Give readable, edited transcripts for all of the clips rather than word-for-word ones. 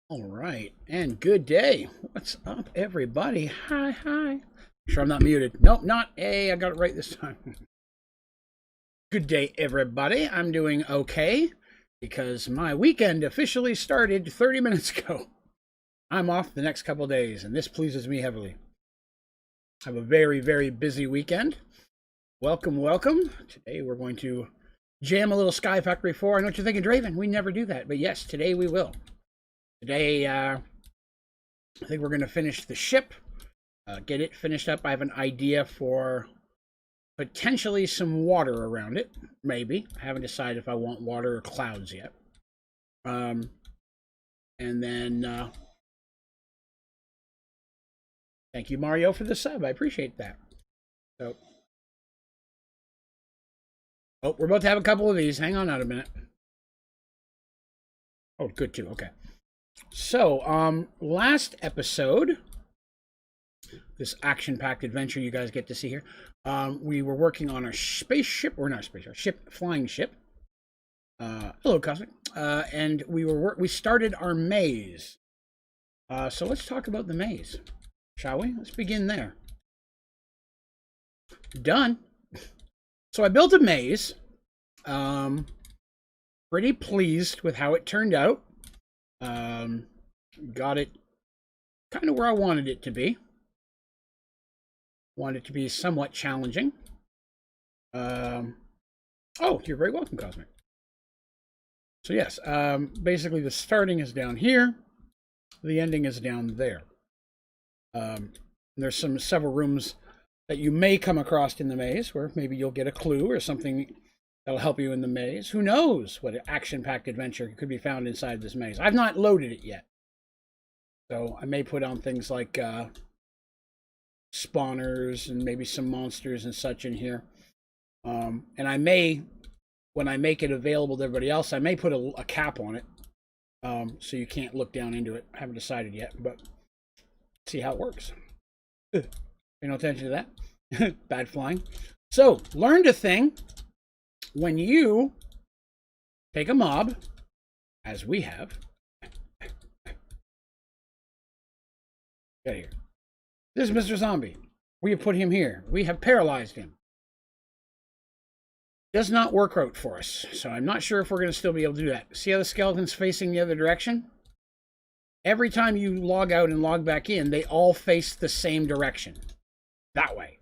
All right, and good day. What's up, everybody? Hi, hi. Sure, I'm not muted. Nope, not. Hey, I got it right this time. Good day, everybody. I'm doing okay because my weekend officially started 30 minutes ago. I'm off the next couple days, and this pleases me heavily. I have a very, very busy weekend. Welcome, welcome. Today we're going to jam a little Sky Factory 4. I know what you're thinking, Draven. We never do that, but yes, today we will. Today, I think we're going to finish the ship, get it finished up. I have an idea for potentially some water around it, maybe. I haven't decided if I want water or clouds yet. And then, thank you, Mario, for the sub. I appreciate that. So, oh, we're about to have a couple of these. Hang on out a minute. Oh, good too. Okay. So, last episode, this action-packed adventure you guys get to see here, we were working on a spaceship, or not a spaceship, ship, flying ship. Hello, Cosmic. And we started our maze. So let's talk about the maze, shall we? Let's begin there. Done. So I built a maze. Pretty pleased with how it turned out. Got it kind of where I wanted it to be. Want it to be somewhat challenging. Oh, you're very welcome, Cosmic. So yes, basically the starting is down here. The ending is down there. There's several rooms that you may come across in the maze where maybe you'll get a clue or something that'll help you in the maze. Who knows what an action-packed adventure could be found inside this maze. I've not loaded it yet. So I may put on things like spawners and maybe some monsters and such in here. And I may, when I make it available to everybody else, I may put a cap on it. So you can't look down into it. I haven't decided yet, but see how it works. Pay no attention to that. Bad flying. So, learned a thing. When you take a mob, as we have, get here. This is Mr. Zombie. We have put him here. We have paralyzed him. Does not work out for us, so I'm not sure if we're going to still be able to do that. See how the skeleton's facing the other direction? Every time you log out and log back in, they all face the same direction. That way.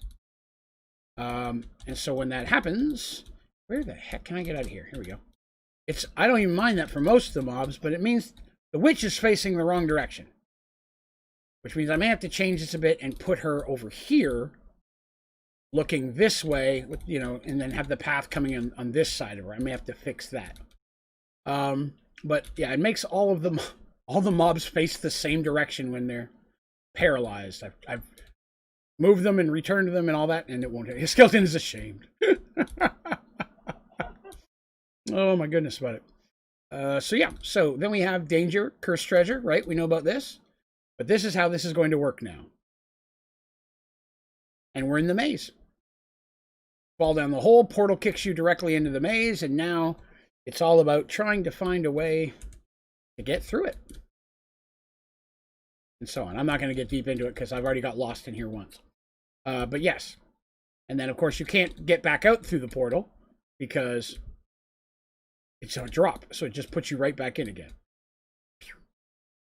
And so when that happens, where the heck can I get out of here? Here we go. I don't even mind that for most of the mobs, but it means the witch is facing the wrong direction. Which means I may have to change this a bit and put her over here, looking this way, and then have the path coming in on this side of her. I may have to fix that. But yeah, it makes all the mobs face the same direction when they're paralyzed. I've moved them and returned them and all that, and it won't. His skeleton is ashamed. Oh my goodness about it. So yeah, so then we have danger, cursed treasure, right? We know about this. But this is how this is going to work now. And we're in the maze. Fall down the hole, portal kicks you directly into the maze, and now it's all about trying to find a way to get through it. And so on. I'm not going to get deep into it because I've already got lost in here once. But yes. And then, of course, you can't get back out through the portal because it's a drop. So it just puts you right back in again.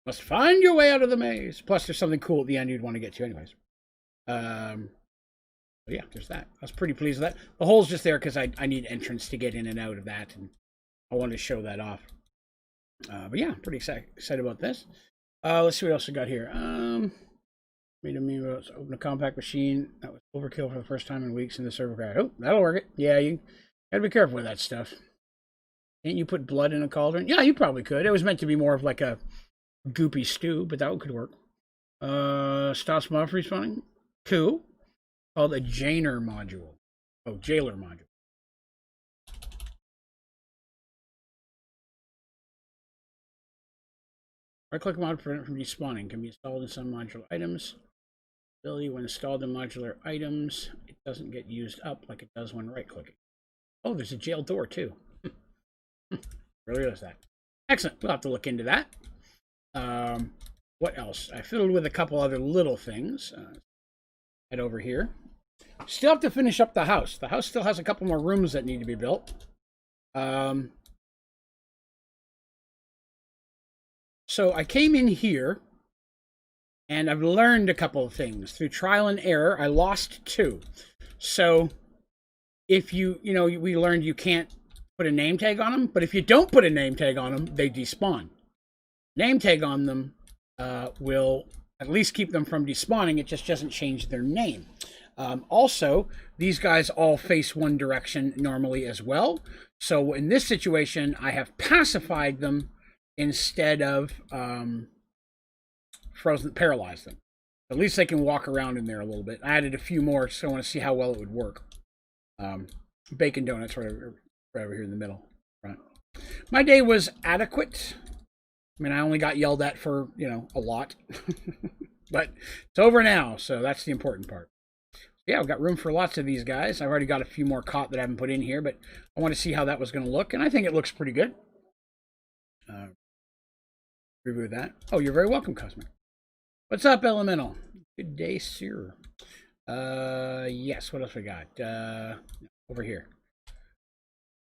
Must find your way out of the maze. Plus, there's something cool at the end you'd want to get to anyways. But yeah, there's that. I was pretty pleased with that. The hole's just there because I need entrance to get in and out of that, and I wanted to show that off. But yeah, pretty excited about this. Let's see what else we got here. Made a meme about open a compact machine. That was overkill for the first time in weeks in the server crash. Oh, that'll work it. Yeah, you gotta be careful with that stuff. Can't you put blood in a cauldron? Yeah, you probably could. It was meant to be more of like a goopy stew, but that could work. Stops mob respawning. Cool. Called a Jainer module. Oh, jailer module. Right-click mod to prevent it from despawning. Can be installed in some modular items. Ability when installed in modular items, it doesn't get used up like it does when right-clicking. Oh, there's a jail door too. Really is that. Excellent. We'll have to look into that. What else? I fiddled with a couple other little things. Head over here. Still have to finish up the house. The house still has a couple more rooms that need to be built. So I came in here, and I've learned a couple of things. Through trial and error, I lost 2. So if we learned you can't put a name tag on them, but if you don't put a name tag on them, they despawn. Name tag on them will at least keep them from despawning. It just doesn't change their name. Also, these guys all face one direction normally as well. So in this situation, I have pacified them instead of paralyzed them. At least they can walk around in there a little bit. I added a few more, so I want to see how well it would work. Bacon donuts right over here in the middle. Right. My day was adequate. I mean, I only got yelled at for, a lot. But it's over now, so that's the important part. Yeah, I've got room for lots of these guys. I've already got a few more caught that I haven't put in here, but I want to see how that was going to look, and I think it looks pretty good. Review that. Oh, you're very welcome, Cosmic. What's up, Elemental? Good day, sir. Yes, what else we got? Over here.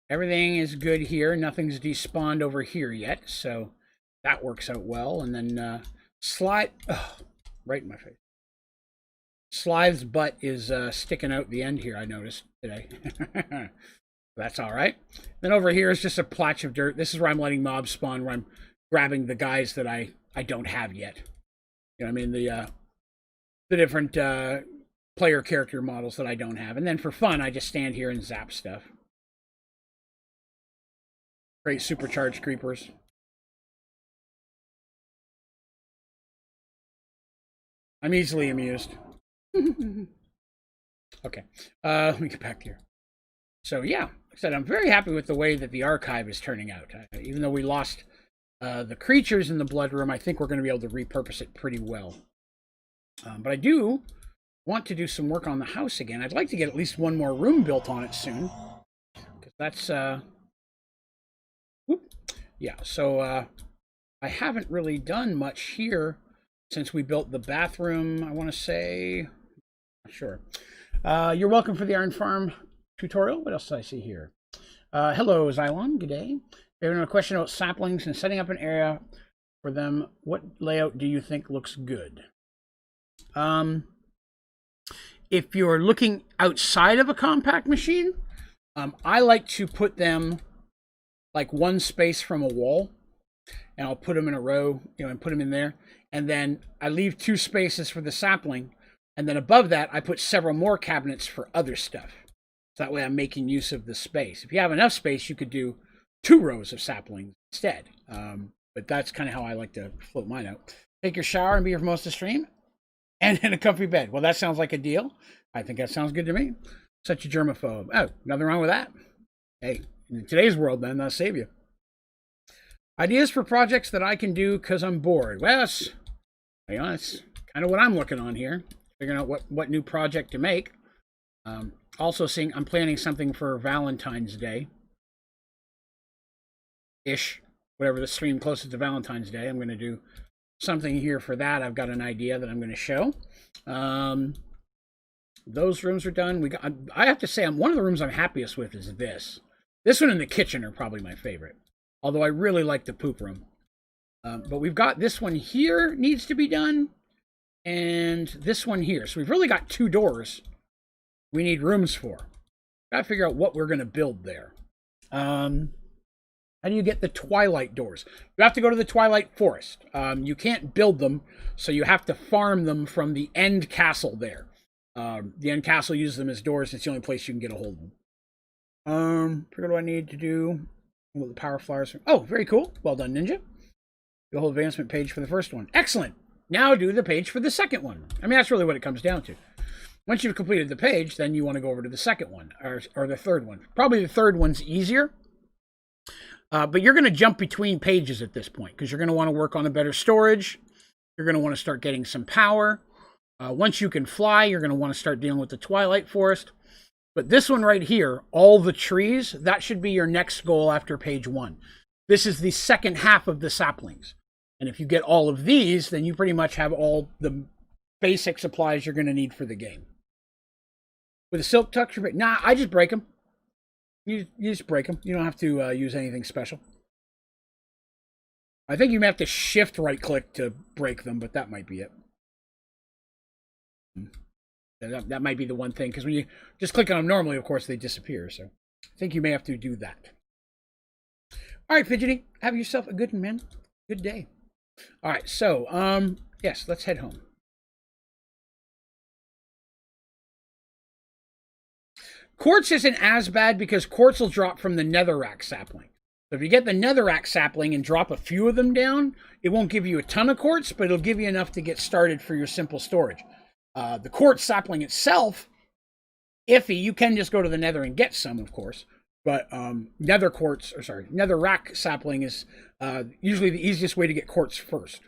Everything is good here. Nothing's despawned over here yet, so that works out well. And then Slide... Oh, right in my face. Slide's butt is sticking out the end here, I noticed today. That's all right. Then over here is just a patch of dirt. This is where I'm letting mobs spawn, where I'm grabbing the guys that I don't have yet. You know what I mean? The different player character models that I don't have. And then for fun, I just stand here and zap stuff. Great supercharged creepers. I'm easily amused. Okay, let me get back here. So yeah, like I said, I'm very happy with the way that the archive is turning out. Even though we lost the creatures in the blood room, I think we're going to be able to repurpose it pretty well. But I do want to do some work on the house again. I'd like to get at least one more room built on it soon, because that's yeah. So I haven't really done much here since we built the bathroom. I want to say. Sure. You're welcome for the Iron Farm tutorial. What else do I see here? Hello, Xylon. Good day. We have a question about saplings and setting up an area for them. What layout do you think looks good? If you're looking outside of a compact machine, I like to put them like one space from a wall, and I'll put them in a row, and put them in there. And then I leave 2 spaces for the sapling. And then above that, I put several more cabinets for other stuff. So that way I'm making use of the space. If you have enough space, you could do 2 rows of saplings instead. But that's kind of how I like to float mine out. Take your shower and be here for most of the stream. And in a comfy bed. Well, that sounds like a deal. I think that sounds good to me. Such a germaphobe. Oh, nothing wrong with that. Hey, in today's world, then, that'll save you. Ideas for projects that I can do because I'm bored. Well, that's kind of what I'm looking on here. Figuring out what new project to make. Also seeing, I'm planning something for Valentine's Day. Ish. Whatever the stream closest to Valentine's Day. I'm going to do something here for that. I've got an idea that I'm going to show. Those rooms are done. I have to say, one of the rooms I'm happiest with is this. This one and the kitchen are probably my favorite. Although I really like the poop room. But we've got this one here needs to be done. And this one here. So we've really got 2 doors we need rooms for. Got to figure out what we're going to build there. How do you get the Twilight doors? You have to go to the Twilight Forest. You can't build them, so you have to farm them from the end castle there. The end castle uses them as doors. It's the only place you can get a hold of them. What do I need to do? The power flowers. Oh, very cool. Well done, Ninja. The whole advancement page for the first one. Excellent. Now do the page for the second one. I mean, that's really what it comes down to. Once you've completed the page, then you want to go over to the second one, or the third one. Probably the third one's easier. But you're going to jump between pages at this point, because you're going to want to work on a better storage. You're going to want to start getting some power. Once you can fly, you're going to want to start dealing with the Twilight Forest. But this one right here, all the trees, that should be your next goal after page 1. This is the second half of the saplings. And if you get all of these, then you pretty much have all the basic supplies you're going to need for the game. With a silk touch, nah, I just break them. You just break them. You don't have to use anything special. I think you may have to shift right-click to break them, but that might be it. That might be the one thing, because when you just click on them normally, of course, they disappear. So I think you may have to do that. All right, Fidgety, have yourself a good one, man. Good day. All right, so, yes, let's head home. Quartz isn't as bad because quartz will drop from the netherrack sapling. So if you get the netherrack sapling and drop a few of them down, it won't give you a ton of quartz, but it'll give you enough to get started for your simple storage. The quartz sapling itself, iffy. You can just go to the nether and get some, of course. But netherrack sapling is usually the easiest way to get quartz first.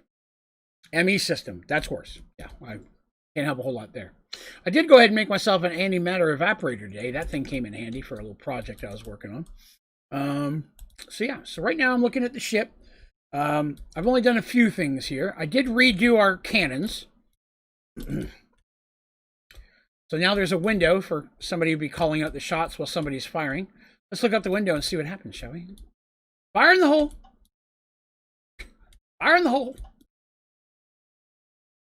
ME system, that's worse. Yeah, I can't help a whole lot there. I did go ahead and make myself an antimatter evaporator today. That thing came in handy for a little project I was working on. So yeah, so right now I'm looking at the ship. I've only done a few things here. I did redo our cannons. So now there's a window for somebody to be calling out the shots while somebody's firing. Let's look out the window and see what happens, shall we? Fire in the hole! Fire in the hole!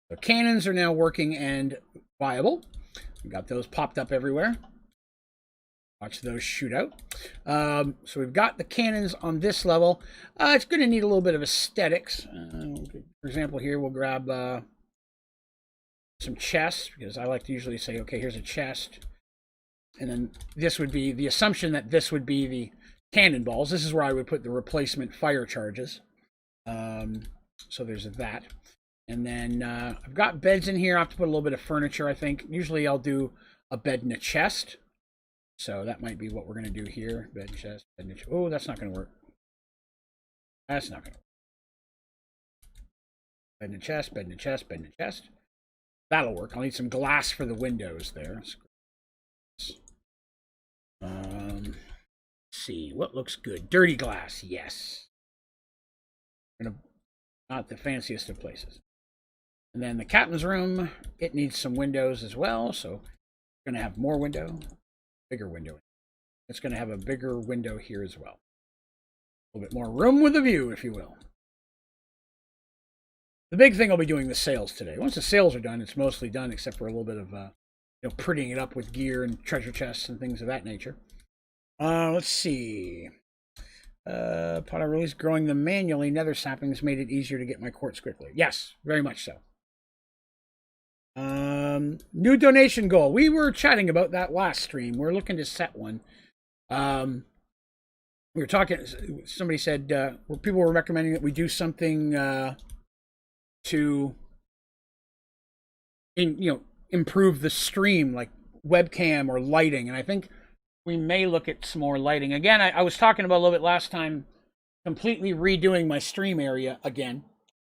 The cannons are now working and viable. We got those popped up everywhere. Watch those shoot out. So we've got the cannons on this level. It's going to need a little bit of aesthetics. For example, here we'll grab some chests, because I like to usually say, okay, here's a chest. And then this would be the assumption that this would be the cannonballs. This is where I would put the replacement fire charges. So there's that. And then I've got beds in here. I have to put a little bit of furniture, I think. Usually I'll do a bed and a chest. So that might be what we're going to do here. Bed and chest, bed and chest. Oh, that's not going to work. That's not going to work. Bed and a chest, bed and a chest, bed and a chest. That'll work. I'll need some glass for the windows there. Let's see. What looks good? Dirty glass. Yes. Not the fanciest of places. And then the captain's room, it needs some windows as well. So we're going to have more window, bigger window. It's going to have a bigger window here as well. A little bit more room with a view, if you will. The big thing I'll be doing the sails today. Once the sails are done, it's mostly done, except for a little bit of prettying it up with gear and treasure chests and things of that nature. Let's see. Pot I released growing them manually. Nether saplings made it easier to get my quartz quickly. Yes, very much so. New donation goal. We were chatting about that last stream. We're looking to set one. We were talking. Somebody said people were recommending that we do something to improve the stream, like webcam or lighting, and I think we may look at some more lighting. Again, I was talking about a little bit last time, completely redoing my stream area again,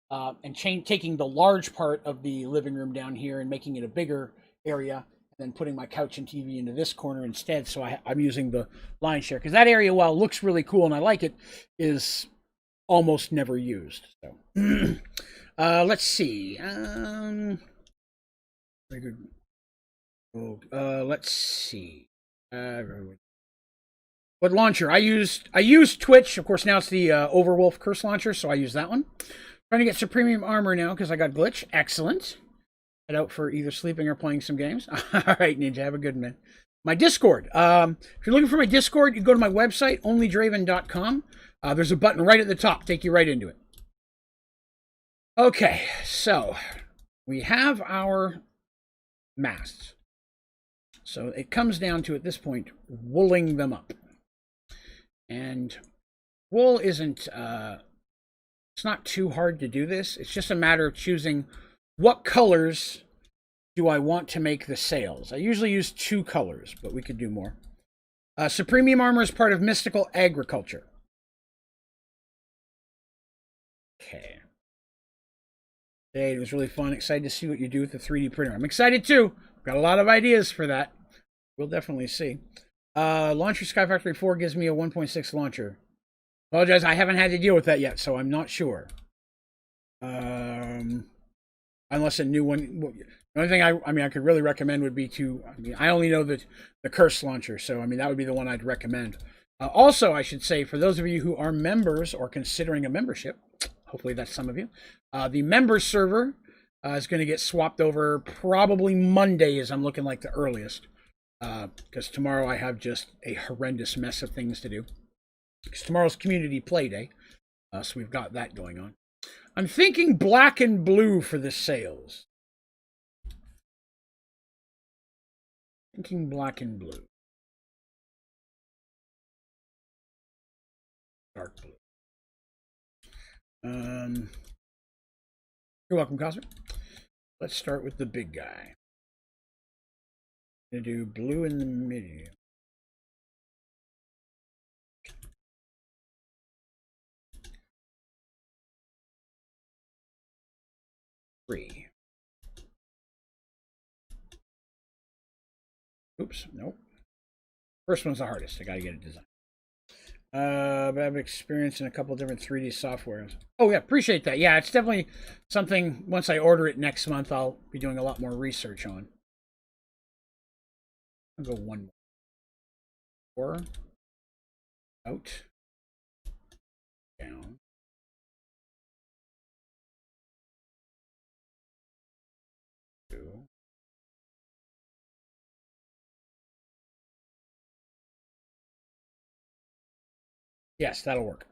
and taking the large part of the living room down here and making it a bigger area, and then putting my couch and TV into this corner instead. So I'm using the line share, because that area, while it looks really cool and I like it, is almost never used. So let's see. Very good. Let's see. What launcher? I used Twitch. Of course, now it's the Overwolf Curse launcher, so I use that one. Trying to get some premium armor now because I got glitch. Excellent. Head out for either sleeping or playing some games. All right, Ninja, have a good one. My Discord. If you're looking for my Discord, you go to my website, onlydraven.com. There's a button right at the top. Take you right into it. Okay, so we have our masts. So it comes down to, at this point, wooling them up. And wool isn't, it's not too hard to do this. It's just a matter of choosing what colors do I want to make the sails. I usually use 2 colors, but we could do more. Supremium armor is part of mystical agriculture. Okay. Today it was really fun. Excited to see what you do with the 3D printer. I'm excited too. Got a lot of ideas for that. We'll definitely see. Launcher Sky Factory 4 gives me a 1.6 launcher. Apologize, I haven't had to deal with that yet, so I'm not sure. Unless a new one. The only thing I could really recommend would be to. I only know the Curse launcher, so that would be the one I'd recommend. Also, I should say, for those of you who are members or considering a membership, hopefully that's some of you, the members server is going to get swapped over probably Monday, as I'm looking like the earliest. Because tomorrow I have just a horrendous mess of things to do. Because tomorrow's community play day, so we've got that going on. I'm thinking black and blue for the sales. Thinking black and blue. Dark blue. You're welcome, Cosmic. Let's start with the big guy. I'm gonna do blue in the middle. Three. Oops, nope. First one's the hardest. I gotta get it designed. But I've experience in a couple different 3D softwares. Oh yeah, appreciate that. Yeah, it's definitely something. Once I order it next month, I'll be doing a lot more research on. I'll go one more. Out. Down. Two. Yes, that'll work.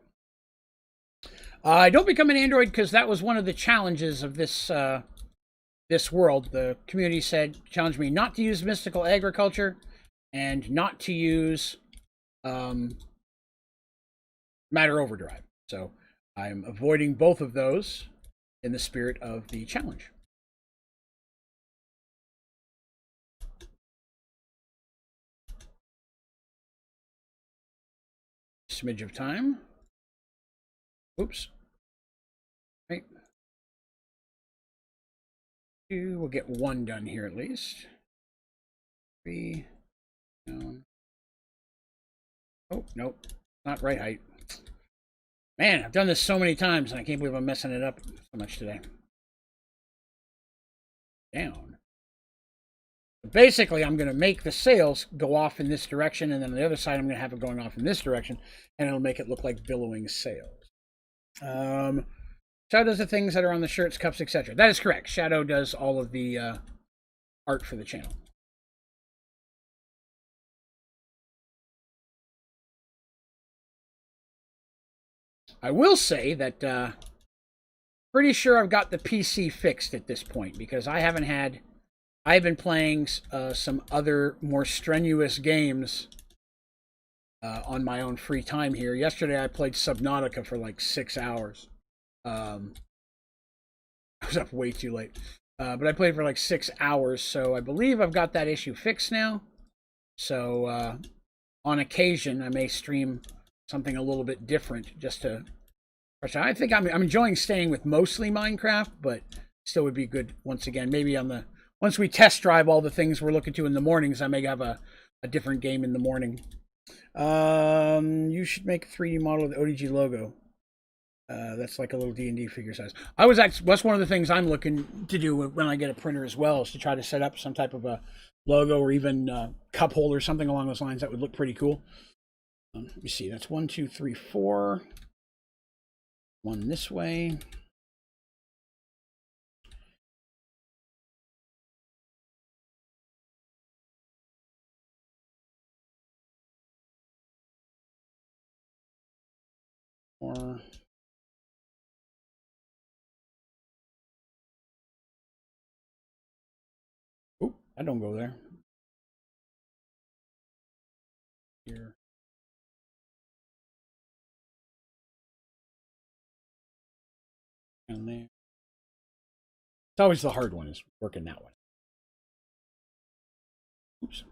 Don't become an android, because that was one of the challenges of this this world. The community challenged me not to use mystical agriculture and not to use matter overdrive. So I'm avoiding both of those in the spirit of the challenge. Smidge of time. Oops. Right. We'll get one done here at least. 3. Down. Oh, nope. Not right height. Man, I've done this so many times and I can't believe I'm messing it up so much today. Down. Basically, I'm going to make the sails go off in this direction, and then on the other side, I'm going to have it going off in this direction, and it'll make it look like billowing sails. Shadow does the things that are on the shirts, cups, etc. That is correct. Shadow does all of the art for the channel. I will say that pretty sure I've got the PC fixed at this point, because I've been playing some other more strenuous games on my own free time here. Yesterday I played Subnautica for like 6 hours. I was up way too late. But I played for like 6 hours, so I believe I've got that issue fixed now. So on occasion I may stream something a little bit different just to... I think I'm enjoying staying with mostly Minecraft, but still would be good once again, maybe on the... Once we test drive all the things we're looking to in the mornings, I may have a different game in the morning. You should make a 3D model of the ODG logo. That's like a little D&D figure size. That's one of the things I'm looking to do when I get a printer as well, is to try to set up some type of a logo or even cup holder, something along those lines. That would look pretty cool. Let me see. That's 1, 2, 3, 4. One this way. Or oh, I don't go there. Here. And there. It's always the hard one, is working that one. Oops.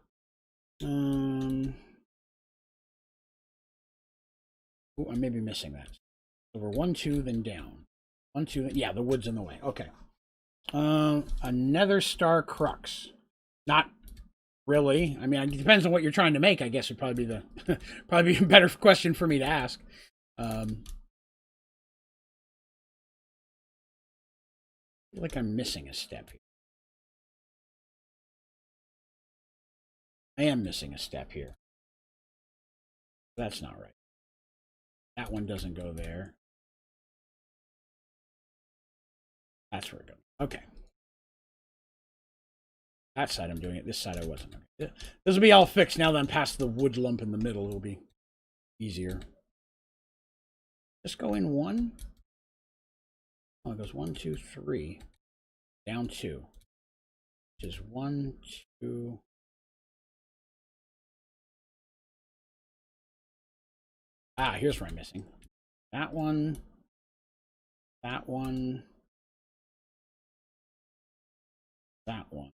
Oh, I may be missing that. Over 1, 2, then down. 1, 2, yeah, the wood's in the way. Okay. A nether star crux. Not really. I mean, it depends on what you're trying to make, I guess would probably be the probably be a better question for me to ask. feel like I'm missing a step here. I am missing a step here. That's not right. That one doesn't go there. That's where it goes. Okay. That side I'm doing it. This side I wasn't. Okay. This will be all fixed now that I'm past the wood lump in the middle. It'll be easier. Just go in one. Oh, it goes 1, 2, 3. Down 2. Which is 1, 2. Ah, here's where I'm missing. That one. That one. That one.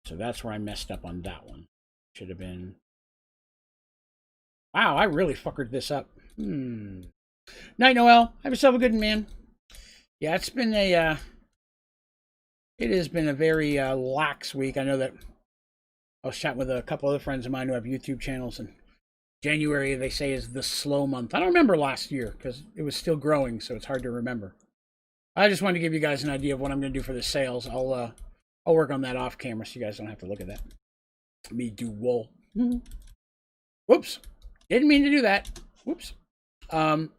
So that's where I messed up on that one. Should have been... Wow, I really fuckered this up. Night, Noel. Have yourself a good one, man. Yeah, it's been a... It has been a very lax week. I know that I was chatting with a couple other friends of mine who have YouTube channels, and January, they say, is the slow month. I don't remember last year because it was still growing, so it's hard to remember. I just wanted to give you guys an idea of what I'm going to do for the sales. I'll work on that off camera so you guys don't have to look at that. Me do wool. Whoops. Didn't mean to do that. Whoops. For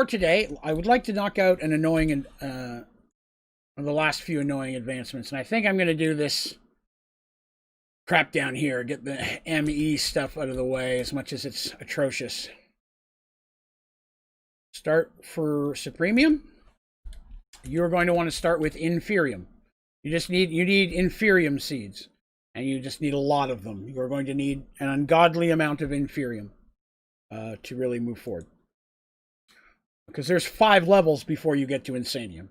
today, I would like to knock out an annoying and the last few annoying advancements, and I think I'm going to do this crap down here, get the ME stuff out of the way as much as it's atrocious. Start for Supremium. You're going to want to start with Inferium. You need Inferium seeds, and you just need a lot of them. You're going to need an ungodly amount of Inferium to really move forward. Because there's 5 levels before you get to Insanium.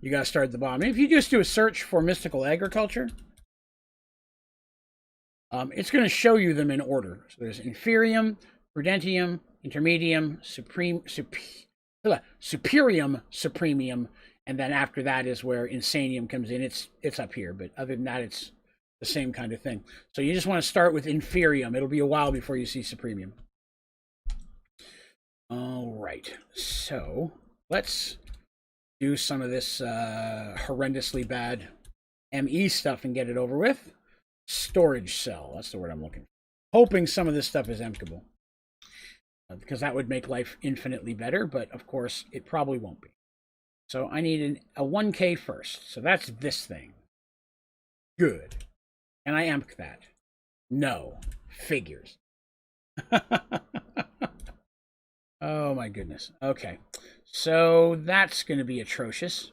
You got to start at the bottom. If you just do a search for Mystical Agriculture, it's going to show you them in order. So there's Inferium, Prudentium, Intermedium, Superium, Supremium, and then after that is where Insanium comes in. It's up here, but other than that, it's the same kind of thing. So you just want to start with Inferium. It'll be a while before you see Supremium. All right, so let's do some of this horrendously bad ME stuff and get it over with. Storage cell, that's the word I'm looking for. Hoping some of this stuff is emptyable. Because that would make life infinitely better, but of course it probably won't be. So I need a 1K first. So that's this thing. Good. Can I amp that? No. Figures. Oh my goodness. Okay. So that's going to be atrocious.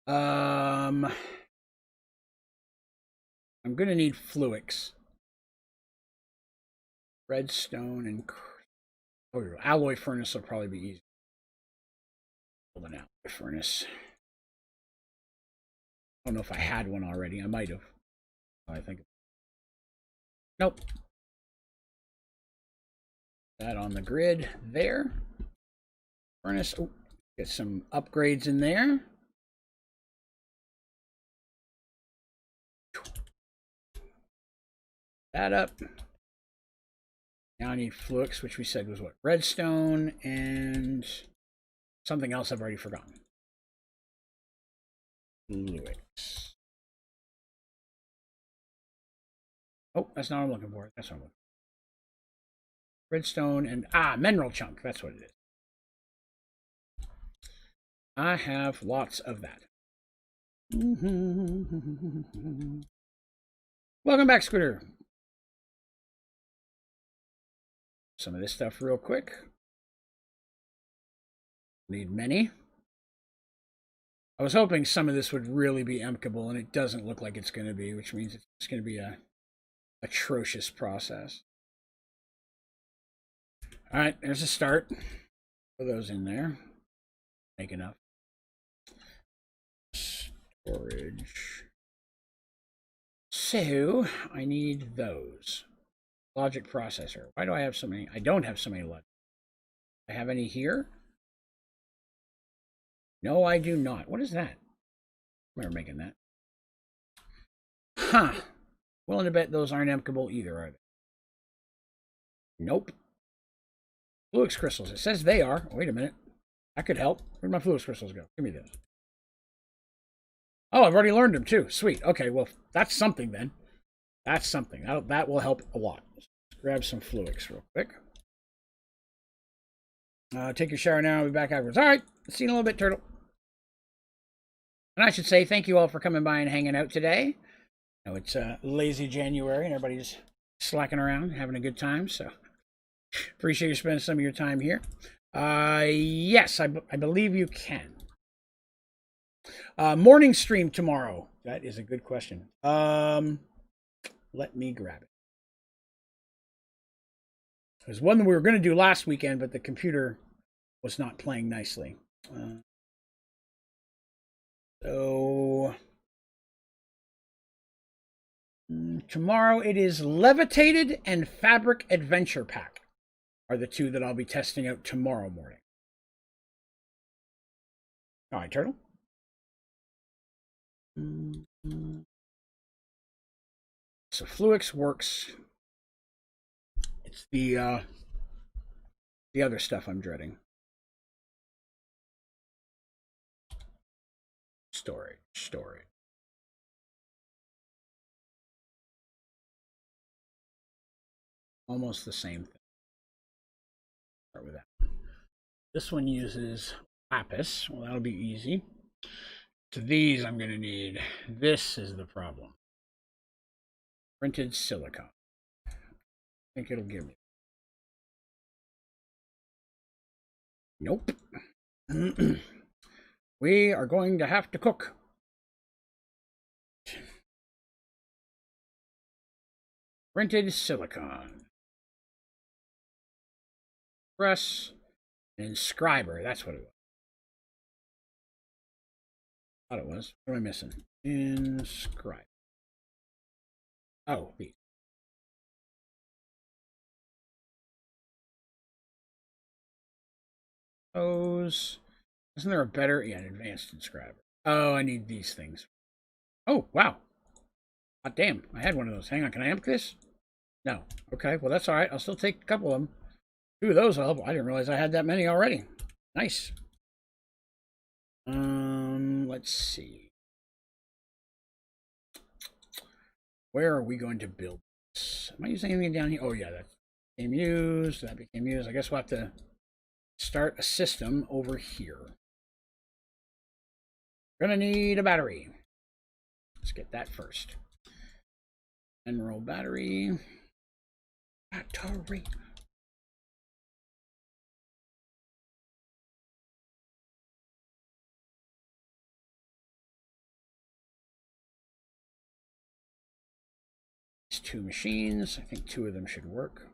I'm going to need Fluix. Redstone and... Oh, alloy furnace will probably be easy. Hold an alloy furnace. I don't know if I had one already. I might have. I think. Nope. That on the grid there. Furnace. Oh, get some upgrades in there. That up. Now I need Fluix, which we said was what? Redstone and something else I've already forgotten. Fluix. Oh, that's not what I'm looking for. That's what I'm looking for. Redstone and mineral chunk. That's what it is. I have lots of that. Welcome back, Scooter. Some of this stuff real quick. Need many. I was hoping some of this would really be emptyable, and it doesn't look like it's going to be, which means it's going to be a atrocious process. All right, there's a start. Put those in there. Make enough. Storage. So I need those. Logic processor. Why do I have so many? I don't have so many logic. I have any here? No, I do not. What is that? I remember making that. Huh. Willing to bet those aren't emptyable either, are they? Nope. Fluix crystals. It says they are. Wait a minute. That could help. Where'd my Fluix crystals go? Give me this. Oh, I've already learned them too. Sweet. Okay, well, that's something then. That's something. That will help a lot. Let's grab some Fluix real quick. Take your shower now. I'll be back afterwards. All right. See you in a little bit, Turtle. And I should say thank you all for coming by and hanging out today. You know, it's lazy January and everybody's slacking around, having a good time. So appreciate you spending some of your time here. Yes, I believe you can. Morning stream tomorrow. That is a good question. Let me grab it. There's one that we were going to do last weekend, but the computer was not playing nicely. So tomorrow it is Levitated and Fabric Adventure Pack are the two that I'll be testing out tomorrow morning. All right, Turtle. So Fluix works. It's the other stuff I'm dreading. Storage. Almost the same thing. Start with that. This one uses lapis. Well, that'll be easy. To these, I'm going to need. This is the problem. Printed silicone. I think it'll give me. Nope. We are going to have to cook. Printed silicone. Press. Inscriber. That's what it was. Thought it was. What am I missing? Inscribe. Oh, these. Those. Isn't there a better? Yeah, an advanced inscriber. Oh, I need these things. Oh, wow. Hot damn. I had one of those. Hang on. Can I amp this? No. Okay. Well, that's all right. I'll still take a couple of them. 2 of those will help. I didn't realize I had that many already. Nice. Let's see. Where are we going to build this? Am I using anything down here? Oh, yeah, that became used. That became used. I guess we'll have to start a system over here. Gonna need a battery. Let's get that first. Emerald battery. Battery. These 2 machines. I think 2 of them should work.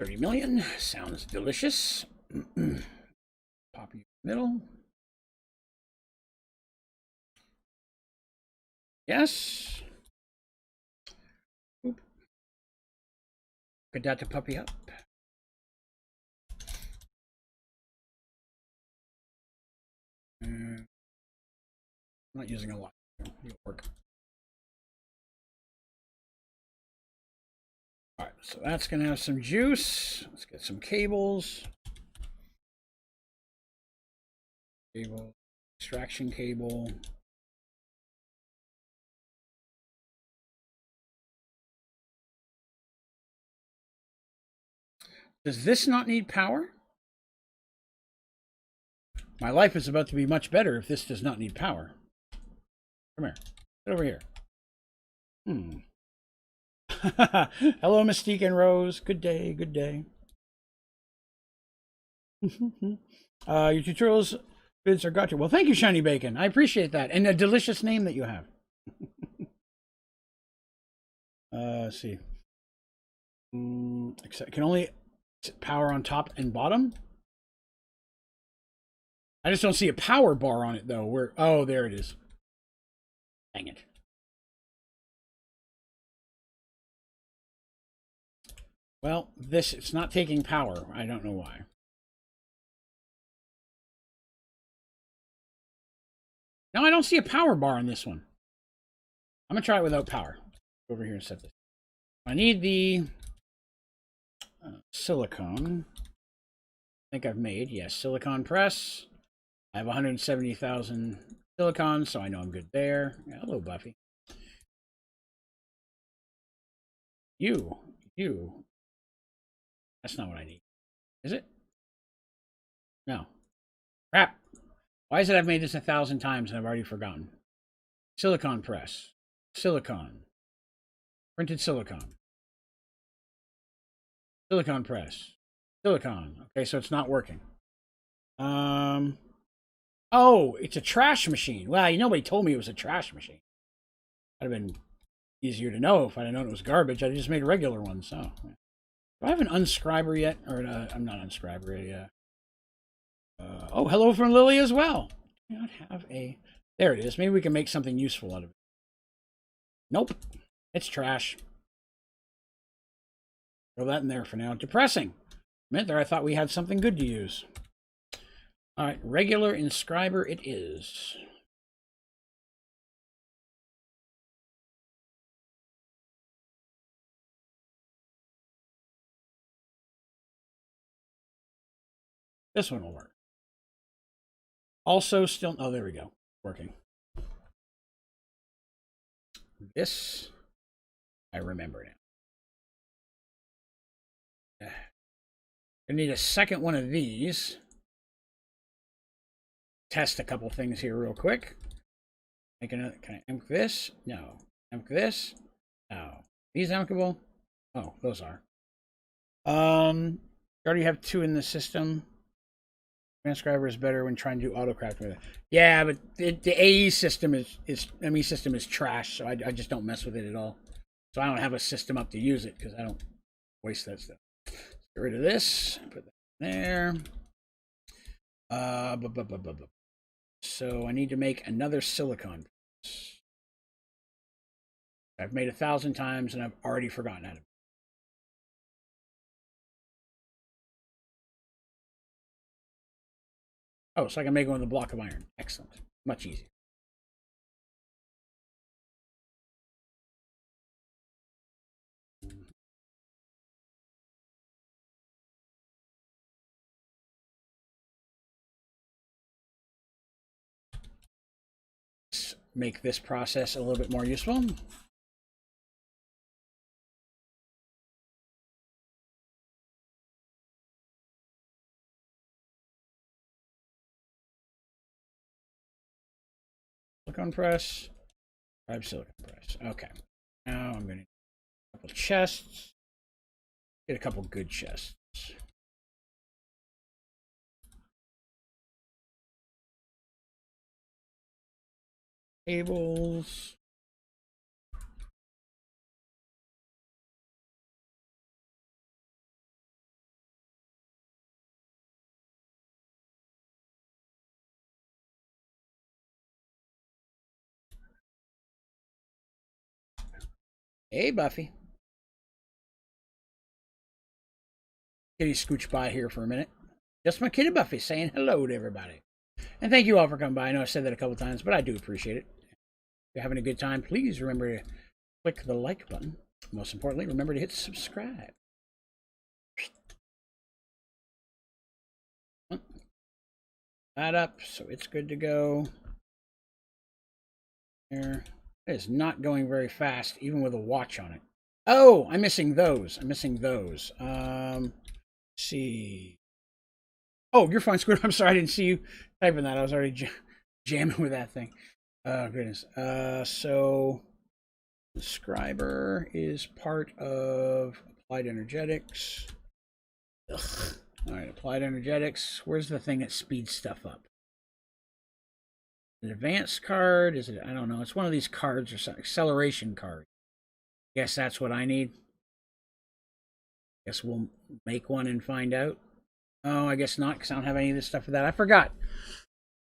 $30 million. Sounds delicious. Pop you in the middle. Yes. Oop. Good that to puppy up. I'm not using a lot. It'll work. All right, so that's going to have some juice. Let's get some cables. Cable, extraction cable. Does this not need power? My life is about to be much better if this does not need power. Come here. Get over here. Hello, Mystique and Rose. Good day, good day. Your tutorials bids are got you. Well, thank you, Shiny Bacon. I appreciate that. And a delicious name that you have. Let's see. Except can only power on top and bottom. I just don't see a power bar on it though. Where? Oh, there it is. Dang it. Well, it's not taking power. I don't know why. Now I don't see a power bar on this one. I'm going to try it without power. Go over here and set this. I need the silicone. I think I've made, yes, silicone press. I have 170,000 silicon, so I know I'm good there. Yeah, hello, Buffy. You. That's not what I need. Is it? No. Crap. Why is it I've made this 1,000 times and I've already forgotten? Silicon press. Silicon. Printed silicon. Silicon press. Silicon. Okay, so it's not working. Oh, it's a trash machine. Well, nobody told me it was a trash machine. That'd have been easier to know if I'd have known it was garbage. I just made a regular one, so. Do I have an unscriber yet? Or I'm not unscriber yet. Oh, hello from Lily as well. Do not have a... There it is. Maybe we can make something useful out of it. Nope. It's trash. Throw that in there for now. Depressing. A minute there, I thought we had something good to use. All right, regular inscriber it is. This one will work. Also, still... Oh, there we go. Working. This, I remember now. I need a second one of these. Test a couple things here real quick. Make another. Can I ink this? No. Ink this? No. These inkable? Oh, those are. You already have 2 in the system. Transcriber is better when trying to do autocraft with it. Yeah, but the AE system ME system is trash, so I just don't mess with it at all. So I don't have a system up to use it because I don't waste that stuff. Get rid of this. Put that there. So I need to make another silicon. I've made 1,000 times and I've already forgotten how to. Oh, so I can make one with a block of iron. Excellent. Much easier. Let's make this process a little bit more useful. Silicon press. 5 silicon press. Okay. Now I'm going to get a couple chests. Get a couple good chests. Tables. Hey, Buffy. Kitty scooch by here for a minute. Just my kitty Buffy saying hello to everybody. And thank you all for coming by. I know I said that a couple times, but I do appreciate it. If you're having a good time, please remember to click the like button. Most importantly, remember to hit subscribe. That up, so it's good to go. There. It is not going very fast, even with a watch on it. Oh, I'm missing those. Let's see. Oh, you're fine, Squid. I'm sorry, I didn't see you typing that. I was already jamming with that thing. Oh, goodness. So, the scriber is part of applied energetics. Ugh. All right, applied energetics. Where's the thing that speeds stuff up? An advanced card? Is it? I don't know. It's one of these cards or something. Acceleration card. Guess that's what I need. Guess we'll make one and find out. Oh, I guess not, because I don't have any of this stuff for that. I forgot.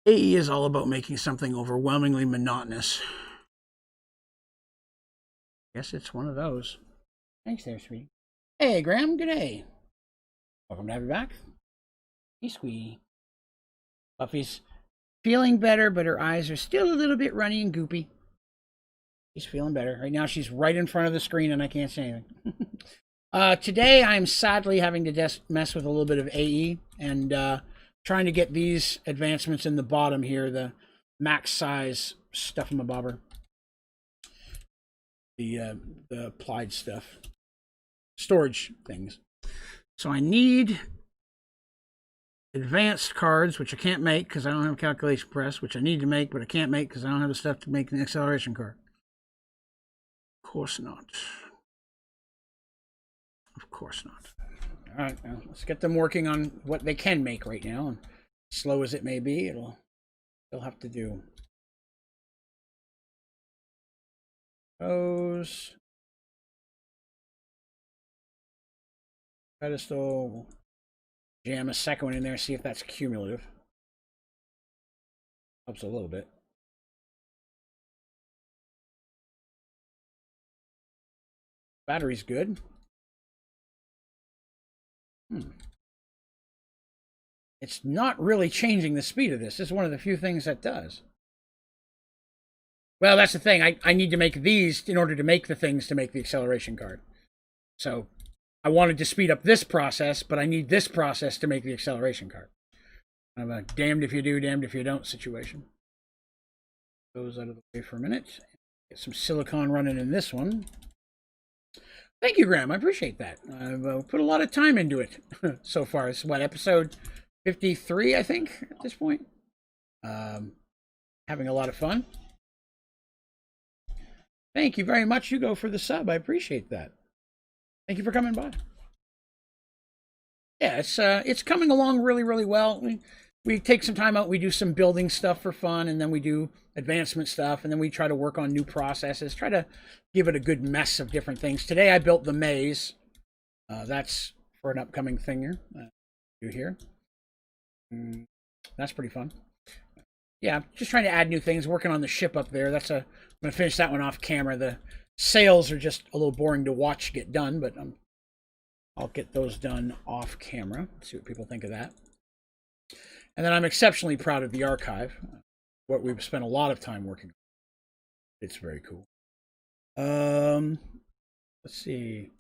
AE is all about making something overwhelmingly monotonous. Guess it's one of those. Thanks there, sweetie. Hey, Graham. Good day. Welcome to have you back. Hey, sweetie. Buffy's feeling better, but her eyes are still a little bit runny and goopy. She's feeling better. Right now she's right in front of the screen and I can't say anything. Today I'm sadly having to mess with a little bit of AE and trying to get these advancements in the bottom here, the max size stuff in my bobber. The applied stuff. Storage things. So I need advanced cards, which I can't make because I don't have a calculation press, which I need to make, but I can't make because I don't have the stuff to make an acceleration card. Of course not. Of course not. All right, now let's get them working on what they can make right now. And slow as it may be, they'll have to do. Those. Pedestal. Jam a second one in there, see if that's cumulative. Helps a little bit. Battery's good. It's not really changing the speed of this. This is one of the few things that does. Well, that's the thing. I need to make these in order to make the things to make the acceleration card. So I wanted to speed up this process, but I need this process to make the acceleration card. I'm a damned if you do, damned if you don't situation. Goes out of the way for a minute. Get some silicon running in this one. Thank you, Graham. I appreciate that. I've put a lot of time into it so far. It's what, episode 53, I think, at this point. Having a lot of fun. Thank you very much, Hugo, for the sub. I appreciate that. Thank you for coming by. Yeah, it's coming along really, really well. We take some time out. We do some building stuff for fun, and then we do advancement stuff, and then we try to work on new processes. Try to give it a good mess of different things. Today I built the maze. That's for an upcoming thing here. Do here. That's pretty fun. Yeah, just trying to add new things. Working on the ship up there. I'm gonna finish that one off camera. The sails are just a little boring to watch get done, but I'll get those done off camera. See what people think of that. And then I'm exceptionally proud of the archive. What we've spent a lot of time working on. It's very cool. Let's see.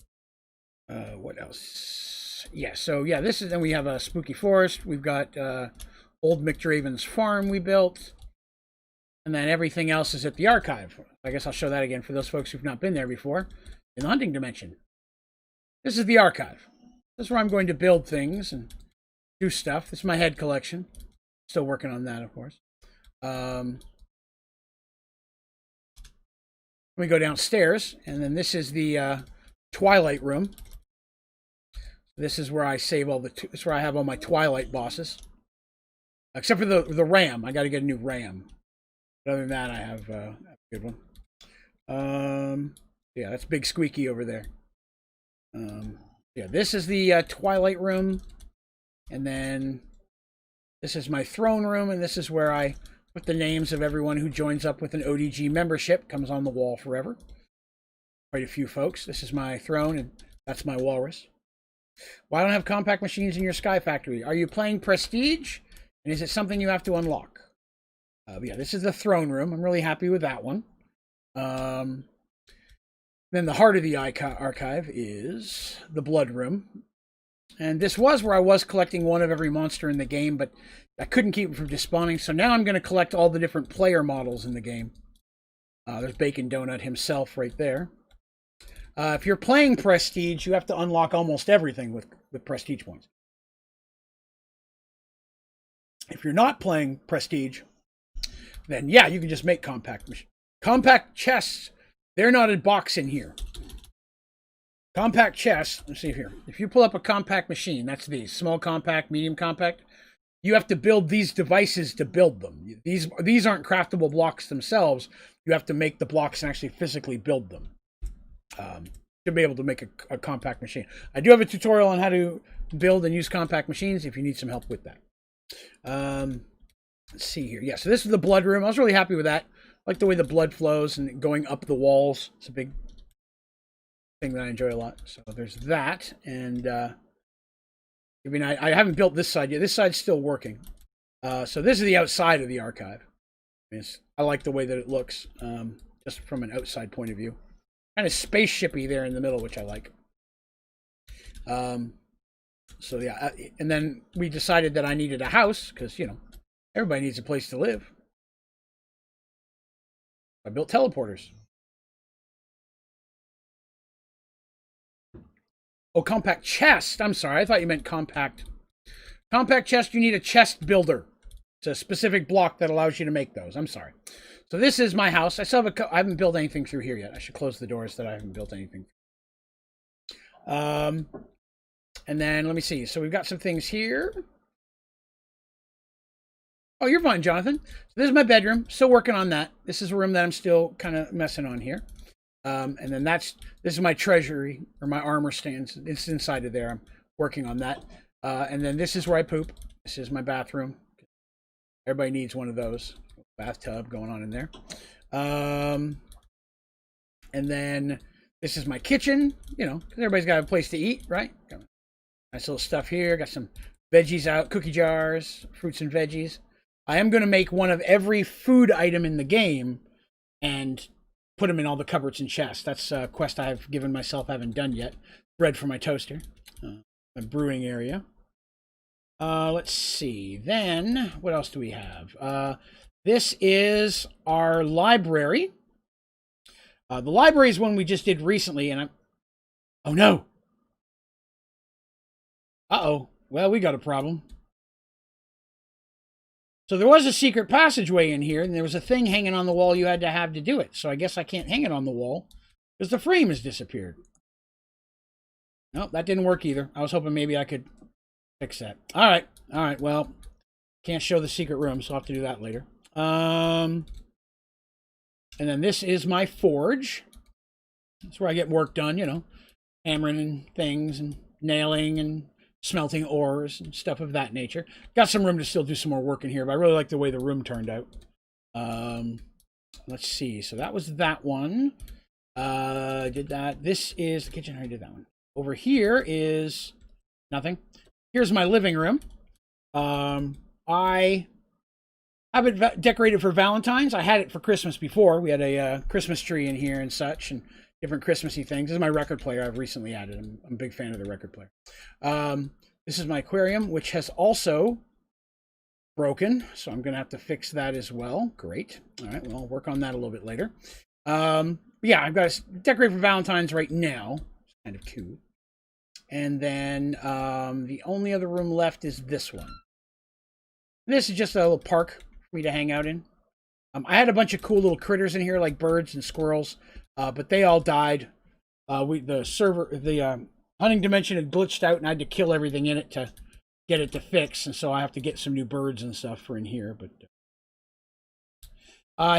What else? Yeah, so yeah, then we have a spooky forest. We've got old McDraven's farm we built. And then everything else is at the archive. I guess I'll show that again for those folks who've not been there before. In the hunting dimension. This is the archive. This is where I'm going to build things and do stuff. This is my head collection. Still working on that, of course. We go downstairs, and then this is the Twilight room. This is where I save this is where I have all my Twilight bosses. Except for the RAM. I got to get a new RAM. But other than that, I have a good one. Yeah, that's Big Squeaky over there. Yeah, this is the Twilight room. And then this is my throne room, and this is where I put the names of everyone who joins up with an ODG membership. Comes on the wall forever. Quite a few folks. This is my throne, and that's my walrus. Why don't I have compact machines in your Sky Factory? Are you playing Prestige? And is it something you have to unlock? Yeah, this is the throne room. I'm really happy with that one. Then the heart of the archive is the blood room. And this was where I was collecting one of every monster in the game, but I couldn't keep it from despawning. So now I'm going to collect all the different player models in the game. There's Bacon Donut himself right there. If you're playing Prestige, you have to unlock almost everything with Prestige points. If you're not playing Prestige, then yeah, you can just make compact machines. Compact chests, they're not a box in here. Compact chests, let's see here. If you pull up a compact machine, that's these. Small compact, medium compact. You have to build these devices to build them. These aren't craftable blocks themselves. You have to make the blocks and actually physically build them. To be able to make a compact machine. I do have a tutorial on how to build and use compact machines if you need some help with that. Let's see here. Yeah, so this is the blood room. I was really happy with that. I like the way the blood flows and going up the walls. It's a big thing that I enjoy a lot. So there's that. And I mean, I haven't built this side yet. This side's still working. So this is the outside of the archive. I like the way that it looks, just from an outside point of view. Kind of spaceshipy there in the middle, which I like. So yeah, and then we decided that I needed a house because, you know, everybody needs a place to live. I built teleporters. Oh, compact chest. I'm sorry. I thought you meant compact. Compact chest, you need a chest builder. It's a specific block that allows you to make those. I'm sorry. So this is my house. I still have I haven't built anything through here yet. I should close the doors that I haven't built anything. And then let me see. So we've got some things here. Oh, you're fine, Jonathan. So this is my bedroom. Still working on that. This is a room that I'm still kind of messing on here. And then this is my treasury, or my armor stands. It's inside of there. I'm working on that. And then this is where I poop. This is my bathroom. Everybody needs one of those. Bathtub going on in there. And then this is my kitchen, you know, because everybody's got a place to eat, right? Got nice little stuff here. Got some veggies out, cookie jars, fruits and veggies. I am going to make one of every food item in the game and put them in all the cupboards and chests. That's a quest I've given myself, I haven't done yet. Bread for my toaster. A brewing area. Let's see. Then, what else do we have? This is our library. The library is one we just did recently, and oh no! Uh-oh. Well, we got a problem. So there was a secret passageway in here, and there was a thing hanging on the wall you had to have to do it. So I guess I can't hang it on the wall, because the frame has disappeared. Nope, that didn't work either. I was hoping maybe I could fix that. All right, well, can't show the secret room, so I'll have to do that later. And then this is my forge. That's where I get work done, you know, hammering and things and nailing and smelting ores and stuff of that nature. Got some room to still do some more work in here, but I really like the way the room turned out. Let's see. So that was that one. Did that. This is the kitchen. I did that one. Over here is nothing. Here's my living room. I have it decorated for Valentine's. I had it for Christmas before. We had a Christmas tree in here and such, and different Christmassy things. This is my record player I've recently added. I'm a big fan of the record player. This is my aquarium, which has also broken, so I'm going to have to fix that as well. Great. All right, well, I'll work on that a little bit later. Yeah, I've got it decorated for Valentine's right now. It's kind of cute. And then the only other room left is this one. This is just a little park for me to hang out in. I had a bunch of cool little critters in here, like birds and squirrels, but they all died. The hunting dimension had glitched out, and I had to kill everything in it to get it to fix, and so I have to get some new birds and stuff for in here. But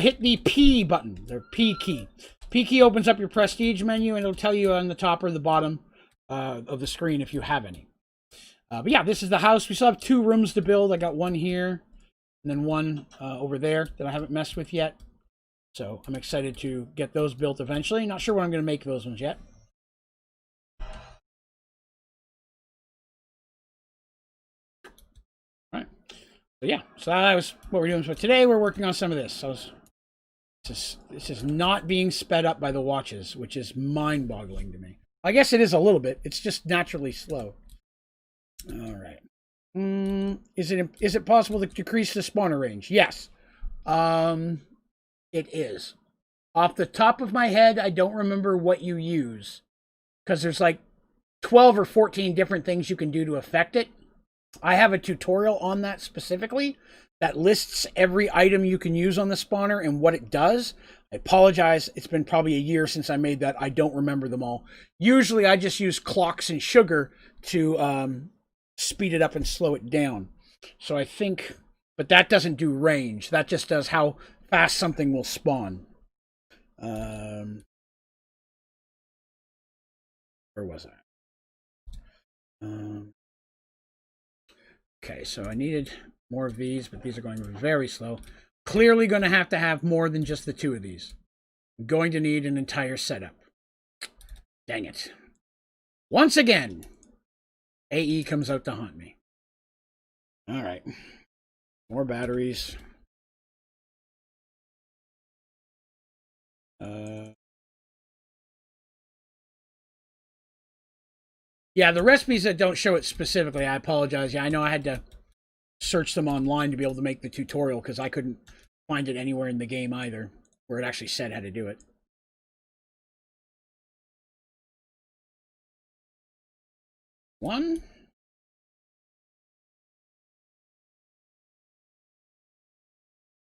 hit the P button, the P key. P key opens up your prestige menu, and it'll tell you on the top or the bottom of the screen if you have any. But yeah, this is the house. We still have 2 rooms to build. I got one here, and then one over there that I haven't messed with yet. So I'm excited to get those built eventually. Not sure what I'm going to make those ones yet. All right. So yeah, so that was what we're doing. So today we're working on some of this. So this is not being sped up by the watches, which is mind-boggling to me. I guess it is a little bit. It's just naturally slow. All right. Is it possible to decrease the spawner range? Yes. It is. Off the top of my head, I don't remember what you use, because there's like 12 or 14 different things you can do to affect it. I have a tutorial on that specifically that lists every item you can use on the spawner and what it does. I apologize. It's been probably a year since I made that. I don't remember them all. Usually I just use clocks and sugar to speed it up and slow it down. So I think, but that doesn't do range. That just does how fast something will spawn. Where was I? Okay, so I needed more of these, but these are going very slow. Clearly going to have more than just the 2 of these. I'm going to need an entire setup. Dang it. Once again, AE comes out to haunt me. All right. More batteries. Yeah, the recipes that don't show it specifically, I apologize. Yeah, I know I had to search them online to be able to make the tutorial because I couldn't find it anywhere in the game either where it actually said how to do it. One.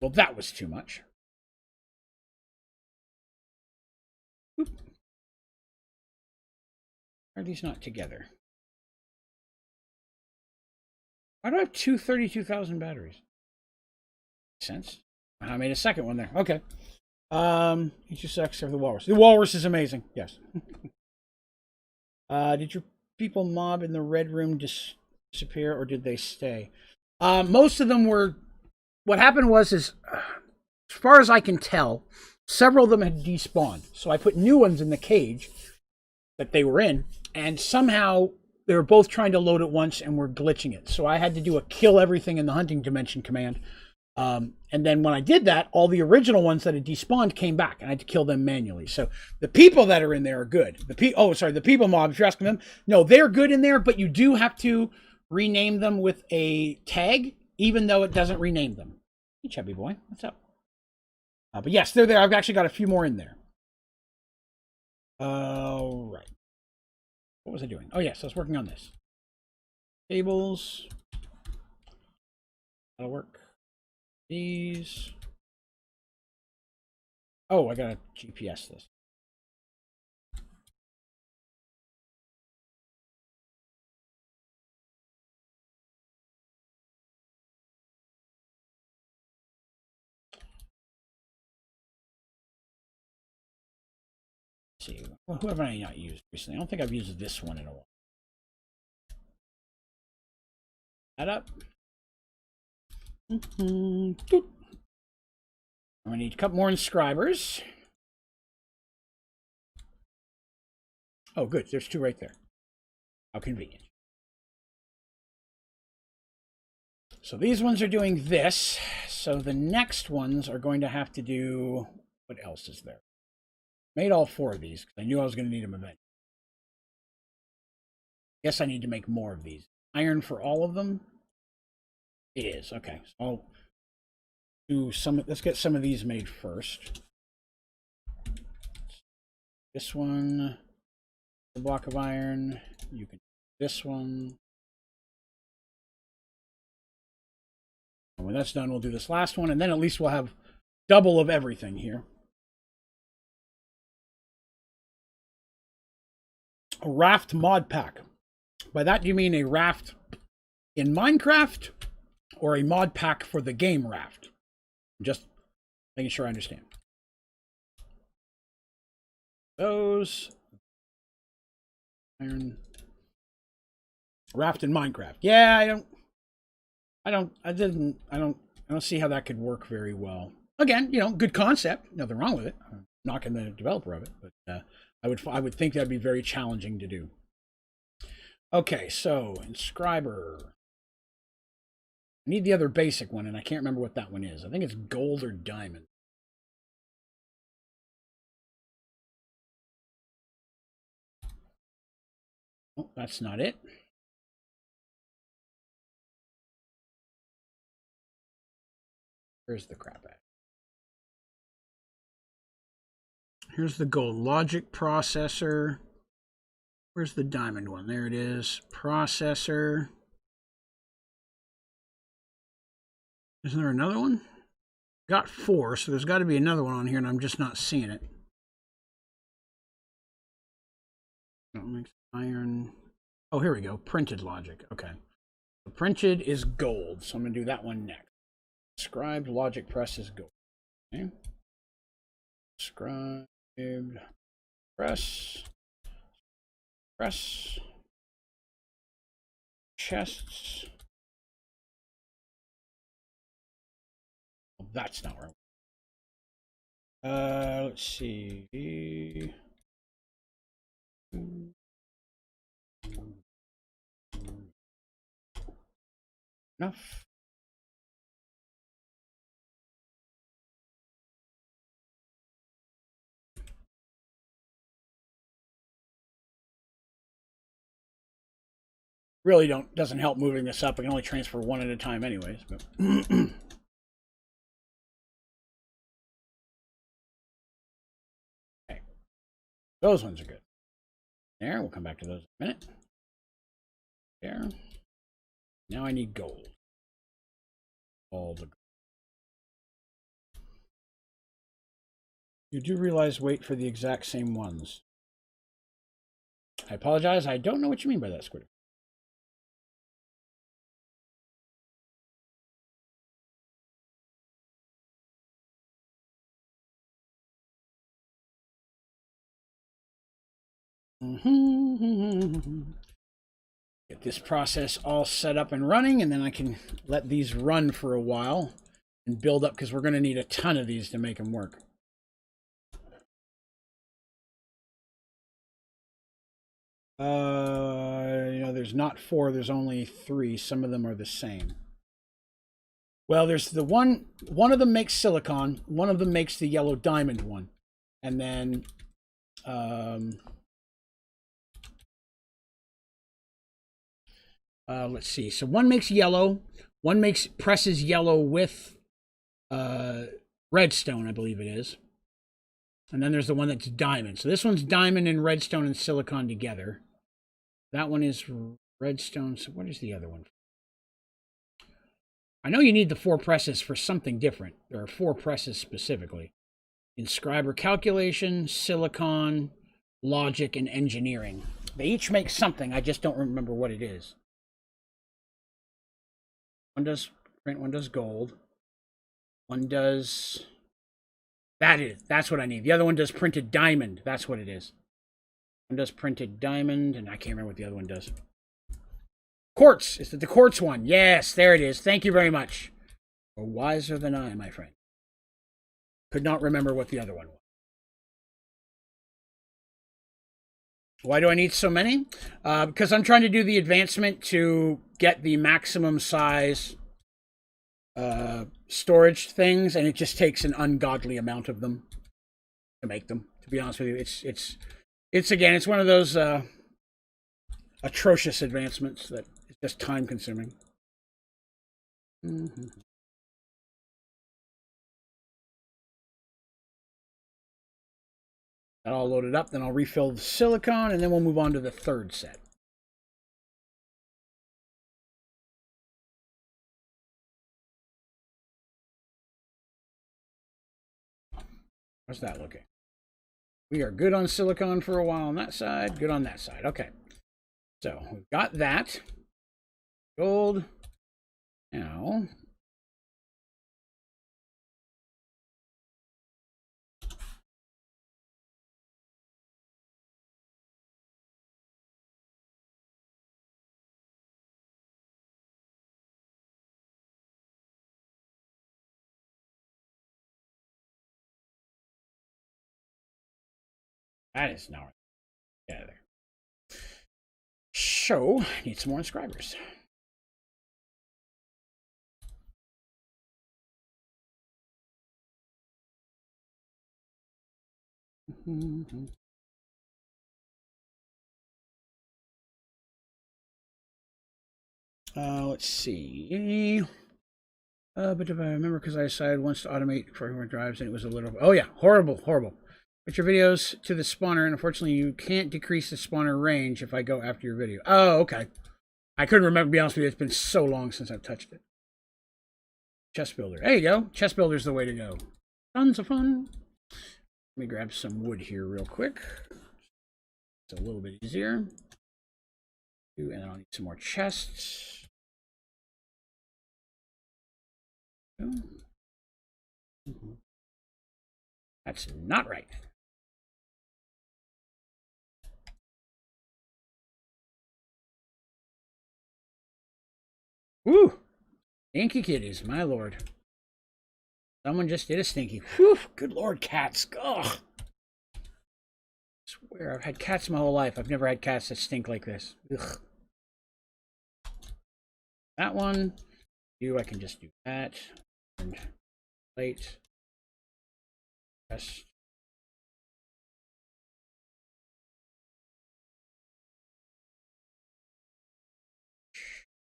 Well, that was too much. Oop. Why are these not together? Why do I have two 32,000 batteries? Makes sense. I made a second one there. Okay. Each of sex of the walrus. The walrus is amazing. Yes. Did your people mob in the red room disappear or did they stay? Most of them were. What happened was, as far as I can tell, several of them had despawned. So I put new ones in the cage that they were in, and somehow they were both trying to load at once and were glitching it. So I had to do a kill everything in the hunting dimension command. And then when I did that, all the original ones that had despawned came back, and I had to kill them manually. So the people that are in there are good. The people mob, if you're asking them, no, they're good in there, but you do have to rename them with a tag, even though it doesn't rename them. Hey, chubby boy, what's up? But yes, they're there. I've actually got a few more in there. All right. What was I doing? Oh, yes, I was working on this. Tables. That'll work. These. Oh, I gotta GPS this. Let's see. Well, who have I not used recently? I don't think I've used this one in a while. That up. I'm gonna need a couple more inscribers. Oh, good. There's two right there. How convenient. So these ones are doing this. So the next ones are going to have to do... What else is there? Made all four of these because I knew I was going to need them eventually. Guess I need to make more of these. Iron for all of them? It is. Okay. So I'll do some... Let's get some of these made first. This one... A block of iron. You can do this one. And when that's done, we'll do this last one, and then at least we'll have double of everything here. A raft mod pack. By that, do you mean a raft in Minecraft or a mod pack for the game Raft? Just making sure I understand. Those. Iron. Raft in Minecraft. Yeah, I don't see how that could work very well. Again, you know, good concept. Nothing wrong with it. I'm knocking the developer of it, but I would think that'd be very challenging to do. Okay, so inscriber. I need the other basic one, and I can't remember what that one is. I think it's gold or diamond. Oh, that's not it. Where's the crap at? Here's the gold logic processor. Where's the diamond one? There it is. Processor. Isn't there another one? Got four, so there's got to be another one on here, and I'm just not seeing it. Iron. Oh, here we go. Printed logic. Okay. The printed is gold, so I'm going to do that one next. Scribed logic press is gold. Okay. Scribed press. Press. Chests. Oh, that's not right. Let's see. Enough. Really doesn't help moving this up. I can only transfer one at a time anyways. But okay. Those ones are good. There, we'll come back to those in a minute. There. Now I need gold. All the gold. You do realize wait for the exact same ones. I apologize. I don't know what you mean by that, Squid. Get this process all set up and running, and then I can let these run for a while and build up, because we're going to need a ton of these to make them work. You know, there's not 4, there's only 3. Some of them are the same. Well, there's the one of them makes silicon, one of them makes the yellow diamond one. And then let's see. So one makes yellow, one presses yellow with redstone, I believe it is. And then there's the one that's diamond. So this one's diamond and redstone and silicon together. That one is redstone. So what is the other one? I know you need the 4 presses for something different. There are 4 presses specifically. Inscriber calculation, silicon, logic, and engineering. They each make something. I just don't remember what it is. One does print, one does gold. One does... That's what I need. The other one does printed diamond. That's what it is. One does printed diamond, and I can't remember what the other one does. Quartz. Is it the quartz one? Yes, there it is. Thank you very much. You're wiser than I, my friend. Could not remember what the other one was. Why do I need so many? Because I'm trying to do the advancement to get the maximum size storage things, and it just takes an ungodly amount of them to make them. To be honest with you, it's again, it's one of those atrocious advancements that is just time consuming. That all loaded up, then I'll refill the silicon, and then we'll move on to the third set. How's that looking? We are good on silicon for a while on that side, good on that side. Okay. So we've got that. Gold. Now. That is not right. Get out of there. So, need some more inscribers. Let's see. But if I remember, because I decided once to automate for everyone drives, and it was a little... Oh, yeah. Horrible, horrible. Put your videos to the spawner, and unfortunately, you can't decrease the spawner range if I go after your video. Oh, okay. I couldn't remember, to be honest with you. It's been so long since I've touched it. Chest builder. There you go. Chest builder's the way to go. Tons of fun. Let me grab some wood here real quick. It's a little bit easier. And then I'll need some more chests. That's not right. Woo! Stinky kitties, my lord. Someone just did a stinky. Whew! Good lord, cats. Ugh. I swear, I've had cats my whole life. I've never had cats that stink like this. Ugh. That one. I can just do that. And plate. Rest.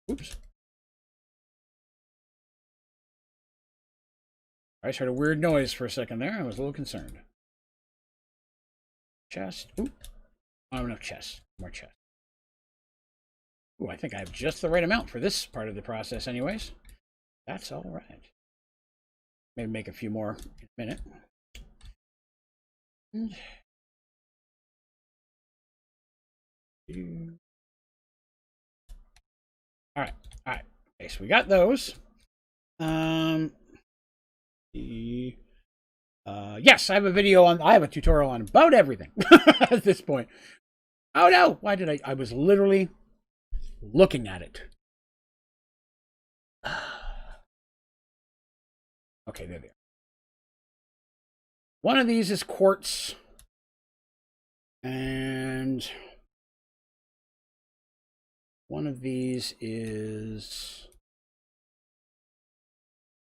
Oops. I just heard a weird noise for a second there. I was a little concerned. Chest. Ooh. I don't have enough chest. More chest. Ooh, I think I have just the right amount for this part of the process anyways. That's all right. Maybe make a few more in a minute. All right. Okay, so we got those. Yes, I have a video on. I have a tutorial on about everything at this point. Oh no! Why did I? I was literally looking at it. Okay, there they are. One of these is quartz, and one of these is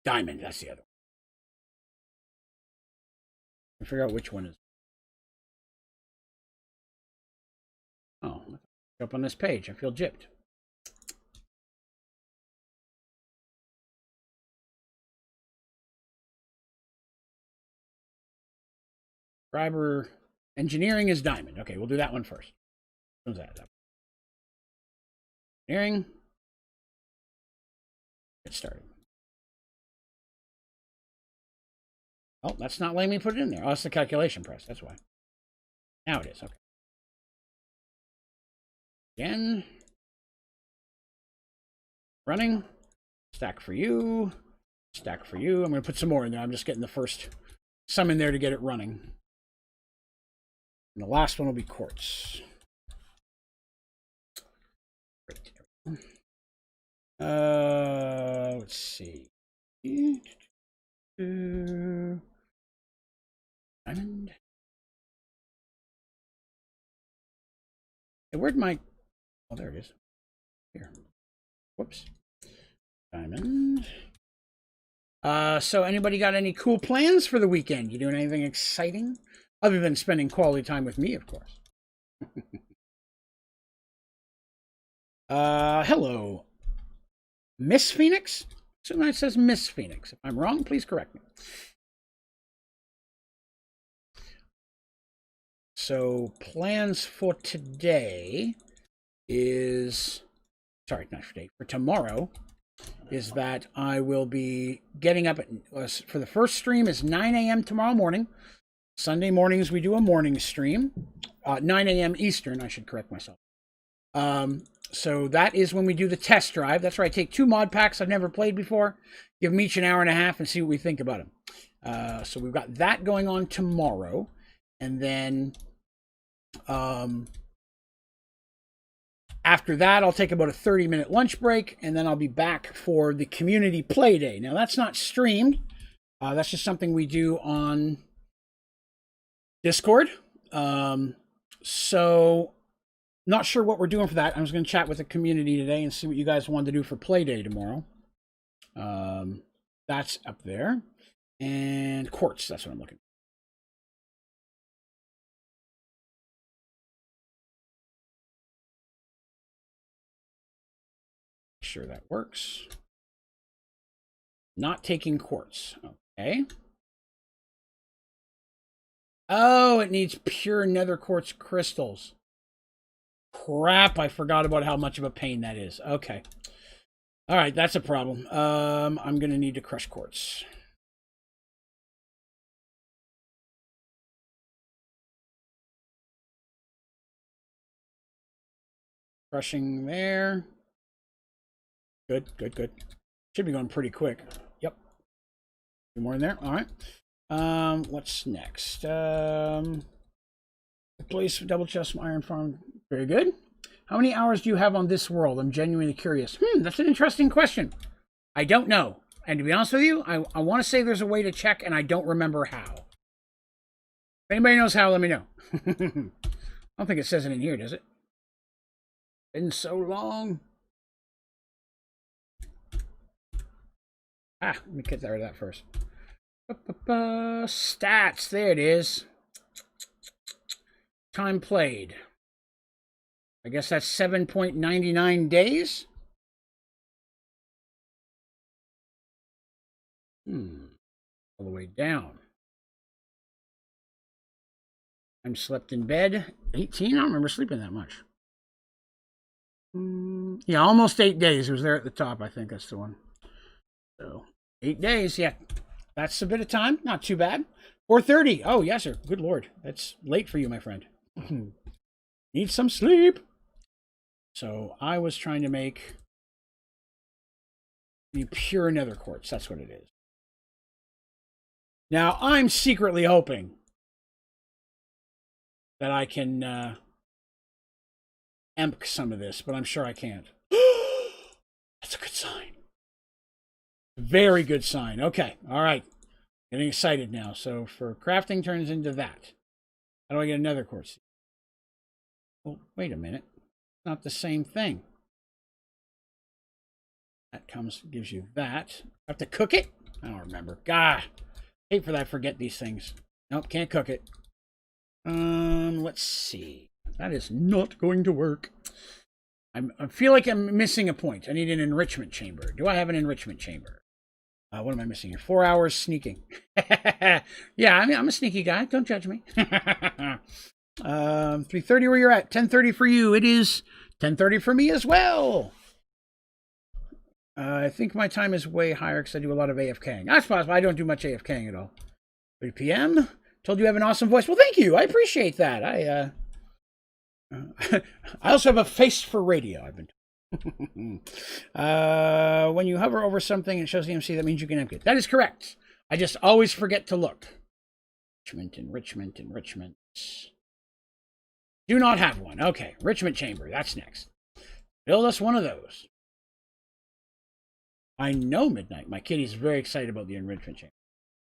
diamond. That's the other one. I figure out which one is. Oh, up on this page. I feel gypped. Fiber engineering is diamond. Okay, we'll do that one first. What's that? Engineering. Get started. Oh, that's not letting me put it in there. Oh, it's the calculation press. That's why. Now it is. Okay. Again. Running. Stack for you. Stack for you. I'm going to put some more in there. I'm just getting the first some in there to get it running. And the last one will be quartz. Let's see. Diamond. Hey, where'd my... Oh, there it is. Here. Whoops. Diamond. So anybody got any cool plans for the weekend? You doing anything exciting? Other than spending quality time with me, of course. Hello. Miss Phoenix? So it says Miss Phoenix. If I'm wrong, please correct me. So plans for today is... Sorry, not for today. For tomorrow is that I will be getting up at... For the first stream is 9 a.m. tomorrow morning. Sunday mornings we do a morning stream. 9 a.m. Eastern, I should correct myself. So that is when we do the test drive. That's where I take 2 mod packs I've never played before, give them each an hour and a half, and see what we think about them. So we've got that going on tomorrow. And then after that, I'll take about a 30-minute lunch break, and then I'll be back for the community play day. Now, that's not streamed. That's just something we do on Discord. So not sure what we're doing for that. I'm just going to chat with the community today and see what you guys want to do for play day tomorrow. That's up there. And quartz, that's what I'm looking for. Sure that works. Not taking quartz. Okay. Oh, it needs pure nether quartz crystals. Crap, I forgot about how much of a pain that is. Okay. All right, that's a problem. I'm going to need to crush quartz. Crushing there. Good, good, good. Should be going pretty quick. Yep. More in there. All right. What's next? Place for double chest from iron farm. Very good. How many hours do you have on this world? I'm genuinely curious. That's an interesting question. I don't know. And to be honest with you, I want to say there's a way to check, and I don't remember how. If anybody knows how, let me know. I don't think it says it in here, does it? Been so long. Let me get rid of that first. Stats, there it is. Time played. I guess that's 7.99 days. All the way down. I'm slept in bed. 18? I don't remember sleeping that much. Yeah, almost 8 days. It was there at the top. I think that's the one. So 8 days. Yeah, that's a bit of time. Not too bad. 4:30. Oh yes, sir. Good Lord, that's late for you, my friend. Need some sleep. So I was trying to make the pure nether quartz. That's what it is. Now I'm secretly hoping that I can emp some of this, but I'm sure I can't. That's a good sign. Very good sign. Okay. All right. Getting excited now. So for crafting turns into that. How do I get another quartz? Oh, wait a minute. It's not the same thing. That gives you that. Have to cook it? I don't remember. God, hate for that. Forget these things. Nope, can't cook it. Let's see. That is not going to work. I feel like I'm missing a point. I need an enrichment chamber. Do I have an enrichment chamber? What am I missing here? 4 hours sneaking. Yeah, I mean, I'm a sneaky guy. Don't judge me. 3:30 where you're at. 10:30 for you. It is 10:30 for me as well. I think my time is way higher because I do a lot of AFKing. That's possible. I don't do much AFKing at all. 3 p.m. Told you have an awesome voice. Well, thank you. I appreciate that. I also have a face for radio. I've been when you hover over something and it shows EMC, that means you can empty it. That is correct. I just always forget to look. Enrichment. Do not have one. Okay, enrichment chamber. That's next. Build us one of those. I know, Midnight. My kitty's very excited about the enrichment chamber.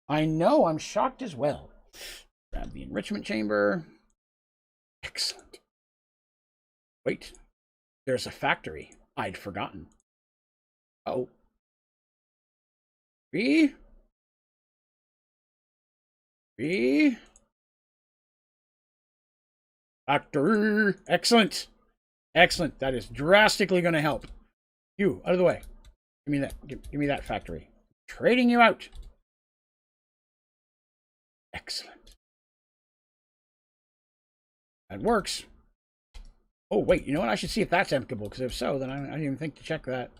I know. I'm shocked as well. Grab the enrichment chamber. Excellent. Wait. There's a factory. I'd forgotten. Oh. Three. Factory. Excellent. Excellent. That is drastically going to help. You, out of the way. Give me that. Give me that factory. Trading you out. Excellent. That works. Oh, wait. You know what? I should see if that's emptiable, because if so, then I didn't even think to check that.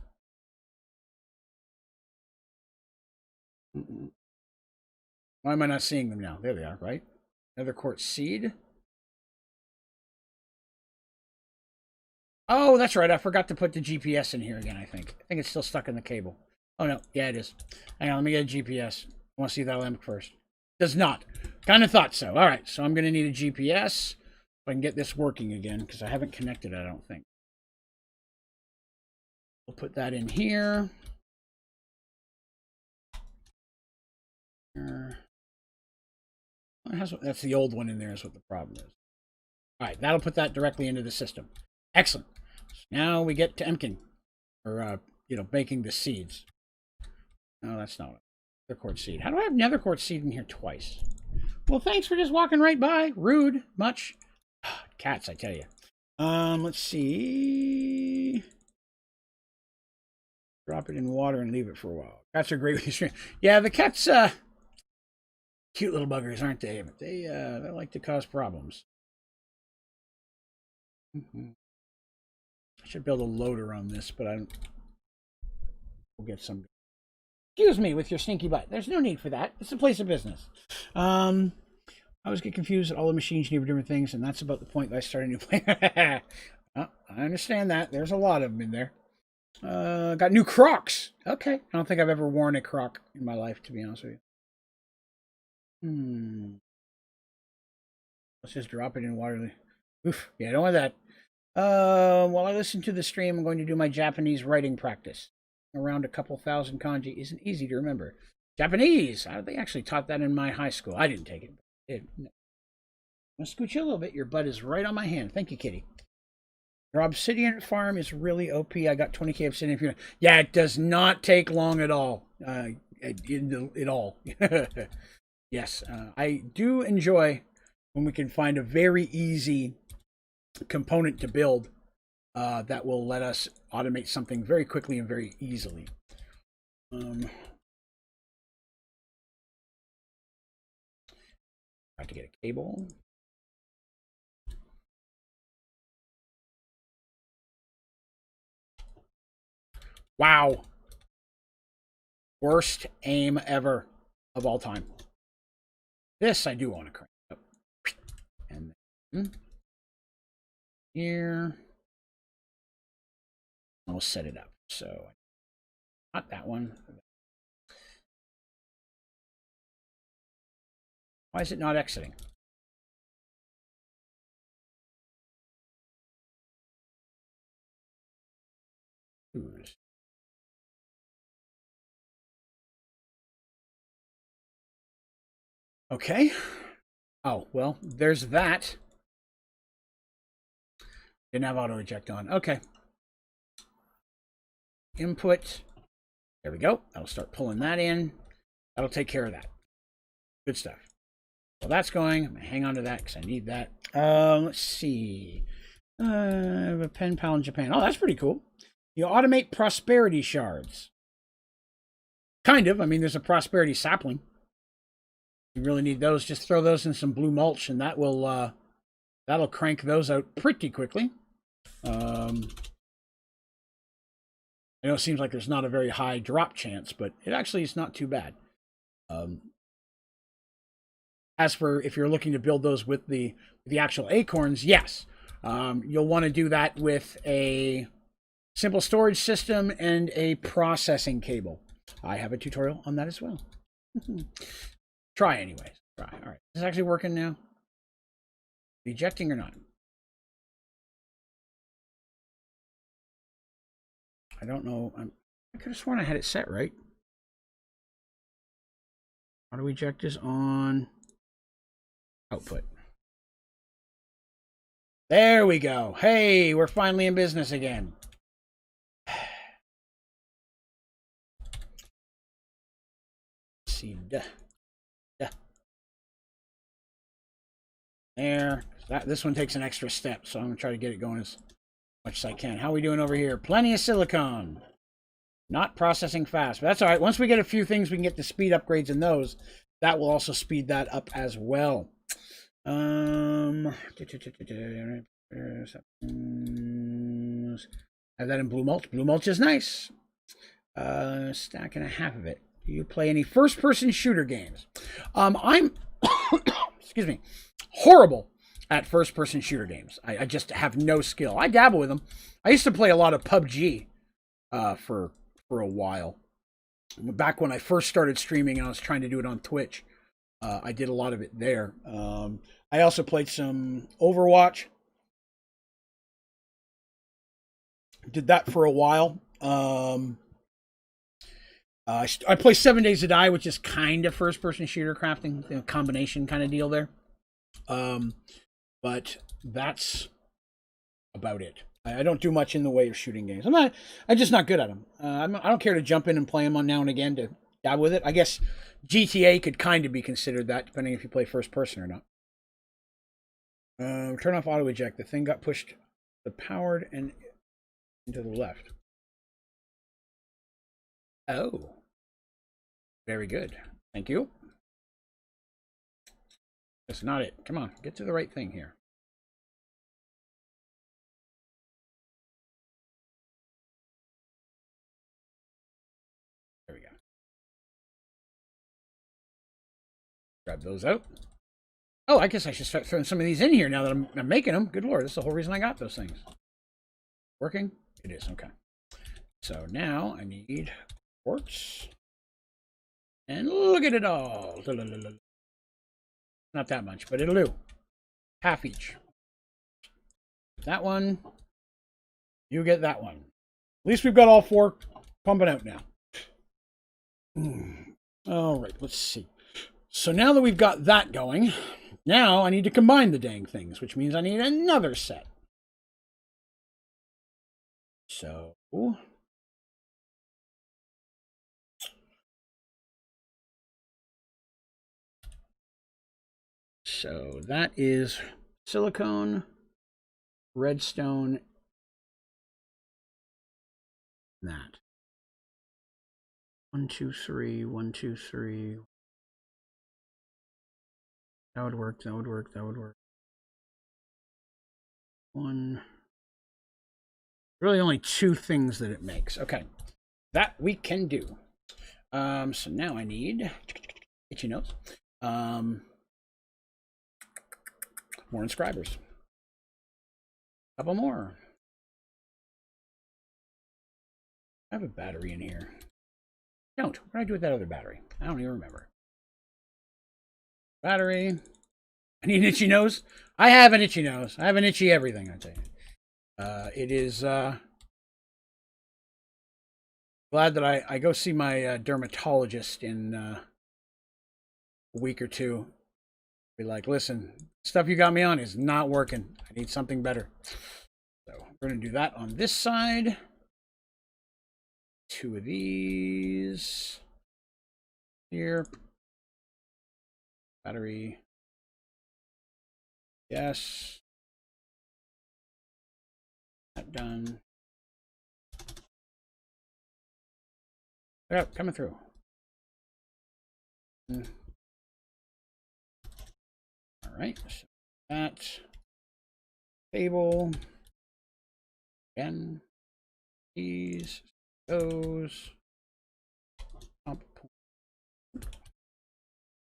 Why am I not seeing them now? There they are, right? Another quartz seed. Oh, that's right. I forgot to put the GPS in here again, I think. I think it's still stuck in the cable. Oh, no. Yeah, it is. Hang on. Let me get a GPS. I want to see that lamp first. Does not. Kind of thought so. All right. So I'm going to need a GPS. I can get this working again, because I haven't connected it, I don't think. We'll put that in here. That's the old one in there is what the problem is. All right, that'll put that directly into the system. Excellent. So now we get to emptying, or baking the seeds. No, that's not it. Nether quartz seed. How do I have nether quartz seed in here twice? Well, thanks for just walking right by. Rude. Much. Cats, I tell you. Let's see. Drop it in water and leave it for a while. Cats are great with your stream. Yeah, the cats, cute little buggers, aren't they? But they like to cause problems. I should build a loader on this, but we'll get some. Excuse me with your stinky butt. There's no need for that. It's a place of business. I always get confused that all the machines need different things, and that's about the point that I started a new play. I understand that. There's a lot of them in there. Got new Crocs. Okay. I don't think I've ever worn a Croc in my life, to be honest with you. Let's just drop it in water. Oof. Yeah, I don't want that. While I listen to the stream, I'm going to do my Japanese writing practice. Around a couple thousand kanji isn't easy to remember. Japanese! They actually taught that in my high school. I didn't take it. I'm going to scooch you a little bit. Your butt is right on my hand. Thank you, kitty. Your obsidian farm is really OP. I got 20k obsidian. Yeah, it does not take long at all. At all. Yes, I do enjoy when we can find a very easy component to build that will let us automate something very quickly and very easily. Got to get a cable. Wow. Worst aim ever of all time. This I do want to crank up. And then here. I'll set it up. So, not that one. Why is it not exiting? Okay. Oh, well, there's that. Didn't have auto eject on. Okay. Input. There we go. I'll start pulling that in. That'll take care of that. Good stuff. Well, that's going. I'm going to hang on to that because I need that. Let's see. I have a pen pal in Japan. Oh, that's pretty cool. You automate prosperity shards. Kind of. I mean, there's a prosperity sapling. You really need those. Just throw those in some blue mulch, and that will that'll crank those out pretty quickly. I know it seems like there's not a very high drop chance, but it actually is not too bad. As for if you're looking to build those with the actual acorns, yes. You'll want to do that with a simple storage system and a processing cable. I have a tutorial on that as well. Try anyways. Try. All right. Is this actually working now? Ejecting or not? I don't know. I could have sworn I had it set right. Auto eject is on. Output. There we go. Hey, we're finally in business again. Seed. There. This one takes an extra step, so I'm going to try to get it going as much as I can. How are we doing over here? Plenty of silicon. Not processing fast, but that's all right. Once we get a few things, we can get the speed upgrades in those. That will also speed that up as well. Have that in blue mulch. Blue mulch is nice. Stack and a half of it. Do you play any first-person shooter games? I'm excuse me, horrible at first-person shooter games. I just have no skill. I dabble with them. I used to play a lot of PUBG for a while. Back when I first started streaming and I was trying to do it on Twitch, I did a lot of it there. I also played some Overwatch. Did that for a while. I play 7 Days to Die, which is kind of first-person shooter crafting, combination kind of deal there. But that's about it. I don't do much in the way of shooting games. I'm just not good at them. I don't care to jump in and play them on now and again to dabble with it. I guess GTA could kind of be considered that, depending if you play first person or not. Turn off auto eject. The thing got pushed, the powered and into the left. Oh, very good. Thank you. That's not it. Come on, get to the right thing here. There we go. Grab those out. Oh, I guess I should start throwing some of these in here now that I'm making them. Good Lord, that's the whole reason I got those things. Working? It is, okay. So now I need quartz. And look at it all. Not that much, but it'll do. Half each. That one. You get that one. At least we've got all four pumping out now. All right, let's see. So now that we've got that going, now I need to combine the dang things, which means I need another set. So that is silicone, redstone, that. 1, 2, 3, 1, 2, 3. That would work. That would work. That would work. One. Really only two things that it makes. Okay. That we can do. So now I need itchy nose. More inscribers. Couple more. I have a battery in here. Don't. What did I do with that other battery? I don't even remember. Battery. I need an itchy nose. I have an itchy nose. I have an itchy everything, I tell you. It is glad that I go see my dermatologist in a week or two. Be like, listen, stuff you got me on is not working. I need something better. So we're going to do that on this side. Two of these here. Battery. Yes. That done. Oh, coming through. All right. So that cable. Again. These. Those. Up. Give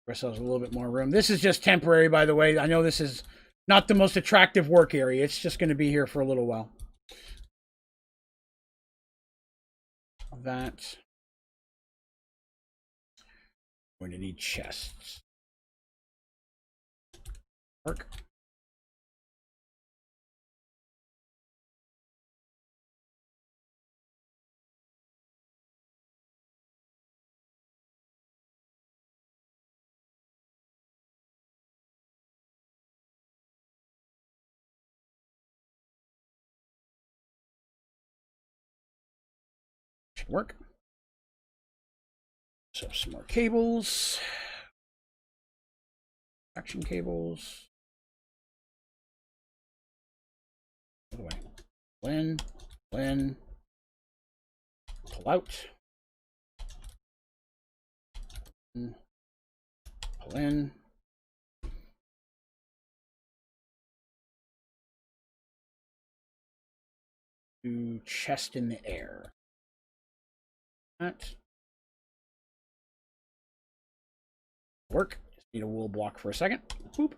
ourselves a little bit more room. This is just temporary, by the way. I know this is not the most attractive work area. It's just going to be here for a little while. That. We're going to need chests. Work. Should work. So some more cables. Action cables. By the way, when, pull out. Pull in. Do chest in the air. That. Work. Just need a wool block for a second. Boop.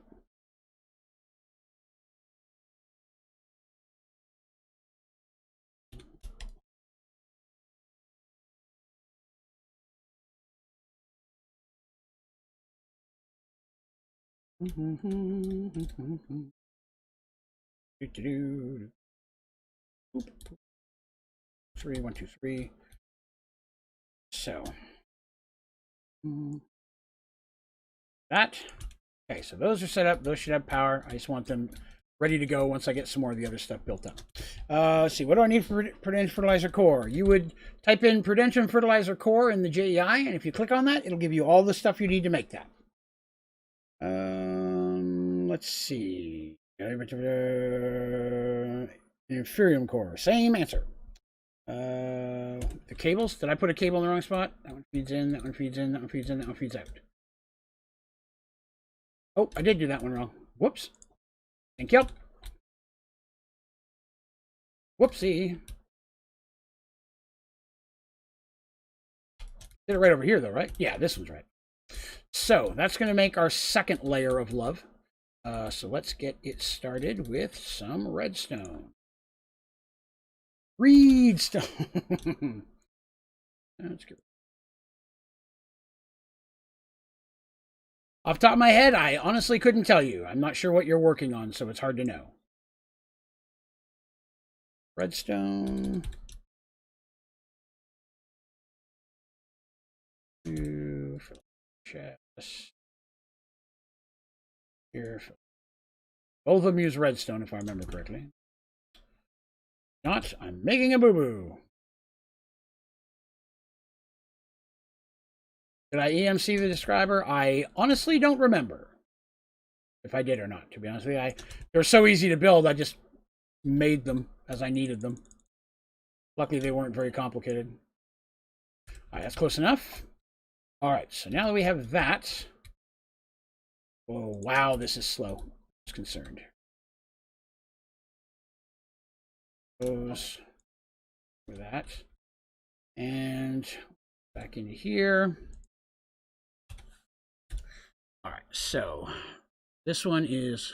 Three, 1, 2, 3. So that. Okay, so those are set up. Those should have power. I just want them ready to go once I get some more of the other stuff built up. Let's see. What do I need for Prudential Fertilizer Core? You would type in Prudential Fertilizer Core in the JEI, and if you click on that, it'll give you all the stuff you need to make that. Let's see. Inferium Core. Same answer. The cables. Did I put a cable in the wrong spot? That one feeds in. That one feeds in. That one feeds in. That one feeds out. Oh, I did do that one wrong. Whoops. Thank you. Whoopsie. Did it right over here, though, right? Yeah, this one's right. So that's going to make our second layer of love. So let's get it started with some redstone. Reedstone. That's good. Off the top of my head, I honestly couldn't tell you. I'm not sure what you're working on, so it's hard to know. Redstone. Two for chest. Here. Both of them use redstone, if I remember correctly. Not, I'm making a boo-boo. Did I EMC the describer? I honestly don't remember if I did or not, to be honest with you. They were so easy to build, I just made them as I needed them. Luckily, they weren't very complicated. All right, that's close enough. All right, so now that we have that, Oh, wow, this is slow. I was concerned. Goes for that. And back into here. All right, so this one is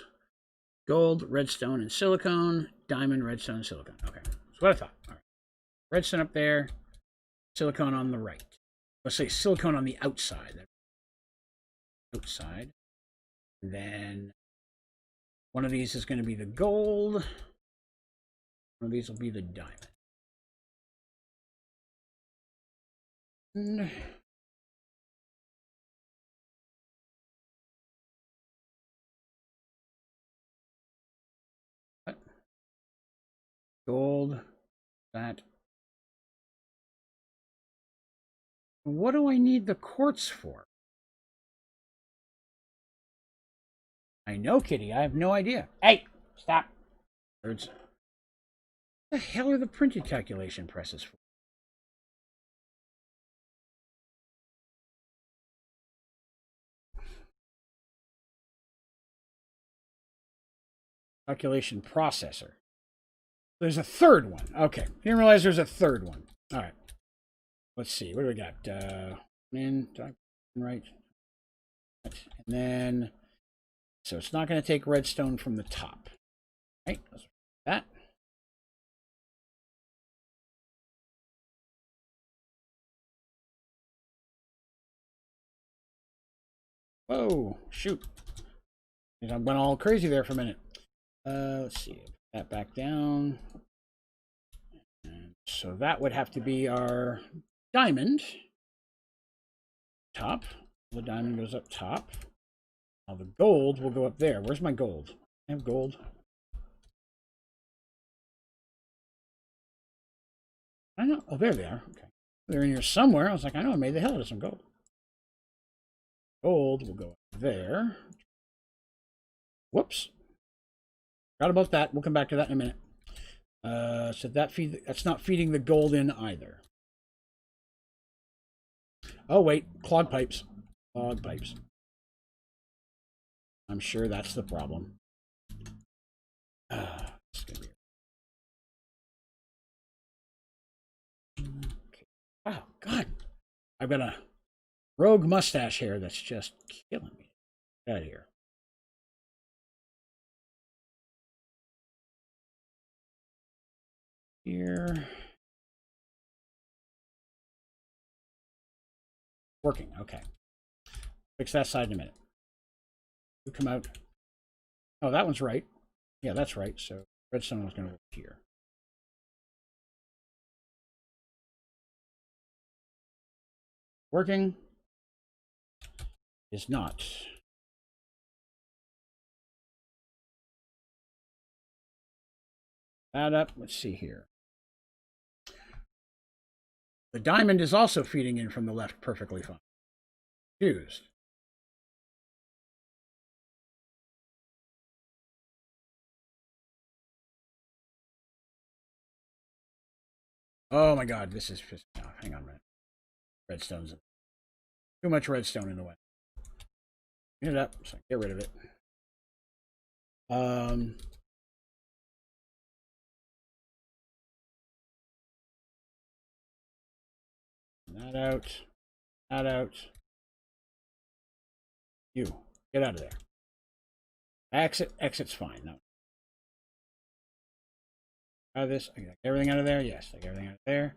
gold, redstone, and silicone. Diamond, redstone, and silicone. Okay, that's what I thought. All right. Redstone up there, silicone on the right. Let's say silicone on the outside. Outside. And then one of these is going to be the gold. One of these will be the diamond. Gold. That. What do I need the quartz for? I know, Kitty. I have no idea. Hey, stop. Birds. What the hell are the printed calculation presses for? Calculation processor. There's a third one. Okay. Didn't realize there's a third one. All right. Let's see. What do we got? Right. And then, so it's not going to take redstone from the top. Right. Let's that. Whoa. Shoot. I went all crazy there for a minute. Let's see. Put that back down. And so that would have to be our diamond. Top. The diamond goes up top. Now the gold will go up there. Where's my gold? I have gold. I know. Oh, there they are. Okay. They're in here somewhere. I was like, I know I made the hell out of some gold. Gold will go up there. Whoops. Forgot about that. We'll come back to that in a minute. So that's not feeding the gold in either. Oh, wait. Clog pipes. Clog pipes. I'm sure that's the problem. It's gonna be... Okay. Oh, God. I've got a rogue mustache hair that's just killing me. Get out of here. Here. Working. Okay. Fix that side in a minute. You come out. Oh, that one's right. Yeah, that's right. So redstone was going to work here. Working is not. That up. Let's see here. The diamond is also feeding in from the left perfectly fine. Used. Oh my God, this is just... Oh, hang on a minute. Redstone's too much redstone in the way. Clean it up, so get rid of it. That out. That out. You get out of there. Exit. Exit's fine. No. Out of this. I got everything out of there. Yes, take everything out of there.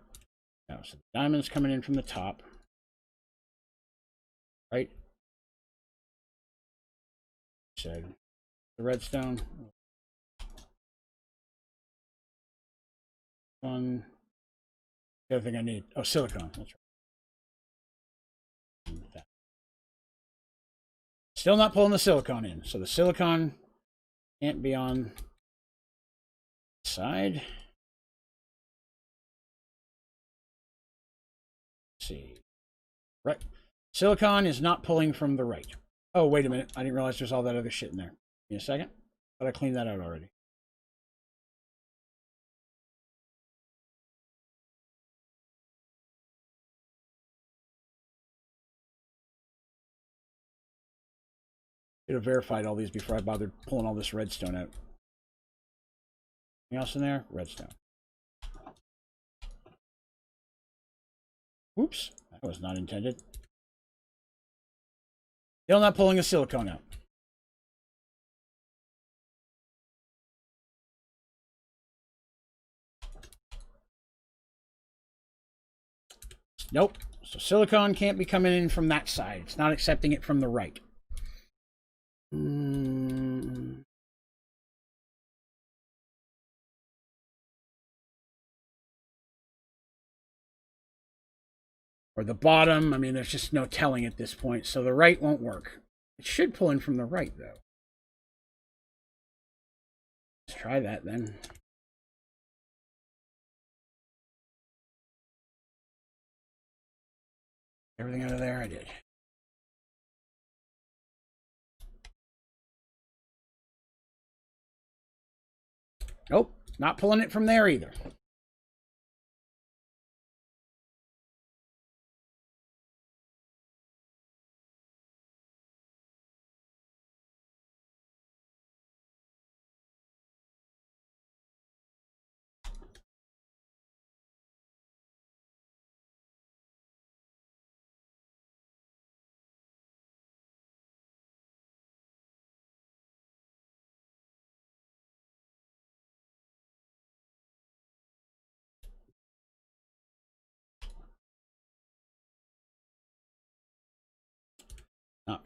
No, so the diamond's coming in from the top. Right. So the redstone. One. The other thing I need. Oh, silicone. That's right. Still not pulling the silicone in. So the silicone can't be on the side. Let's see. Right. Silicon is not pulling from the right. Oh, wait a minute. I didn't realize there's all that other shit in there. Give me a second. Thought I cleaned that out already. Should have verified all these before I bothered pulling all this redstone out. Anything else in there? Redstone. Oops, that was not intended. Still not pulling a silicone out. Nope. So silicone can't be coming in from that side. It's not accepting it from the right. Or the bottom. I mean, there's just no telling at this point. So the right won't work. It should pull in from the right, though. Let's try that then. Everything out of there, I did. Nope, not pulling it from there either.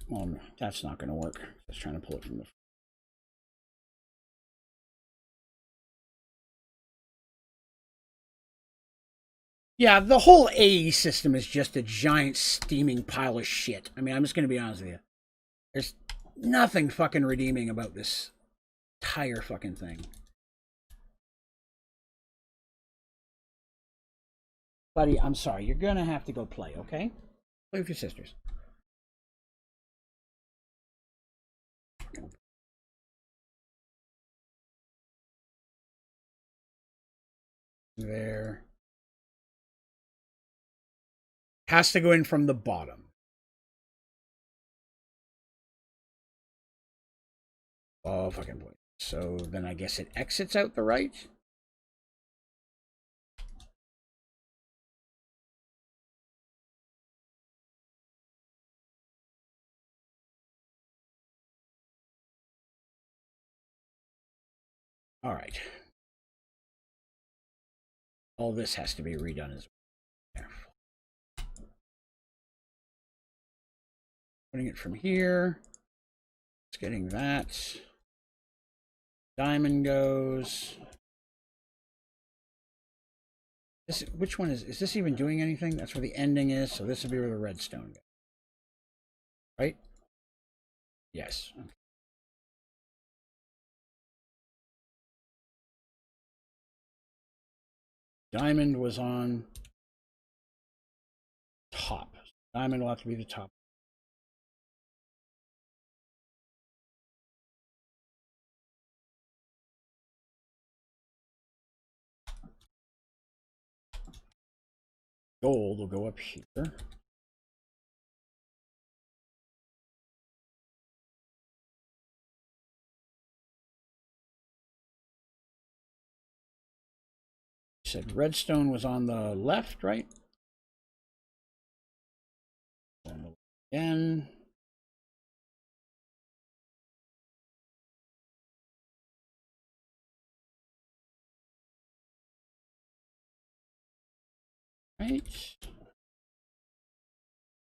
Well, that's not going to work. Just trying to pull it from the. Yeah, the whole AE system is just a giant steaming pile of shit. I mean, I'm just going to be honest with you. There's nothing fucking redeeming about this entire fucking thing. Buddy, I'm sorry. You're going to have to go play, okay? Play with your sisters. There. Has to go in from the bottom. Oh, fucking boy. So then I guess it exits out the right. All right. All this has to be redone as well. Putting it from here. It's getting that. Diamond goes. This, which one is this even doing anything? That's where the ending is, so this will be where the redstone goes. Right? Yes. Okay. Diamond was on top. Diamond will have to be the top. Gold will go up here. You said redstone was on the left, right? Again. Right.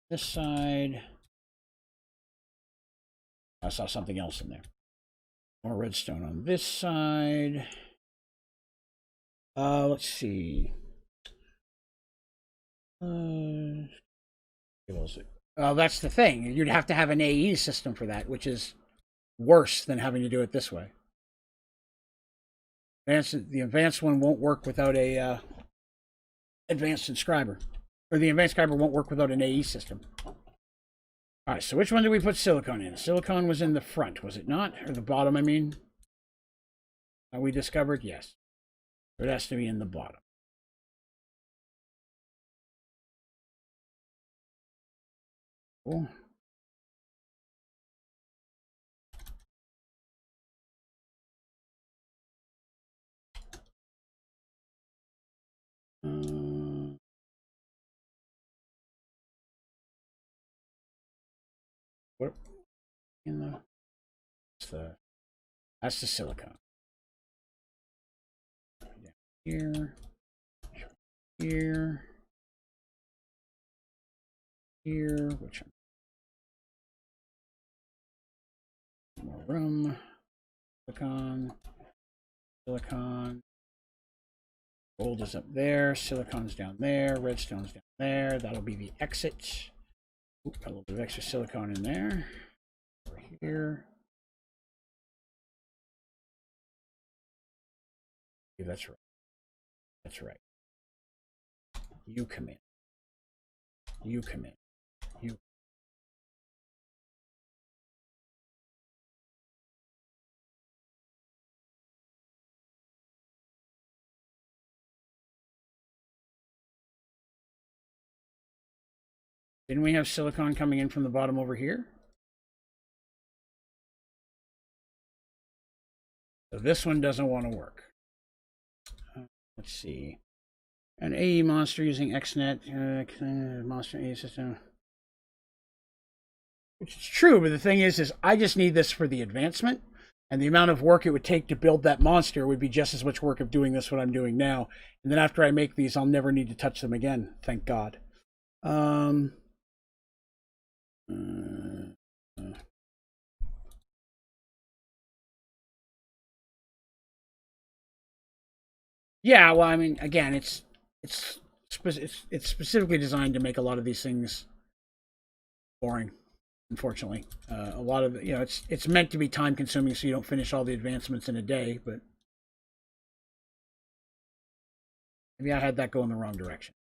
This side. I saw something else in there. More redstone on this side. Let's see. That's the thing. You'd have to have an AE system for that, which is worse than having to do it this way. The advanced one won't work without a advanced inscriber. Or the advanced inscriber won't work without an AE system. Alright, so which one did we put silicone in? Silicone was in the front, was it not? Or the bottom, I mean? We discovered? Yes. So it has to be in the bottom. Cool. What in that's the silicon. Here, here, here, which more room. Silicon. Gold is up there. Silicon's down there. Redstone's down there. That'll be the exit. Oop, got a little bit of extra silicon in there. Over here. Yeah, that's right. That's right. You come in. You come in. You. Didn't we have silicon coming in from the bottom over here? So this one doesn't want to work. Let's see. An AE monster using XNet monster AE system. Which is true, but the thing is I just need this for the advancement, and the amount of work it would take to build that monster would be just as much work of doing this what I'm doing now. And then after I make these, I'll never need to touch them again. Thank God. Yeah, well, I mean, again, it's specifically designed to make a lot of these things boring. Unfortunately, a lot of it's meant to be time consuming, so you don't finish all the advancements in a day. But maybe I had that go in the wrong direction.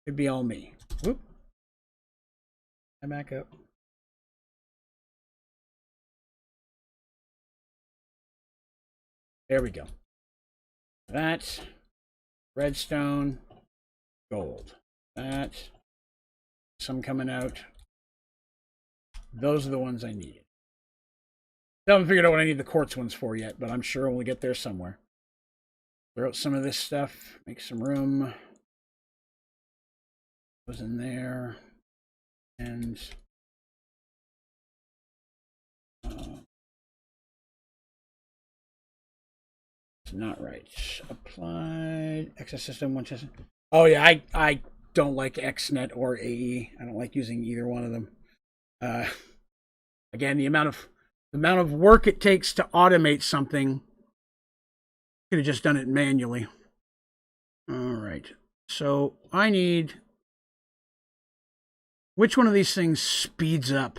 Could be all me. Whoop. I'm back up. There we go. That redstone, gold. That some coming out. Those are the ones I needed. I haven't figured out what I need the quartz ones for yet, but I'm sure we'll get there somewhere. Throw out some of this stuff, make some room. Goes in there, and it's not right. Applied access system one system. Oh yeah, I don't like XNet or AE. I don't like using either one of them. Again, the amount of work it takes to automate something, could have just done it manually. All right, so I need, which one of these things speeds up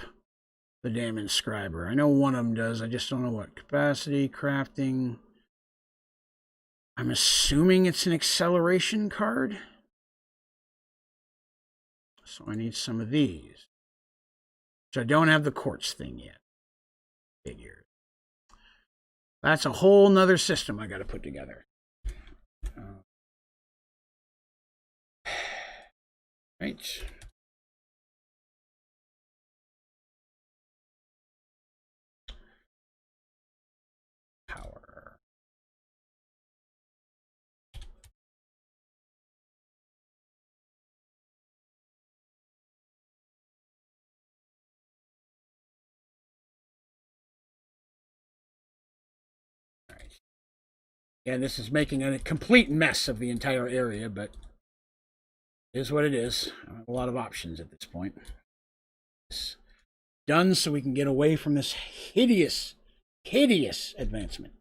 the damn inscriber? I know one of them does. I just don't know what. Capacity, crafting. I'm assuming it's an acceleration card. So I need some of these. So I don't have the quartz thing yet. Figure. That's a whole nother system I got to put together. Right. Power. Yeah, this is making a complete mess of the entire area, but it is what it is. I have a lot of options at this point. It's done so we can get away from this hideous advancement.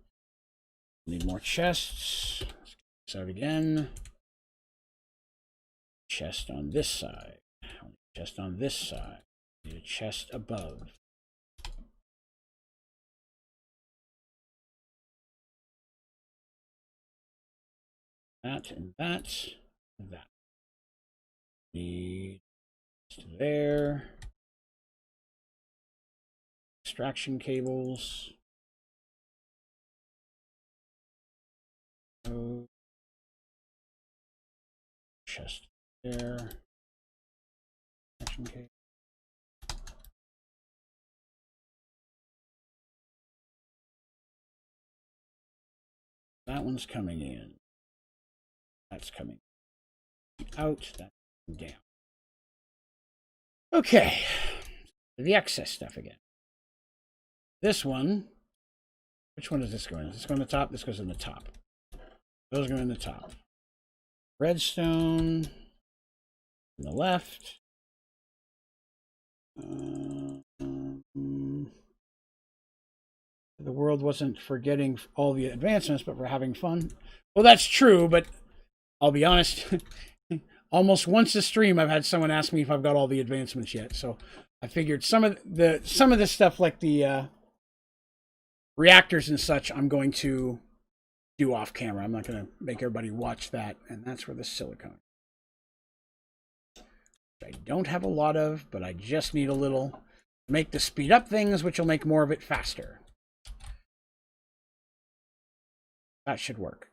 Need more chests. Let's get this out again. Chest on this side. Chest on this side. Need a chest above. That and that and that. Need there. Extraction cables. Oh. Chest there. Extraction cable. That one's coming in. That's coming out. That's down. Okay. the excess stuff again. This one, which one does this go in? Does this go in the top? This goes in the top. Those go in the top. Redstone on the left. The world wasn't for getting all the advancements, but for having fun. Well, that's true, but I'll be honest. Almost once a stream, I've had someone ask me if I've got all the advancements yet. So I figured some of this stuff, like the reactors and such, I'm going to do off camera. I'm not going to make everybody watch that. And that's where the silicone. I don't have a lot of, but I just need a little to make the speed up things, which will make more of it faster. That should work.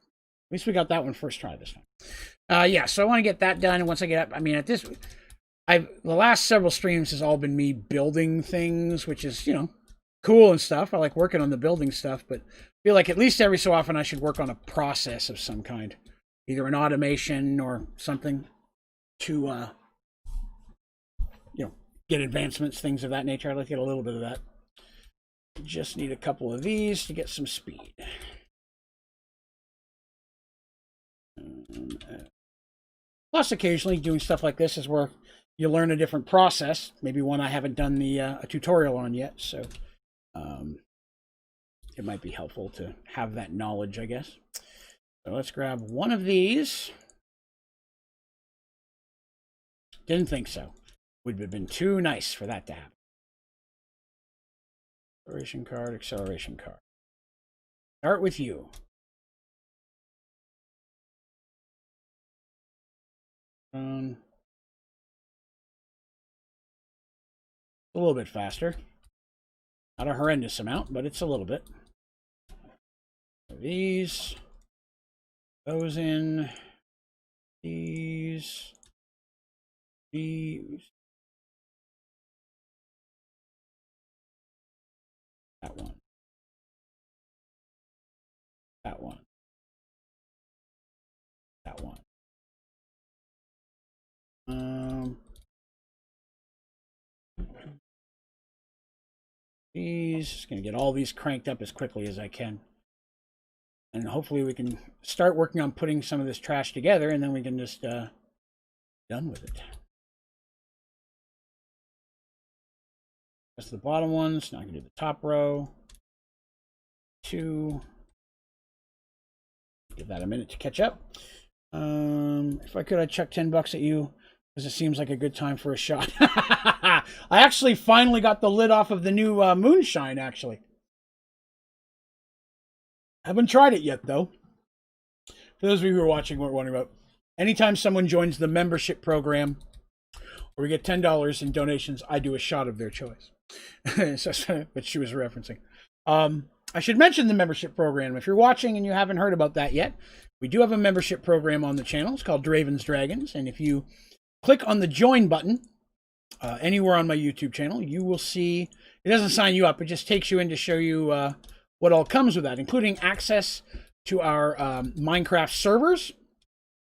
At least we got that one first try this time. Yeah, so I want to get that done. And once I get up, I mean, the last several streams has all been me building things, which is, you know, cool and stuff. I like working on the building stuff, but I feel like at least every so often I should work on a process of some kind, either an automation or something to, you know, get advancements, things of that nature. I'd like to get a little bit of that. Just need a couple of these to get some speed. Plus, occasionally doing stuff like this is where you learn a different process, maybe one I haven't done a tutorial on yet, so it might be helpful to have that knowledge, I guess. So let's grab one of these. Didn't think so. Would have been too nice for that to happen. Acceleration card, acceleration card. Start with you. A little bit faster. Not a horrendous amount, but it's a little bit. These. Those in. These. These. That one. That one. That one. Just gonna get all these cranked up as quickly as I can, and hopefully we can start working on putting some of this trash together, and then we can just done with it. That's the bottom ones. Now I can do the top row. 2. Give that a minute to catch up. If I could, I'd chuck $10 at you, because it seems like a good time for a shot. I actually finally got the lid off of the new moonshine, actually. Haven't tried it yet, though. For those of you who are watching, what we're wondering about, anytime someone joins the membership program, or we get $10 in donations, I do a shot of their choice. So, what she was referencing. I should mention the membership program. If you're watching and you haven't heard about that yet, we do have a membership program on the channel. It's called Draven's Dragons. And if you click on the join button anywhere on my YouTube channel, you will see, it doesn't sign you up. It just takes you in to show you what all comes with that, including access to our Minecraft servers.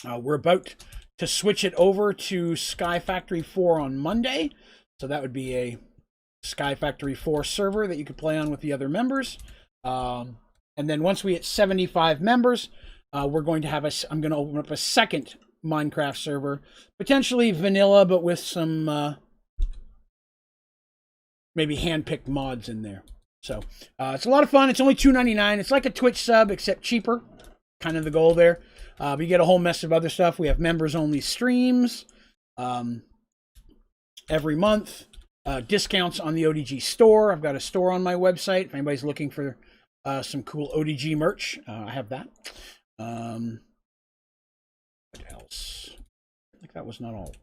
We're about to switch it over to Sky Factory 4 on Monday. So that would be a Sky Factory 4 server that you could play on with the other members. And then once we hit 75 members, we're going to have I'm going to open up a second Minecraft server, potentially vanilla, but with some maybe hand-picked mods in there. So it's a lot of fun. It's only $2.99. It's like a Twitch sub, except cheaper. Kind of the goal there. We get a whole mess of other stuff. We have members-only streams every month. Discounts on the ODG store. I've got a store on my website. If anybody's looking for some cool ODG merch, I have that. What else? I think that was not all.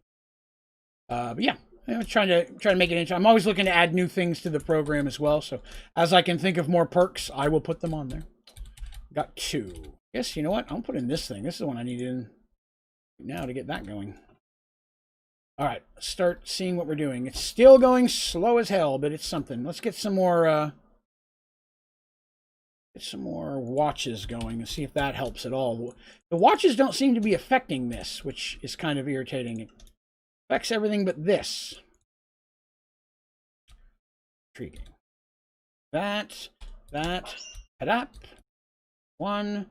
But yeah, I'm trying to make it interesting. I'm always looking to add new things to the program as well. So as I can think of more perks, I will put them on there. Got 2. Yes, you know what? I'll put in this thing. This is the one I need in now to get that going. All right, let's start seeing what we're doing. It's still going slow as hell, but it's something. Let's get some more watches going and see if that helps at all. The watches don't seem to be affecting this, which is kind of irritating. It affects everything but this. Intriguing. That, padap. One.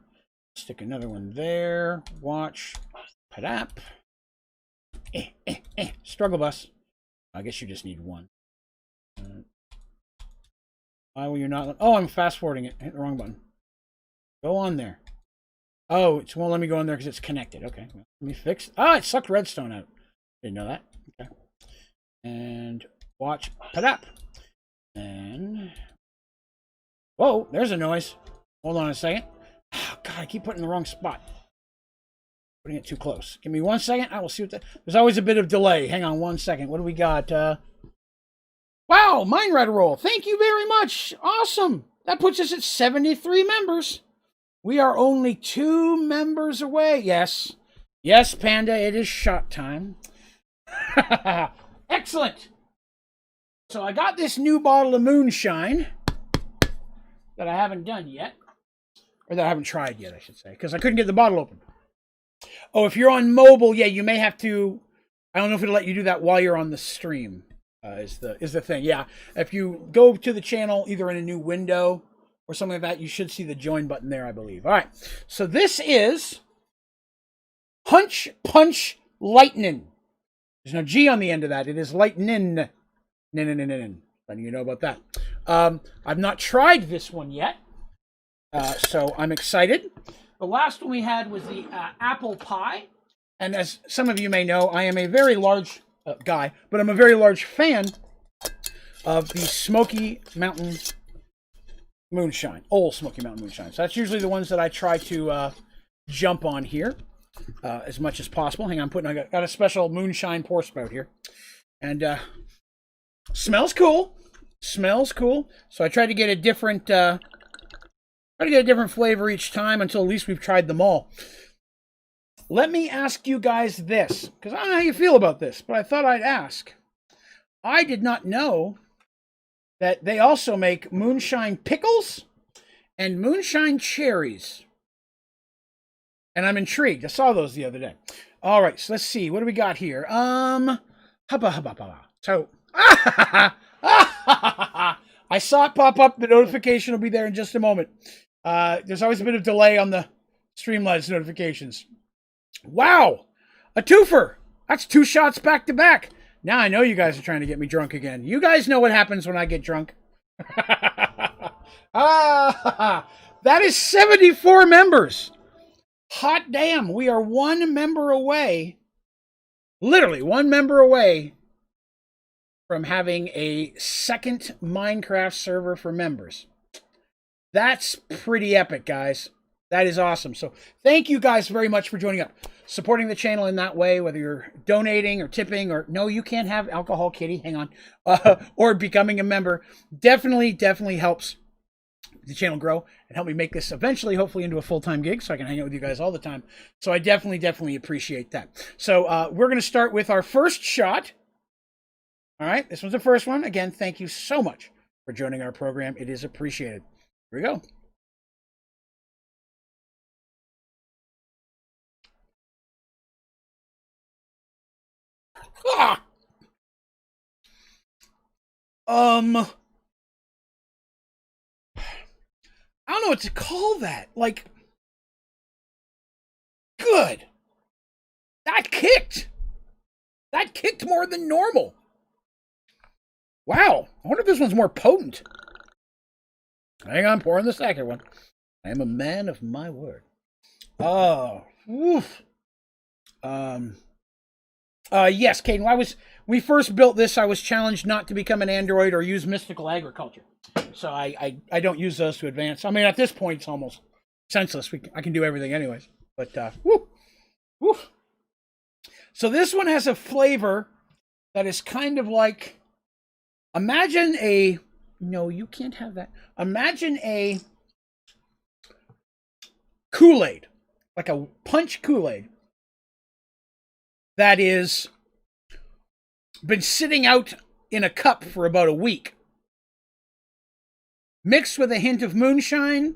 Stick another one there. Watch. Padap. Struggle bus. I guess you just need one. Why will you not? Oh, I'm fast forwarding it. Hit the wrong button. Go on there. Oh, it won't let me go in there because it's connected. Okay. Let me fix. Ah, it sucked redstone out. Didn't know that. Okay. And watch. Padap. And. Whoa, there's a noise. Hold on a second. Oh, God, I keep putting it in the wrong spot. Putting it too close. Give me 1 second. I will see what that. There's always a bit of delay. Hang on 1 second. What do we got? Wow, Mine Red Roll. Thank you very much. Awesome. That puts us at 73 members. We are only 2 members away. Yes. Yes, Panda, it is shot time. Excellent. So I got this new bottle of moonshine that I haven't done yet. Or that I haven't tried yet, I should say. Because I couldn't get the bottle open. Oh, if you're on mobile, yeah, you may have to. I don't know if it'll let you do that while you're on the stream. Is the thing. Yeah, if you go to the channel either in a new window or something like that, you should see the join button there, I believe. All right, so this is Punch Punch Lightning. There's no G on the end of that. It is Lightning. Letting you know about that. I've not tried this one yet, so I'm excited. The last one we had was the apple pie. And as some of you may know, I am a very large guy, but I'm a very large fan of the Smoky Mountain Moonshine. Old Smoky Mountain Moonshine. So that's usually the ones that I try to jump on here as much as possible. Hang on, I got a special moonshine pour spout here. And smells cool. Smells cool. So I try to get a different... Try to get a different flavor each time until at least we've tried them all. Let me ask you guys this, because I don't know how you feel about this, but I thought I'd ask. I did not know that they also make moonshine pickles and moonshine cherries. And I'm intrigued. I saw those the other day. All right, so let's see. What do we got here? So, I saw it pop up. The notification will be there in just a moment. There's always a bit of delay on the Streamlabs notifications. Wow! A twofer! That's 2 shots back to back. Now I know you guys are trying to get me drunk again. You guys know what happens when I get drunk. That is 74 members. Hot damn. We are 1 member away. Literally 1 member away from having a second Minecraft server for members. That's pretty epic, guys. That is awesome. So thank you guys very much for joining up. Supporting the channel in that way, whether you're donating or tipping or no, you can't have alcohol, kitty, hang on, or becoming a member, definitely helps the channel grow and help me make this eventually, hopefully, into a full-time gig so I can hang out with you guys all the time. So I definitely appreciate that. So we're going to start with our first shot. All right, this one's the first one. Again, thank you so much for joining our program. It is appreciated. Here we go. Ah! I don't know what to call that. Like, good. That kicked. That kicked more than normal. Wow. I wonder if this one's more potent. Hang on, pouring the second one. I am a man of my word. Oh, woof. Yes, Caden, when we first built this, I was challenged not to become an android or use mystical agriculture. So I don't use those to advance. I mean, at this point, it's almost senseless. I can do everything anyways. But, woo. So this one has a flavor that is kind of like, imagine a, no, you can't have that. Imagine a Kool-Aid, like a punch Kool-Aid that is been sitting out in a cup for about a week, mixed with a hint of moonshine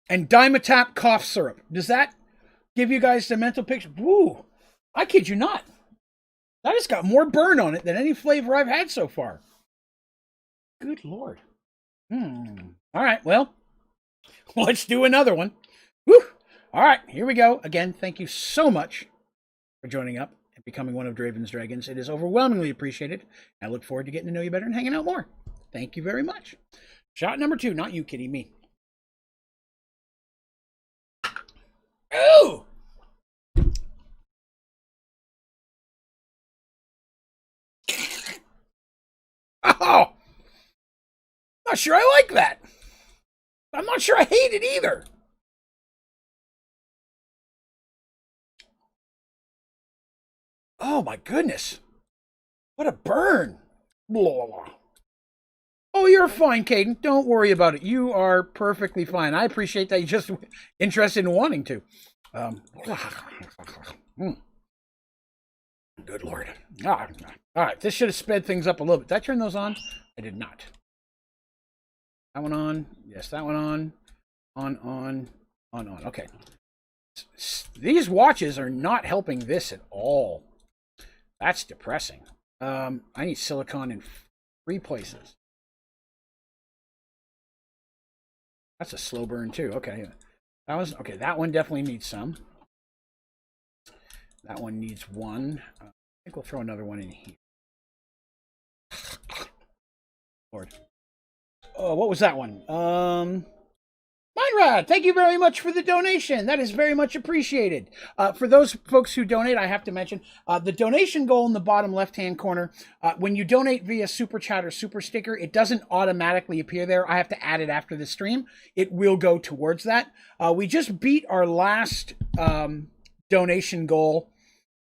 and Dimetap cough syrup. Does that give you guys the mental picture? Woo! I kid you not. That has got more burn on it than any flavor I've had so far. Good Lord. All right, well, let's do another one. Woo! All right, here we go. Again, thank you so much for joining up and becoming one of Draven's Dragons. It is overwhelmingly appreciated. I look forward to getting to know you better and hanging out more. Thank you very much. Shot number 2. Not you, kitty, me. Oh! Oh! Not sure I like that. I'm not sure I hate it either. Oh my goodness. What a burn. Blah, blah. Oh, you're fine, Caden. Don't worry about it. You are perfectly fine. I appreciate that you're just interested in wanting to. Good Lord. All right, this should have sped things up a little bit. Did I turn those on? I did not. That one on. Yes, that one on. On. Okay. These watches are not helping this at all. That's depressing. I need silicon in 3 places. That's a slow burn too. Okay. That one definitely needs some. That one needs 1. I think we'll throw another one in here. Lord. Oh, what was that one? Minrad, thank you very much for the donation. That is very much appreciated. For those folks who donate, I have to mention the donation goal in the bottom left-hand corner. When you donate via Super Chat or Super Sticker, it doesn't automatically appear there. I have to add it after the stream. It will go towards that. We just beat our last donation goal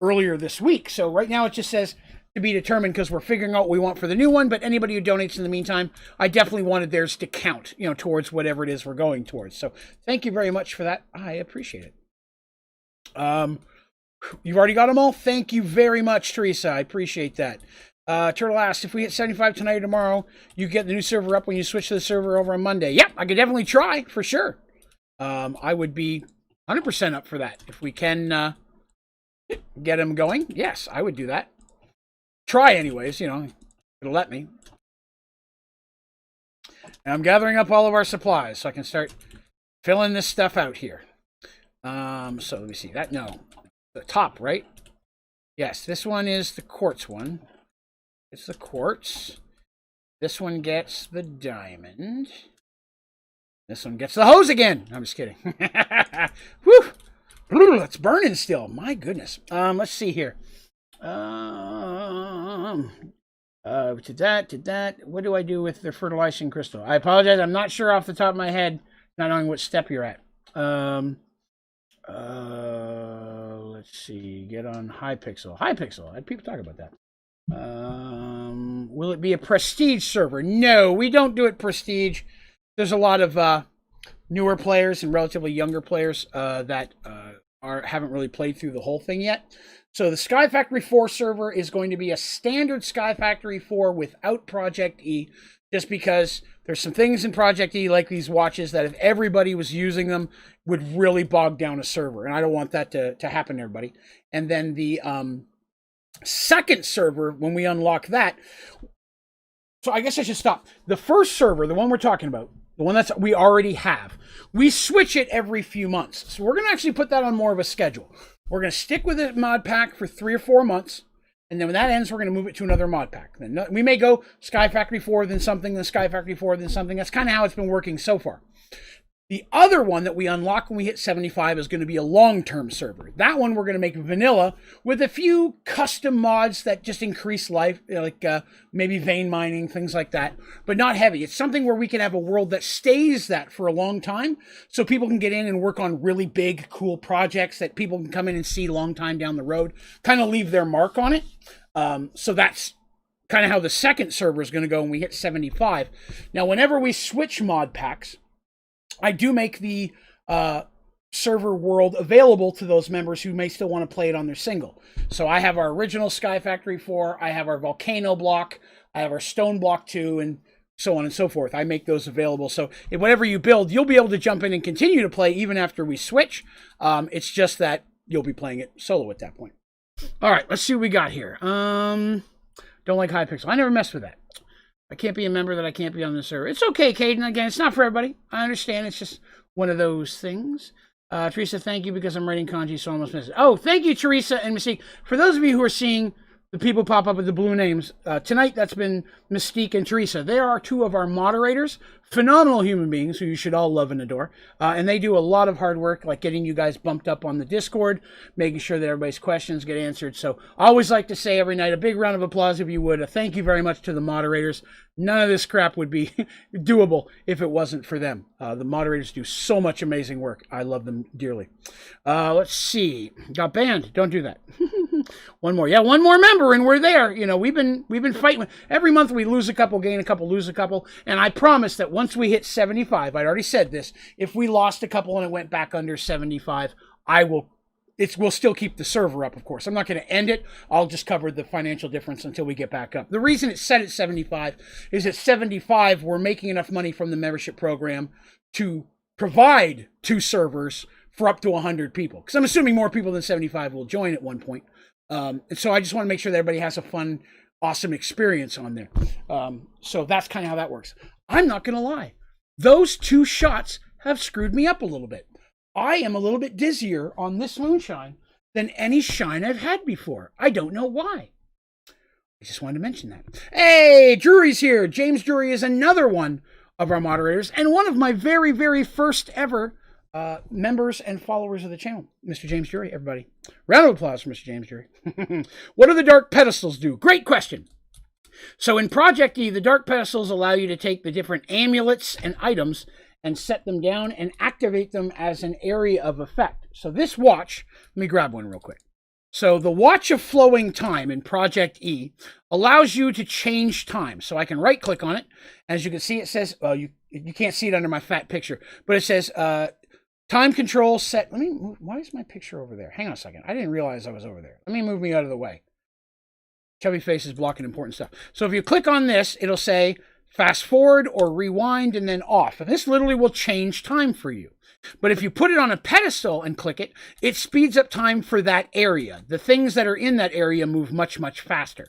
earlier this week. So right now it just says to be determined because we're figuring out what we want for the new one. But anybody who donates in the meantime, I definitely wanted theirs to count, towards whatever it is we're going towards. So thank you very much for that. I appreciate it. You've already got them all. Thank you very much, Teresa. I appreciate that. Turtle asked, if we hit 75 tonight or tomorrow, you get the new server up when you switch to the server over on Monday. Yep, I could definitely try for sure. I would be 100% up for that. If we can get them going, yes, I would do that. Try anyways, it'll let me. And I'm gathering up all of our supplies so I can start filling this stuff out here. So let me see that. No, the top, right? Yes, this one is the quartz one. It's the quartz. This one gets the diamond. This one gets the hose again. I'm just kidding. Whew. It's burning still. My goodness. Let's see here. To that. What do I do with the fertilizing crystal? I apologize. I'm not sure off the top of my head, not knowing what step you're at. Let's see. Get on Hypixel. Hypixel. People talk about that. Will it be a prestige server? No, we don't do it prestige. There's a lot of newer players and relatively younger players that haven't really played through the whole thing yet. So the Sky Factory 4 server is going to be a standard Sky Factory 4 without Project E, just because there's some things in Project E, like these watches, that if everybody was using them, would really bog down a server. And I don't want that to happen to everybody. And then the second server, when we unlock that, so I guess I should stop. The first server, the one we're talking about, the one that we already have, we switch it every few months. So we're going to actually put that on more of a schedule. We're going to stick with the mod pack for 3 or 4 months. And then when that ends, we're going to move it to another mod pack. Then we may go Sky Factory 4, then something, then Sky Factory 4, then something. That's kind of how it's been working so far. The other one that we unlock when we hit 75 is going to be a long-term server. That one we're going to make vanilla with a few custom mods that just increase life, like maybe vein mining, things like that, but not heavy. It's something where we can have a world that stays that for a long time, so people can get in and work on really big, cool projects that people can come in and see a long time down the road, kind of leave their mark on it. So that's kind of how the second server is going to go when we hit 75. Now, whenever we switch mod packs, I do make the server world available to those members who may still want to play it on their single. So I have our original Sky Factory 4, I have our Volcano block, I have our Stone block 2, and so on and so forth. I make those available. So if whatever you build, you'll be able to jump in and continue to play even after we switch. It's just that you'll be playing it solo at that point. All right, let's see what we got here. Don't like Hypixel. I never messed with that. I can't be a member that I can't be on the server. It's okay, Caden. Again, it's not for everybody. I understand. It's just one of those things. Teresa, thank you because I'm writing kanji, so I almost missed it. Oh, thank you, Teresa and Mystique. For those of you who are seeing the people pop up with the blue names, tonight that's been Mystique and Teresa. They are two of our moderators, phenomenal human beings who you should all love and adore. And they do a lot of hard work, like getting you guys bumped up on the Discord, making sure that everybody's questions get answered. So I always like to say every night, a big round of applause if you would. A thank you very much to the moderators. None of this crap would be doable if it wasn't for them. The moderators do so much amazing work. I love them dearly. Let's see. Got banned. Don't do that. One more. Yeah, one more member and we're there. You know, we've been fighting. Every month we lose a couple, gain a couple, lose a couple. And I promise that once we hit 75, I'd already said this, if we lost a couple and it went back under 75, we'll still keep the server up, of course. I'm not going to end it. I'll just cover the financial difference until we get back up. The reason it's set at 75 is at 75, we're making enough money from the membership program to provide 2 servers for up to 100 people. Because I'm assuming more people than 75 will join at one point. And so I just want to make sure that everybody has a fun, awesome experience on there. So that's kind of how that works. I'm not going to lie. Those 2 shots have screwed me up a little bit. I am a little bit dizzier on this moonshine than any shine I've had before. I don't know why. I just wanted to mention that. Hey, Drury's here. James Drury is another one of our moderators and one of my very, very first ever members and followers of the channel. Mr. James Drury, everybody. Round of applause for Mr. James Drury. What do the dark pedestals do? Great question. So in Project E, the dark pedestals allow you to take the different amulets and items and set them down and activate them as an area of effect. So this watch, let me grab one real quick. So the Watch of Flowing Time in Project E allows you to change time. So I can right click on it. As you can see, it says, you can't see it under my fat picture, but it says time control set. Let me move, why is my picture over there? Hang on a second. I didn't realize I was over there. Let me move me out of the way. Chubby face is blocking important stuff. So if you click on this, it'll say fast forward or rewind and then off. And this literally will change time for you. But if you put it on a pedestal and click it, it speeds up time for that area. The things that are in that area move much, much faster.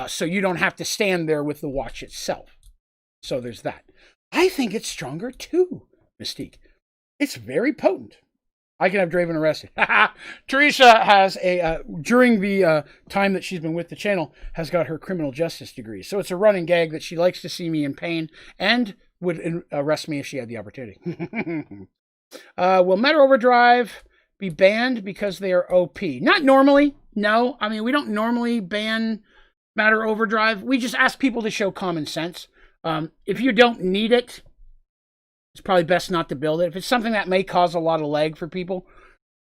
So you don't have to stand there with the watch itself. So there's that. I think it's stronger too, Mystique. It's very potent. I can have Draven arrested. Teresa has during the time that she's been with the channel, has got her criminal justice degree. So it's a running gag that she likes to see me in pain and would arrest me if she had the opportunity. Will Meta Overdrive be banned because they are OP? Not normally. No. I mean, we don't normally ban Matter Overdrive. We just ask people to show common sense. If you don't need it, it's probably best not to build it. If it's something that may cause a lot of lag for people.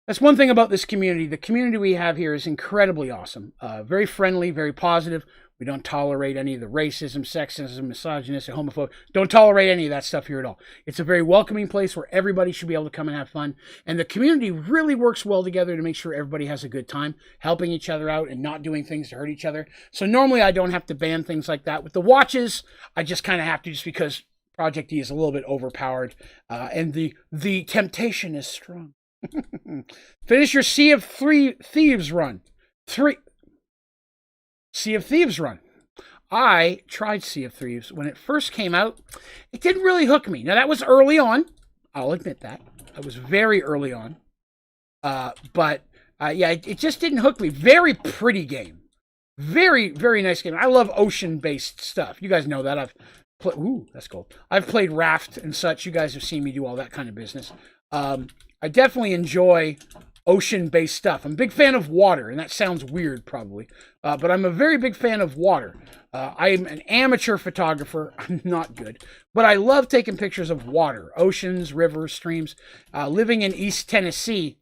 That's one thing about this community. The community we have here is incredibly awesome. Very friendly, very positive. We don't tolerate any of the racism, sexism, misogynistic, homophobic. Don't tolerate any of that stuff here at all. It's a very welcoming place where everybody should be able to come and have fun. And the community really works well together to make sure everybody has a good time, helping each other out and not doing things to hurt each other. So normally I don't have to ban things like that. With the watches, I just kind of have to just because Project E is a little bit overpowered, and the temptation is strong. Finish your Sea of Thieves run. Sea of Thieves run. I tried Sea of Thieves. When it first came out, it didn't really hook me. Now, that was early on. I'll admit that. It was very early on. But it just didn't hook me. Very pretty game. Very, very nice game. I love ocean-based stuff. You guys know that. Ooh, that's cool. I've played Raft and such. You guys have seen me do all that kind of business. I definitely enjoy ocean-based stuff. I'm a big fan of water, and that sounds weird probably, but I'm a very big fan of water. I'm an amateur photographer. I'm not good, but I love taking pictures of water, oceans, rivers, streams. Living in East Tennessee,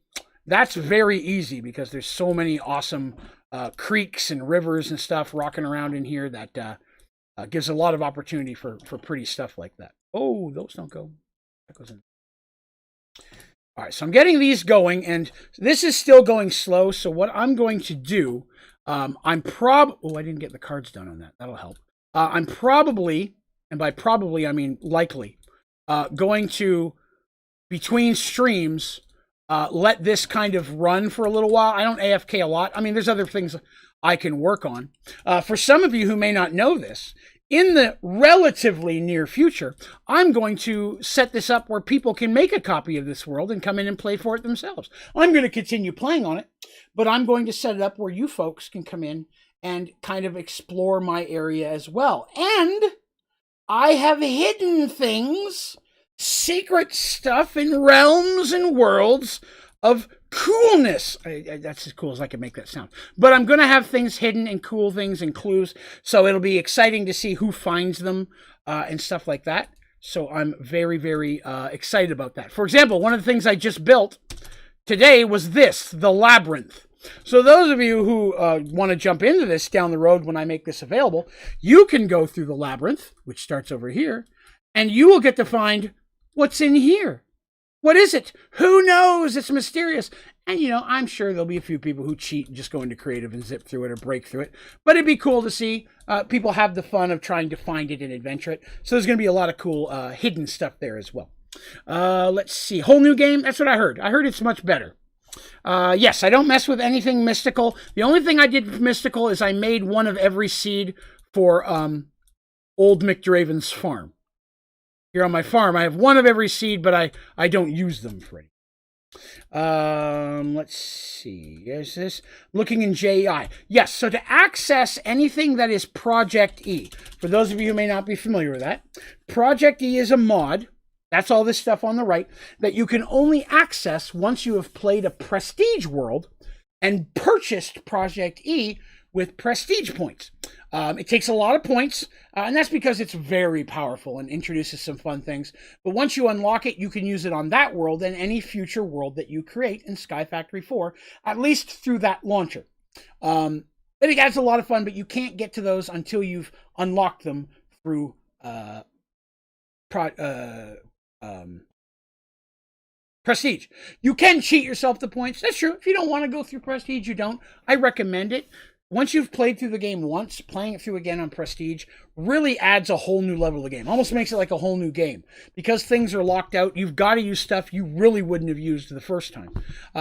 that's very easy because there's so many awesome creeks and rivers and stuff rocking around in here that gives a lot of opportunity for pretty stuff like that. Oh, those don't go. That goes in. All right, so I'm getting these going, and this is still going slow. So what I'm going to do, I didn't get the cards done on that. That'll help. I'm probably, and by probably I mean likely, going to, between streams, let this kind of run for a little while. I don't AFK a lot. I mean, there's other things I can work on. For some of you who may not know this, in the relatively near future, I'm going to set this up where people can make a copy of this world and come in and play for it themselves. I'm going to continue playing on it, but I'm going to set it up where you folks can come in and kind of explore my area as well. And I have hidden things, secret stuff in realms and worlds of coolness. That's as cool as I can make that sound. But I'm going to have things hidden and cool things and clues, so it'll be exciting to see who finds them and stuff like that. So I'm very, very excited about that. For example, one of the things I just built today was this, the labyrinth. So those of you who want to jump into this down the road when I make this available, you can go through the labyrinth, which starts over here, and you will get to find what's in here. What is it? Who knows? It's mysterious. And, you know, I'm sure there'll be a few people who cheat and just go into creative and zip through it or break through it. But it'd be cool to see people have the fun of trying to find it and adventure it. So there's going to be a lot of cool hidden stuff there as well. Let's see. Whole new game? That's what I heard. I heard it's much better. Yes, I don't mess with anything mystical. The only thing I did with mystical is I made one of every seed for old McDraven's farm. Here on my farm, I have one of every seed, but I don't use them for any. Let's see. Is this looking in JEI? Yes. So to access anything that is Project E, for those of you who may not be familiar with that, Project E is a mod. That's all this stuff on the right that you can only access once you have played a Prestige world and purchased Project E with Prestige points. It takes a lot of points, and that's because it's very powerful and introduces some fun things. But once you unlock it, you can use it on that world and any future world that you create in Sky Factory 4, at least through that launcher. It adds a lot of fun, but you can't get to those until you've unlocked them through Prestige. You can cheat yourself to points. That's true. If you don't want to go through Prestige, you don't. I recommend it. Once you've played through the game once, playing it through again on Prestige really adds a whole new level of the game. Almost makes it like a whole new game. Because things are locked out, you've got to use stuff you really wouldn't have used the first time.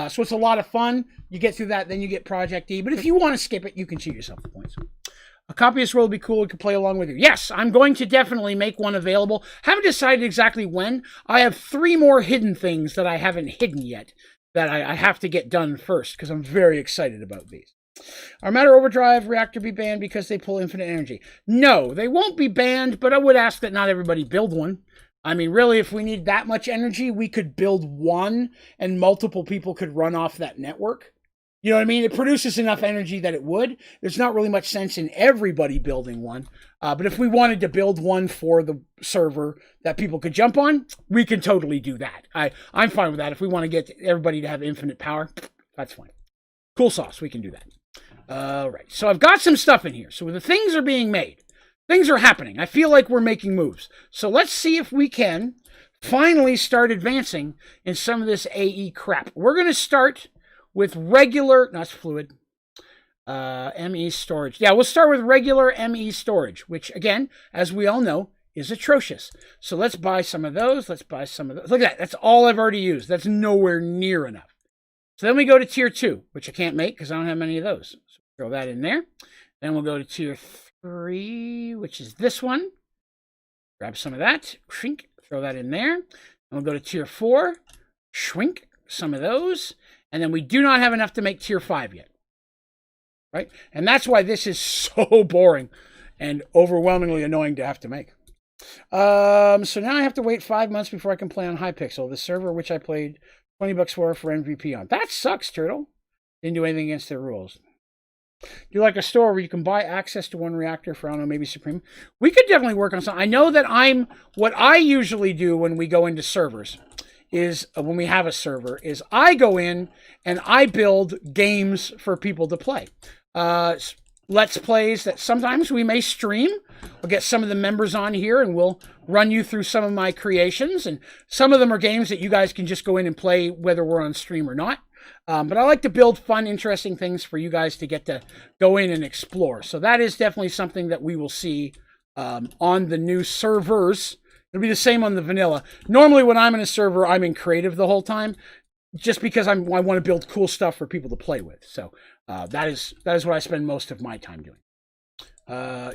So it's a lot of fun. You get through that, then you get Project E. But if you want to skip it, you can cheat yourself the points. A copy of this world would be cool. It could play along with you. Yes, I'm going to definitely make one available. Haven't decided exactly when. I have 3 more hidden things that I haven't hidden yet that I have to get done first because I'm very excited about these. Are Matter Overdrive reactor be banned because they pull infinite energy? No, they won't be banned, but I would ask that not everybody build one. I mean, really, if we need that much energy, we could build one and multiple people could run off that network. You know what I mean? It produces enough energy that it would. There's not really much sense in everybody building one. But if we wanted to build one for the server that people could jump on, we can totally do that. I'm fine with that. If we want to get everybody to have infinite power, that's fine. Cool sauce. We can do that. All right. So I've got some stuff in here. So the things are being made. Things are happening. I feel like we're making moves. So let's see if we can finally start advancing in some of this AE crap. We're going to start with regular, that's fluid, ME storage. Yeah, we'll start with regular ME storage, which, again, as we all know, is atrocious. So let's buy some of those. Let's buy some of those. Look at that. That's all I've already used. That's nowhere near enough. So then we go to tier 2, which I can't make because I don't have many of those. So throw that in there. Then we'll go to tier 3, which is this one. Grab some of that. Shrink. Throw that in there. And we'll go to tier 4. Shrink some of those. And then we do not have enough to make tier 5 yet. Right? And that's why this is so boring and overwhelmingly annoying to have to make. So now I have to wait 5 months before I can play on Hypixel, the server which I played $20 for MVP on. That sucks, Turtle. Didn't do anything against their rules. Do you like a store where you can buy access to one reactor for, I don't know, maybe Supreme? We could definitely work on something. I know that what I usually do when we go into servers is, when we have a server, is I go in and I build games for people to play. Let's plays that sometimes we may stream. I'll get some of the members on here and we'll run you through some of my creations. And some of them are games that you guys can just go in and play whether we're on stream or not. But I like to build fun, interesting things for you guys to get to go in and explore. So that is definitely something that we will see on the new servers. It'll be the same on the vanilla. Normally when I'm in a server, I'm in creative the whole time. just because I want to build cool stuff for people to play with. So that is what I spend most of my time doing.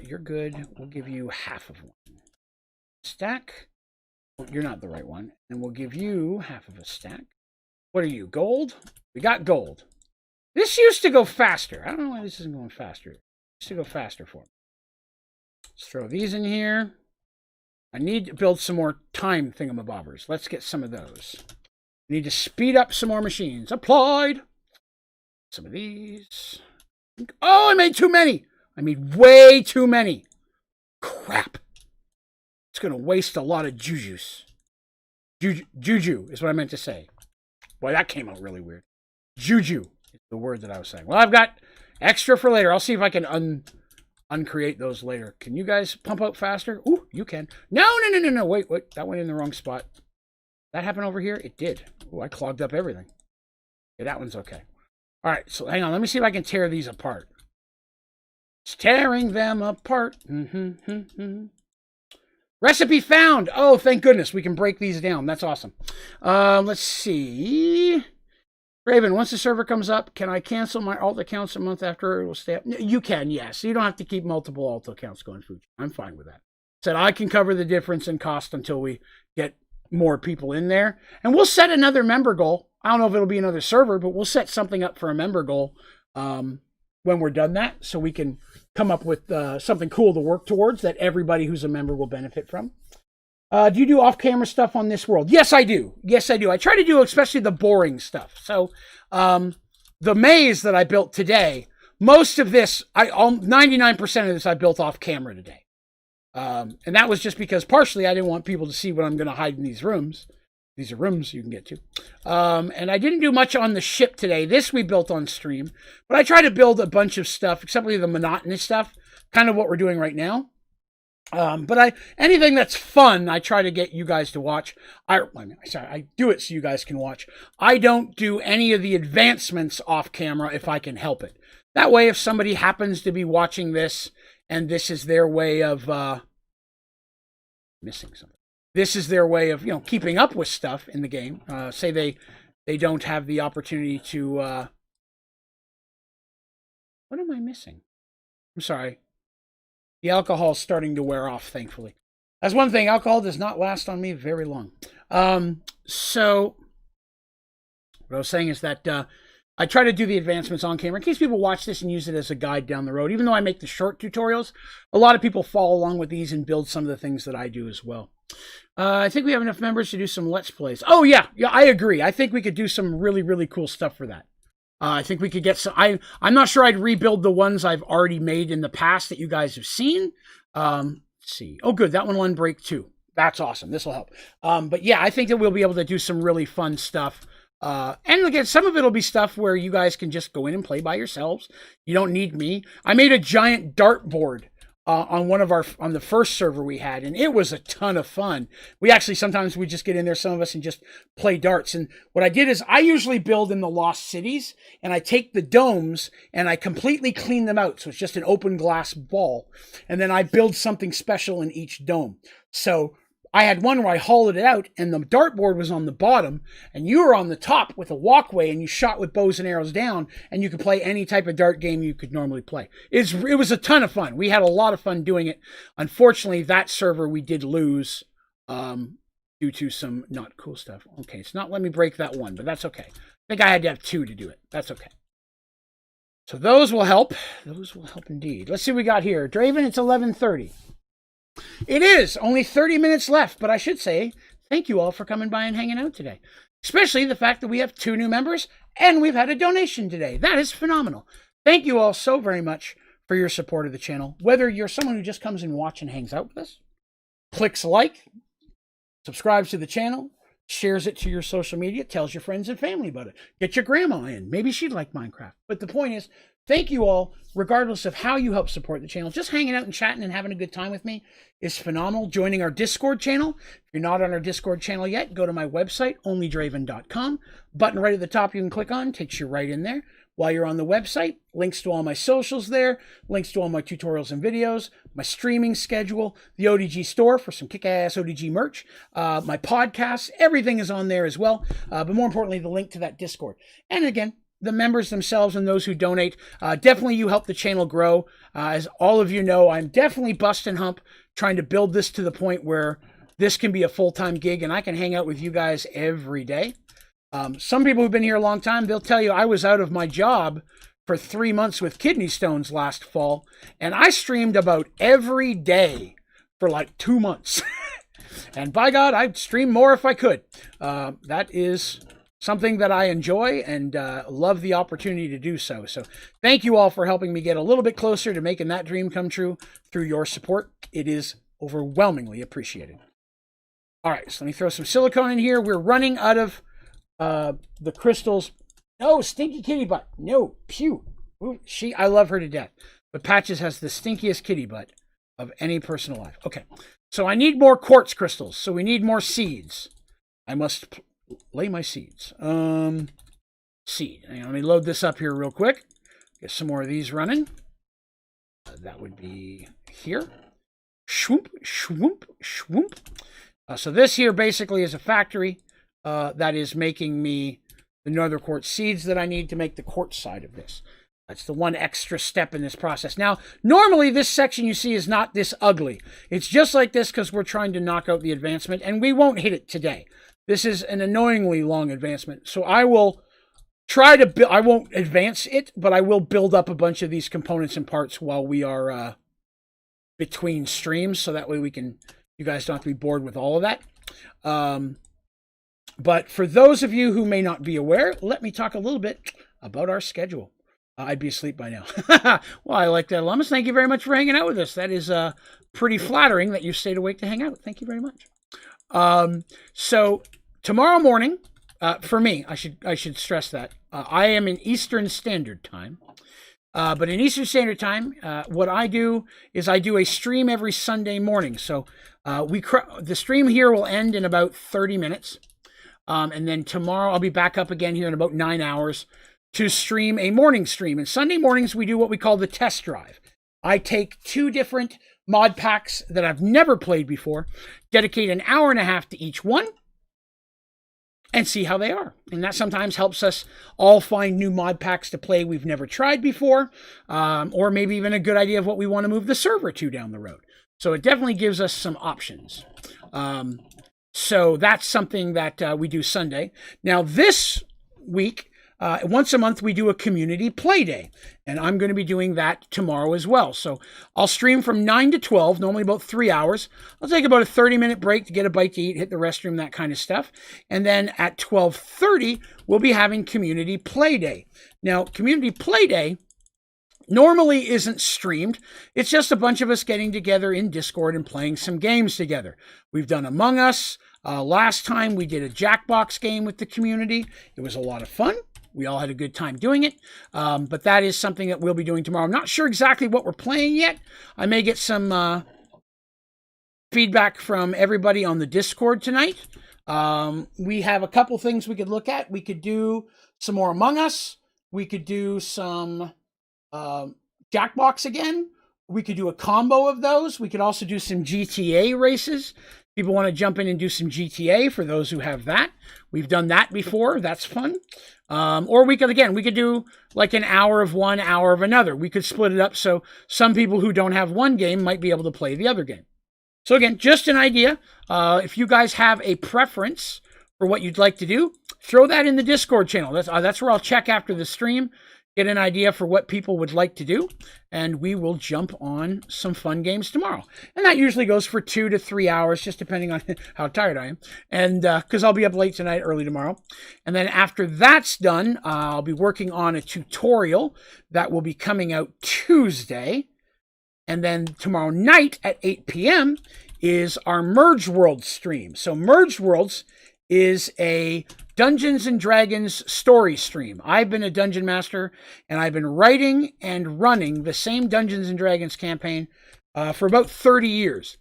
You're good. We'll give you half of one stack. Well, you're not the right one, and we'll give you half of a stack. What are you? Gold? We got gold. This used to go faster. I don't know why this isn't going faster. It used to go faster for me. Let's throw these in here. I need to build some more time thingamabobbers. Let's get some of those. I need to speed up some more machines. Applied. Some of these. Oh, I made too many. I made way too many. Crap. It's going to waste a lot of jujus. Juju is what I meant to say. Boy, that came out really weird. Juju is the word that I was saying. Well, I've got extra for later. I'll see if I can uncreate those later. Can you guys pump out faster? Ooh, you can. No. Wait. That went in the wrong spot. That happened over here? It did. Ooh, I clogged up everything. Okay, that one's okay. All right, so hang on. Let me see if I can tear these apart. It's tearing them apart. Recipe found. Oh, thank goodness. We can break these down. That's awesome. Let's see. Draven, once the server comes up, can I cancel my alt accounts a month after it will stay up? You can, yes. You don't have to keep multiple alt accounts going through. I'm fine with that. Said I can cover the difference in cost until we get more people in there. And we'll set another member goal. I don't know if it'll be another server, but we'll set something up for a member goal when we're done that, so we can come up with something cool to work towards that everybody who's a member will benefit from. Do you do off-camera stuff on this world? Yes, I do. Yes, I do. I try to do especially the boring stuff. So the maze that I built today, most of this, 99% of this I built off-camera today. And that was just because partially I didn't want people to see what I'm going to hide in these rooms. These are rooms you can get to. And I didn't do much on the ship today. This we built on stream. But I try to build a bunch of stuff, except for the monotonous stuff, kind of what we're doing right now. But anything that's fun, I try to get you guys to watch. I do it so you guys can watch. I don't do any of the advancements off camera if I can help it. That way, if somebody happens to be watching this and this is their way of missing something. This is their way of, keeping up with stuff in the game. Say they don't have the opportunity to. What am I missing? I'm sorry. The alcohol's starting to wear off, thankfully. That's one thing. Alcohol does not last on me very long. So what I was saying is that I try to do the advancements on camera in case people watch this and use it as a guide down the road. Even though I make the short tutorials, a lot of people follow along with these and build some of the things that I do as well. I think we have enough members to do some Let's Plays. Oh, yeah, I agree. I think we could do some really, really cool stuff for that. I think we could get some... I'm not sure I'd rebuild the ones I've already made in the past that you guys have seen. Let's see. Oh, good. That one will unbreak too. That's awesome. This will help. But yeah, I think that we'll be able to do some really fun stuff. And again, some of it will be stuff where you guys can just go in and play by yourselves. You don't need me. I made a giant dartboard on the first server we had, and it was a ton of fun. Sometimes we just get in there, some of us, and just play darts. And what I did is I usually build in the lost cities, and I take the domes and I completely clean them out. So it's just an open glass ball. And then I build something special in each dome. So I had one where I hollowed it out and the dartboard was on the bottom and you were on the top with a walkway and you shot with bows and arrows down and you could play any type of dart game you could normally play. It was a ton of fun. We had a lot of fun doing it. Unfortunately, that server we did lose due to some not cool stuff. Okay, it's not letting me break that one, but that's okay. I think I had to have 2 to do it. That's okay. So those will help. Those will help indeed. Let's see what we got here. Draven, it's 11:30. It is only 30 minutes left, but I should say thank you all for coming by and hanging out today. Especially the fact that we have 2 new members and we've had a donation today. That is phenomenal. Thank you all so very much for your support of the channel. Whether you're someone who just comes and watches and hangs out with us, clicks like, subscribes to the channel, shares it to your social media, tells your friends and family about it. Get your grandma in. Maybe she'd like Minecraft. But the point is, thank you all, regardless of how you help support the channel. Just hanging out and chatting and having a good time with me is phenomenal. Joining our Discord channel. If you're not on our Discord channel yet, go to my website, onlydraven.com. Button right at the top you can click on, takes you right in there. while you're on the website. Links to all my socials there, links to all my tutorials and videos, my streaming schedule, the ODG store for some kick-ass ODG merch, my podcasts, everything is on there as well. But more importantly, the link to that Discord. And again, the members themselves and those who donate, definitely you help the channel grow. As all of you know, I'm definitely busting hump trying to build this to the point where this can be a full-time gig and I can hang out with you guys every day. Some people who've been here a long time, they'll tell you I was out of my job for 3 months with kidney stones last fall, and I streamed about every day for like 2 months. And by God, I'd stream more if I could. That is something that I enjoy and love the opportunity to do so. So thank you all for helping me get a little bit closer to making that dream come true through your support. It is overwhelmingly appreciated. All right, so let me throw some silicone in here. We're running out of the crystals. No, Stinky Kitty Butt. No, pew. Ooh, I love her to death. But Patches has the stinkiest kitty butt of any person alive. Okay, so I need more quartz crystals. So we need more seeds. I must lay my seeds. Seed. Let me load this up here real quick. Get some more of these running. That would be here. Shwoomp, shwoomp, shwoomp. So this here basically is a factory that is making me the Northern Quartz seeds that I need to make the quartz side of this. That's the one extra step in this process. Now, normally this section you see is not this ugly. It's just like this because we're trying to knock out the advancement, and we won't hit it today. This is an annoyingly long advancement. So I will try to build, I won't advance it, but I will build up a bunch of these components and parts while we are between streams, so that way you guys don't have to be bored with all of that. But for those of you who may not be aware, let me talk a little bit about our schedule. I'd be asleep by now. Well, I like that, alumnus. Thank you very much for hanging out with us. That is pretty flattering that you stayed awake to hang out. Thank you very much. So tomorrow morning, for me, I should stress that I am in Eastern Standard Time. But in Eastern Standard Time, what I do is I do a stream every Sunday morning. So the stream here will end in about 30 minutes. And then tomorrow I'll be back up again here in about 9 hours to stream a morning stream. And Sunday mornings we do what we call the test drive. I take 2 different mod packs that I've never played before, dedicate an hour and a half to each one, and see how they are. And that sometimes helps us all find new mod packs to play we've never tried before, or maybe even a good idea of what we want to move the server to down the road. So it definitely gives us some options. So that's something that we do Sunday. Now this week, once a month, we do a community play day, and I'm going to be doing that tomorrow as well. So I'll stream from 9 to 12, normally about 3 hours. I'll take about a 30-minute break to get a bite to eat, hit the restroom, that kind of stuff. And then at 12:30, we'll be having community play day. Now, community play day normally isn't streamed. It's just a bunch of us getting together in Discord and playing some games together. We've done Among Us. Last time we did a Jackbox game with the community. It was a lot of fun. We all had a good time doing it, but that is something that we'll be doing tomorrow. I'm not sure exactly what we're playing yet. I may get some feedback from everybody on the Discord tonight. We have a couple things we could look at. We could do some more Among Us. We could do some Jackbox again. We could do a combo of those. We could also do some GTA races. People want to jump in and do some GTA for those who have that. We've done that before. That's fun. Or we could do like an hour of one, hour of another. We could split it up so some people who don't have one game might be able to play the other game. So again, just an idea. If you guys have a preference for what you'd like to do, throw that in the Discord channel. That's where I'll check after the stream, get an idea for what people would like to do, and we will jump on some fun games tomorrow. And that usually goes for 2 to 3 hours, just depending on how tired I am. And because I'll be up late tonight, early tomorrow. And then after that's done, I'll be working on a tutorial that will be coming out Tuesday. And then tomorrow night at 8 p.m. is our Merge Worlds stream. So Merge Worlds is a Dungeons and Dragons story stream. I've been a dungeon master, and I've been writing and running the same Dungeons and Dragons campaign for about 30 years.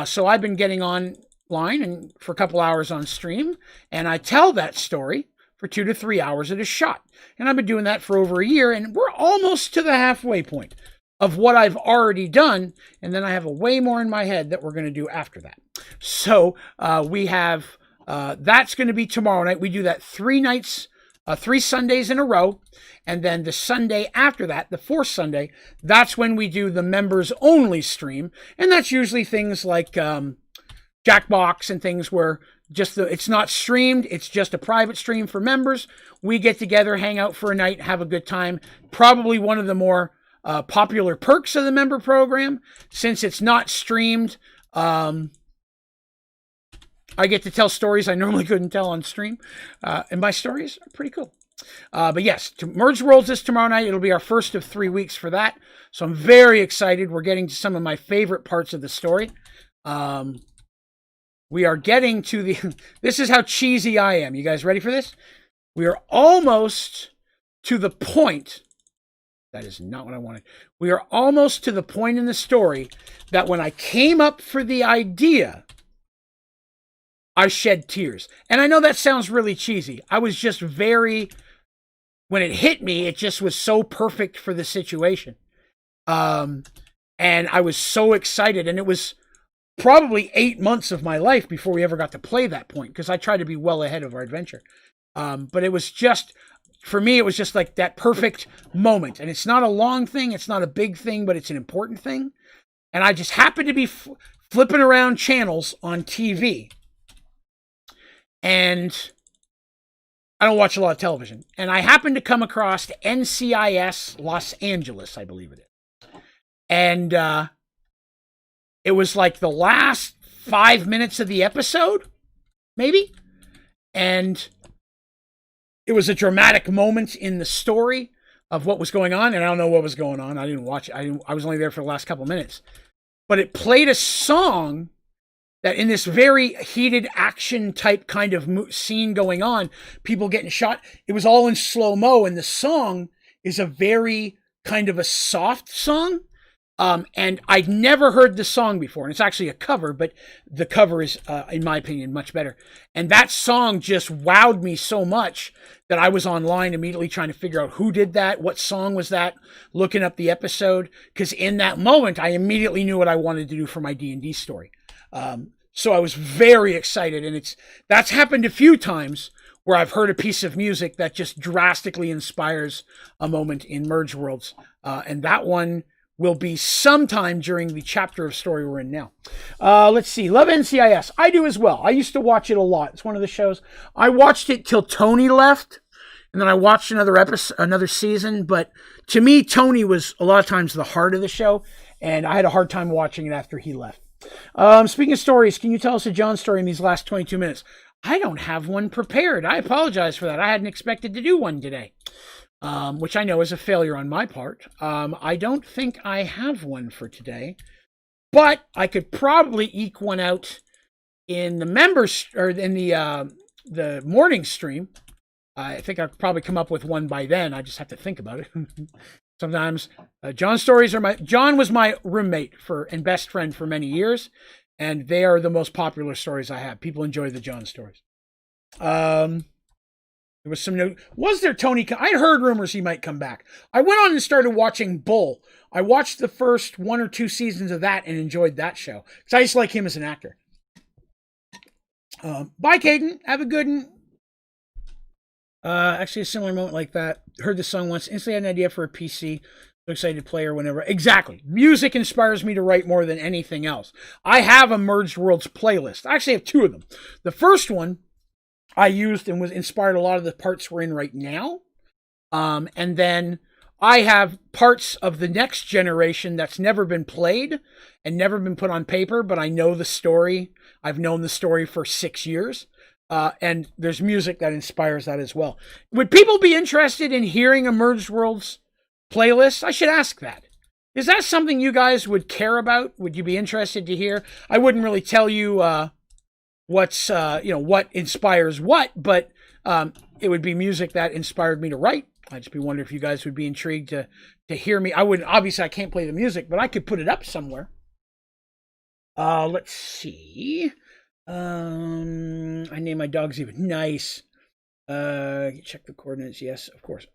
So I've been getting online and for a couple hours on stream, and I tell that story for 2 to 3 hours at a shot. And I've been doing that for over a year, and we're almost to the halfway point of what I've already done. And then I have a way more in my head that we're going to do after that. So we have, that's going to be tomorrow night. We do that 3 nights, 3 Sundays in a row. And then the Sunday after that, the 4th Sunday, that's when we do the members only stream. And that's usually things like Jackbox and things where it's not streamed. It's just a private stream for members. We get together, hang out for a night, have a good time. Probably one of the more popular perks of the member program. Since it's not streamed, I get to tell stories I normally couldn't tell on stream. And my stories are pretty cool. But yes, Merge Worlds is tomorrow night. It'll be our first of 3 weeks for that. So I'm very excited. We're getting to some of my favorite parts of the story. We are getting to the... This is how cheesy I am. You guys ready for this? We are almost to the point... That is not what I wanted. We are almost to the point in the story that when I came up for the idea... I shed tears. And I know that sounds really cheesy. I was just very... When it hit me, it just was so perfect for the situation. And I was so excited. And it was probably 8 months of my life before we ever got to play that point. Because I tried to be well ahead of our adventure. But it was just... For me, it was just like that perfect moment. And it's not a long thing. It's not a big thing. But it's an important thing. And I just happened to be flipping around channels on TV. And I don't watch a lot of television. And I happened to come across NCIS Los Angeles, I believe it is. And it was like the last 5 minutes of the episode, maybe. And it was a dramatic moment in the story of what was going on. And I don't know what was going on. I didn't watch it. I was only there for the last couple of minutes. But it played a song that in this very heated action type kind of scene going on, people getting shot, it was all in slow-mo, and the song is a very kind of a soft song. And I'd never heard the song before, and it's actually a cover, but the cover is, in my opinion, much better. And that song just wowed me so much that I was online immediately trying to figure out who did that, what song was that, looking up the episode, because in that moment, I immediately knew what I wanted to do for my D&D story. So I was very excited, and that's happened a few times where I've heard a piece of music that just drastically inspires a moment in Merge Worlds. And that one will be sometime during the chapter of story we're in now. Let's see. Love NCIS. I do as well. I used to watch it a lot. It's one of the shows. I watched it till Tony left, and then I watched another season. But to me, Tony was a lot of times the heart of the show, and I had a hard time watching it after he left. Speaking of stories, can you tell us a John story in these last 22 minutes? I don't have one prepared. I apologize for that. I hadn't expected to do one today, which I know is a failure on my part. I don't think I have one for today, but I could probably eke one out in the members or in the morning stream. I think I've probably come up with one by then. I just have to think about it. Sometimes John's stories are John was my roommate and best friend for many years, and they are the most popular stories I have. People enjoy the John stories. There was was there Tony? I heard rumors he might come back. I went on and started watching Bull. I watched the first 1 or 2 seasons of that and enjoyed that show because I just like him as an actor. Bye, Caden. Have a good one. Actually, a similar moment like that. Heard the song once. Instantly had an idea for a PC. So excited to play or whenever. Exactly. Music inspires me to write more than anything else. I have a Merged Worlds playlist. I actually have 2 of them. The first one I used and was inspired a lot of the parts we're in right now. And then I have parts of the next generation that's never been played and never been put on paper, but I know the story. I've known the story for 6 years. And there's music that inspires that as well. Would people be interested in hearing a Merged Worlds playlist? I should ask that. Is that something you guys would care about? Would you be interested to hear? I wouldn't really tell you what inspires what, but it would be music that inspired me to write. I'd just be wondering if you guys would be intrigued to hear me. Obviously I can't play the music, but I could put it up somewhere. Let's see. I named my dogs even nice. Check the coordinates. Yes, of course.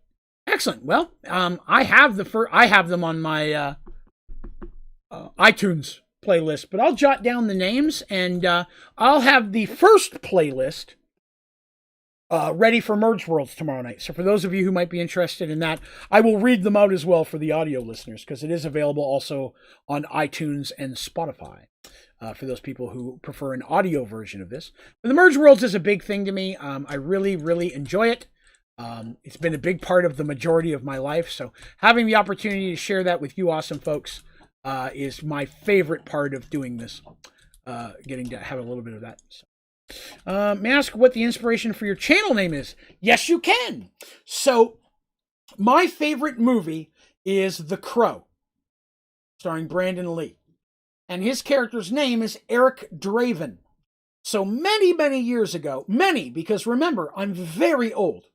Excellent. Well, I have them on my iTunes playlist, but I'll jot down the names, and I'll have the first playlist ready for Merge Worlds tomorrow night. So for those of you who might be interested in that, I will read them out as well for the audio listeners, because it is available also on iTunes and Spotify for those people who prefer an audio version of this. But the Merge Worlds is a big thing to me. I really, really enjoy it. It's been a big part of the majority of my life. So having the opportunity to share that with you awesome folks is my favorite part of doing this, getting to have a little bit of that. So. May I ask what the inspiration for your channel name is? Yes, you can. So my favorite movie is The Crow, starring Brandon Lee. And his character's name is Eric Draven. So many, many years ago, because remember, I'm very old,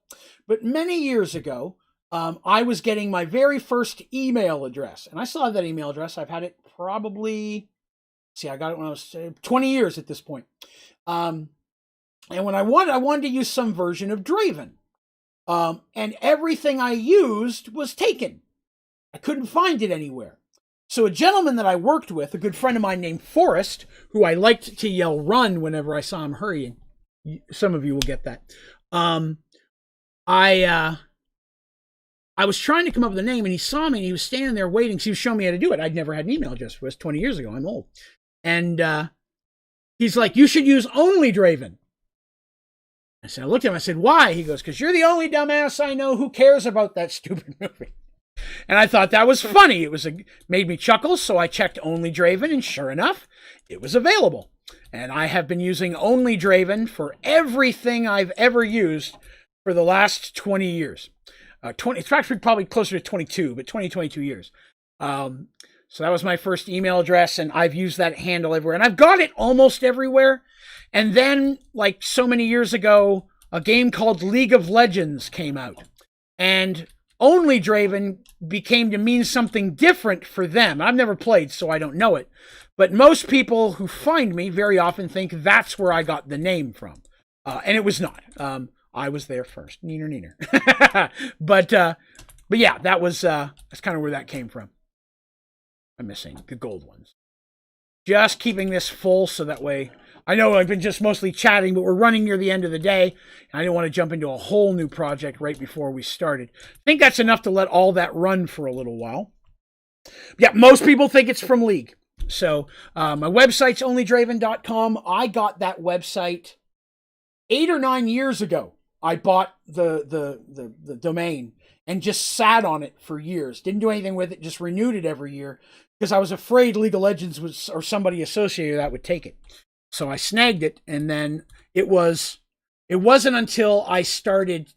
but many years ago, I was getting my very first email address. And I still have that email address. I've had it probably, I got it when I was 20 years at this point. And when I wanted to use some version of Draven. And everything I used was taken. I couldn't find it anywhere. So a gentleman that I worked with, a good friend of mine named Forrest, who I liked to yell run whenever I saw him hurrying. Some of you will get that. I was trying to come up with a name, and he saw me, and he was standing there waiting. So he was showing me how to do it. I'd never had an email address for this 20 years ago. I'm old. And he's like, you should use only Draven. I looked at him, I said, why? He goes, because you're the only dumbass I know who cares about that stupid movie. And I thought that was funny. It made me chuckle, so I checked Only Draven, and sure enough, it was available. And I have been using Only Draven for everything I've ever used for the last 20 years. It's actually probably closer to 22, but 22 years. So that was my first email address, and I've used that handle everywhere. And I've got it almost everywhere. And then, like so many years ago, a game called League of Legends came out. And Only Draven became to mean something different for them. I've never played, so I don't know it. But most people who find me very often think that's where I got the name from. And it was not. I was there first. Neener. But yeah, that's kind of where that came from. I'm missing the gold ones. Just keeping this full so that way... I know I've been just mostly chatting, but we're running near the end of the day, and I didn't want to jump into a whole new project right before we started. I think that's enough to let all that run for a little while. Yeah, most people think it's from League. So my website's onlydraven.com. I got that website 8 or 9 years ago. I bought the domain and just sat on it for years. Didn't do anything with it, just renewed it every year because I was afraid League of Legends or somebody associated with that would take it. So I snagged it, and then it wasn't until I started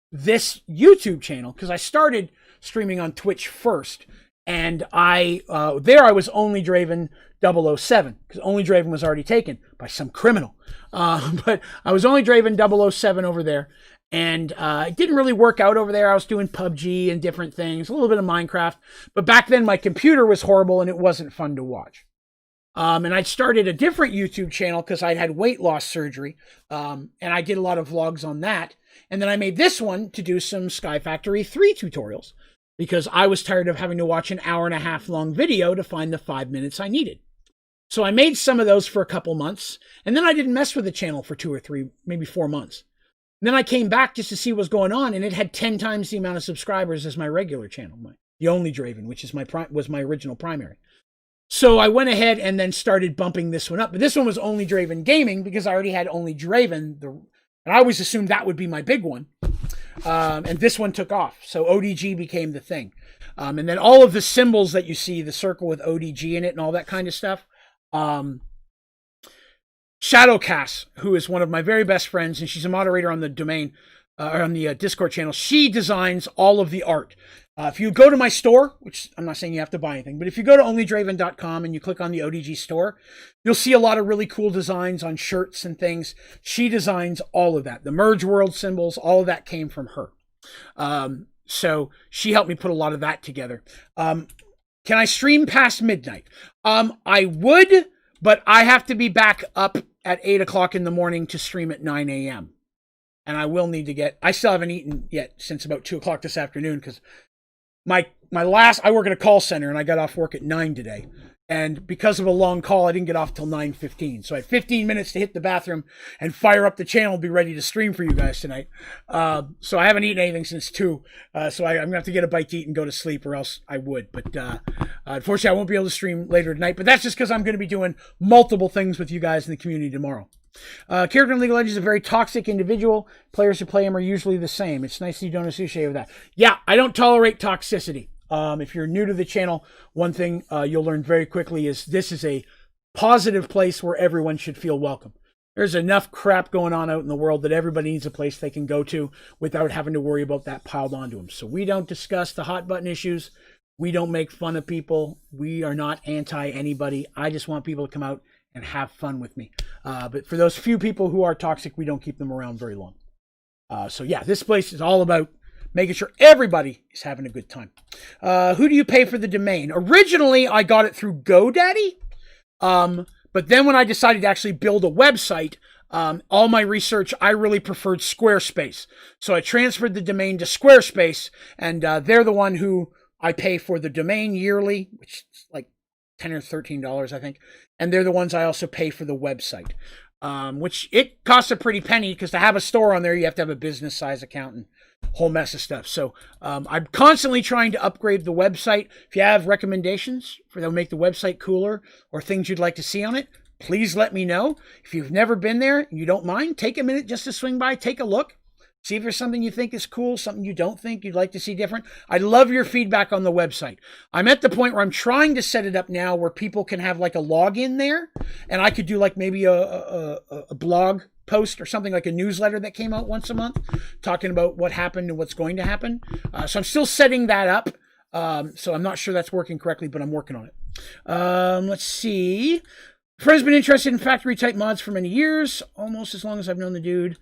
this YouTube channel, because I started streaming on Twitch first, and I was Only Draven 007, because Only Draven was already taken by some criminal. But I was Only Draven 007 over there, and it didn't really work out over there. I was doing PUBG and different things, a little bit of Minecraft, but back then my computer was horrible, and it wasn't fun to watch. And I'd started a different YouTube channel because I'd had weight loss surgery, and I did a lot of vlogs on that. And then I made this one to do some Sky Factory 3 tutorials because I was tired of having to watch an 1.5 hour long video to find the 5 minutes I needed. So I made some of those for a couple months, and then I didn't mess with the channel for 2 or 3, maybe 4 months. And then I came back just to see what was going on, and it had 10 times the amount of subscribers as my regular channel, the Only Draven, which is was my original primary. So I went ahead and then started bumping this one up. But this one was Only Draven Gaming because I already had Only Draven. And I always assumed that would be my big one. And this one took off. So ODG became the thing. And then all of the symbols that you see, the circle with ODG in it and all that kind of stuff. Shadowcast, who is one of my very best friends, and she's a moderator on the domain, on the Discord channel. She designs all of the art. If you go to my store, which I'm not saying you have to buy anything, but if you go to onlydraven.com and you click on the ODG store, you'll see a lot of really cool designs on shirts and things. She designs all of that. The Merge World symbols, all of that came from her. So she helped me put a lot of that together. Can I stream past midnight? I would, but I have to be back up at 8 o'clock in the morning to stream at 9 a.m. and I will need to get. I still haven't eaten yet since about 2 o'clock this afternoon because my last. I work at a call center and I got off work at 9 today. And because of a long call, I didn't get off till 9:15. So I had 15 minutes to hit the bathroom and fire up the channel and be ready to stream for you guys tonight. So I haven't eaten anything since 2. So I'm going to have to get a bite to eat and go to sleep, or else I would. But unfortunately, I won't be able to stream later tonight. But that's just because I'm going to be doing multiple things with you guys in the community tomorrow. Character in League of Legends is a very toxic individual. Players who play him are usually the same. It's nice that you don't associate with that. Yeah, I don't tolerate toxicity. If you're new to the channel, one thing you'll learn very quickly is this is a positive place where everyone should feel welcome. There's enough crap going on out in the world that everybody needs a place they can go to without having to worry about that piled onto them. So we don't discuss the hot button issues. We don't make fun of people. We are not anti anybody. I just want people to come out and have fun with me. But for those few people who are toxic, we don't keep them around very long. So yeah, this place is all about making sure everybody is having a good time. Who do you pay for the domain? Originally, I got it through GoDaddy. But then when I decided to actually build a website, all my research, I really preferred Squarespace. So I transferred the domain to Squarespace, and they're the one who I pay for the domain yearly, which is like $10 or $13, I think. And they're the ones I also pay for the website, which it costs a pretty penny because to have a store on there, you have to have a business size account and whole mess of stuff. So I'm constantly trying to upgrade the website. If you have recommendations for that will make the website cooler or things you'd like to see on it, please let me know. If you've never been there and you don't mind, take a minute just to swing by, take a look, see if there's something you think is cool, something you don't think you'd like to see different. I'd love your feedback on the website. I'm at the point where I'm trying to set it up now where people can have like a login there, and I could do like maybe a blog post or something like a newsletter that came out once a month talking about what happened and what's going to happen. So I'm still setting that up. So I'm not sure that's working correctly, but I'm working on it. Let's see. Friend's been interested in factory type mods for many years, almost as long as I've known the dude.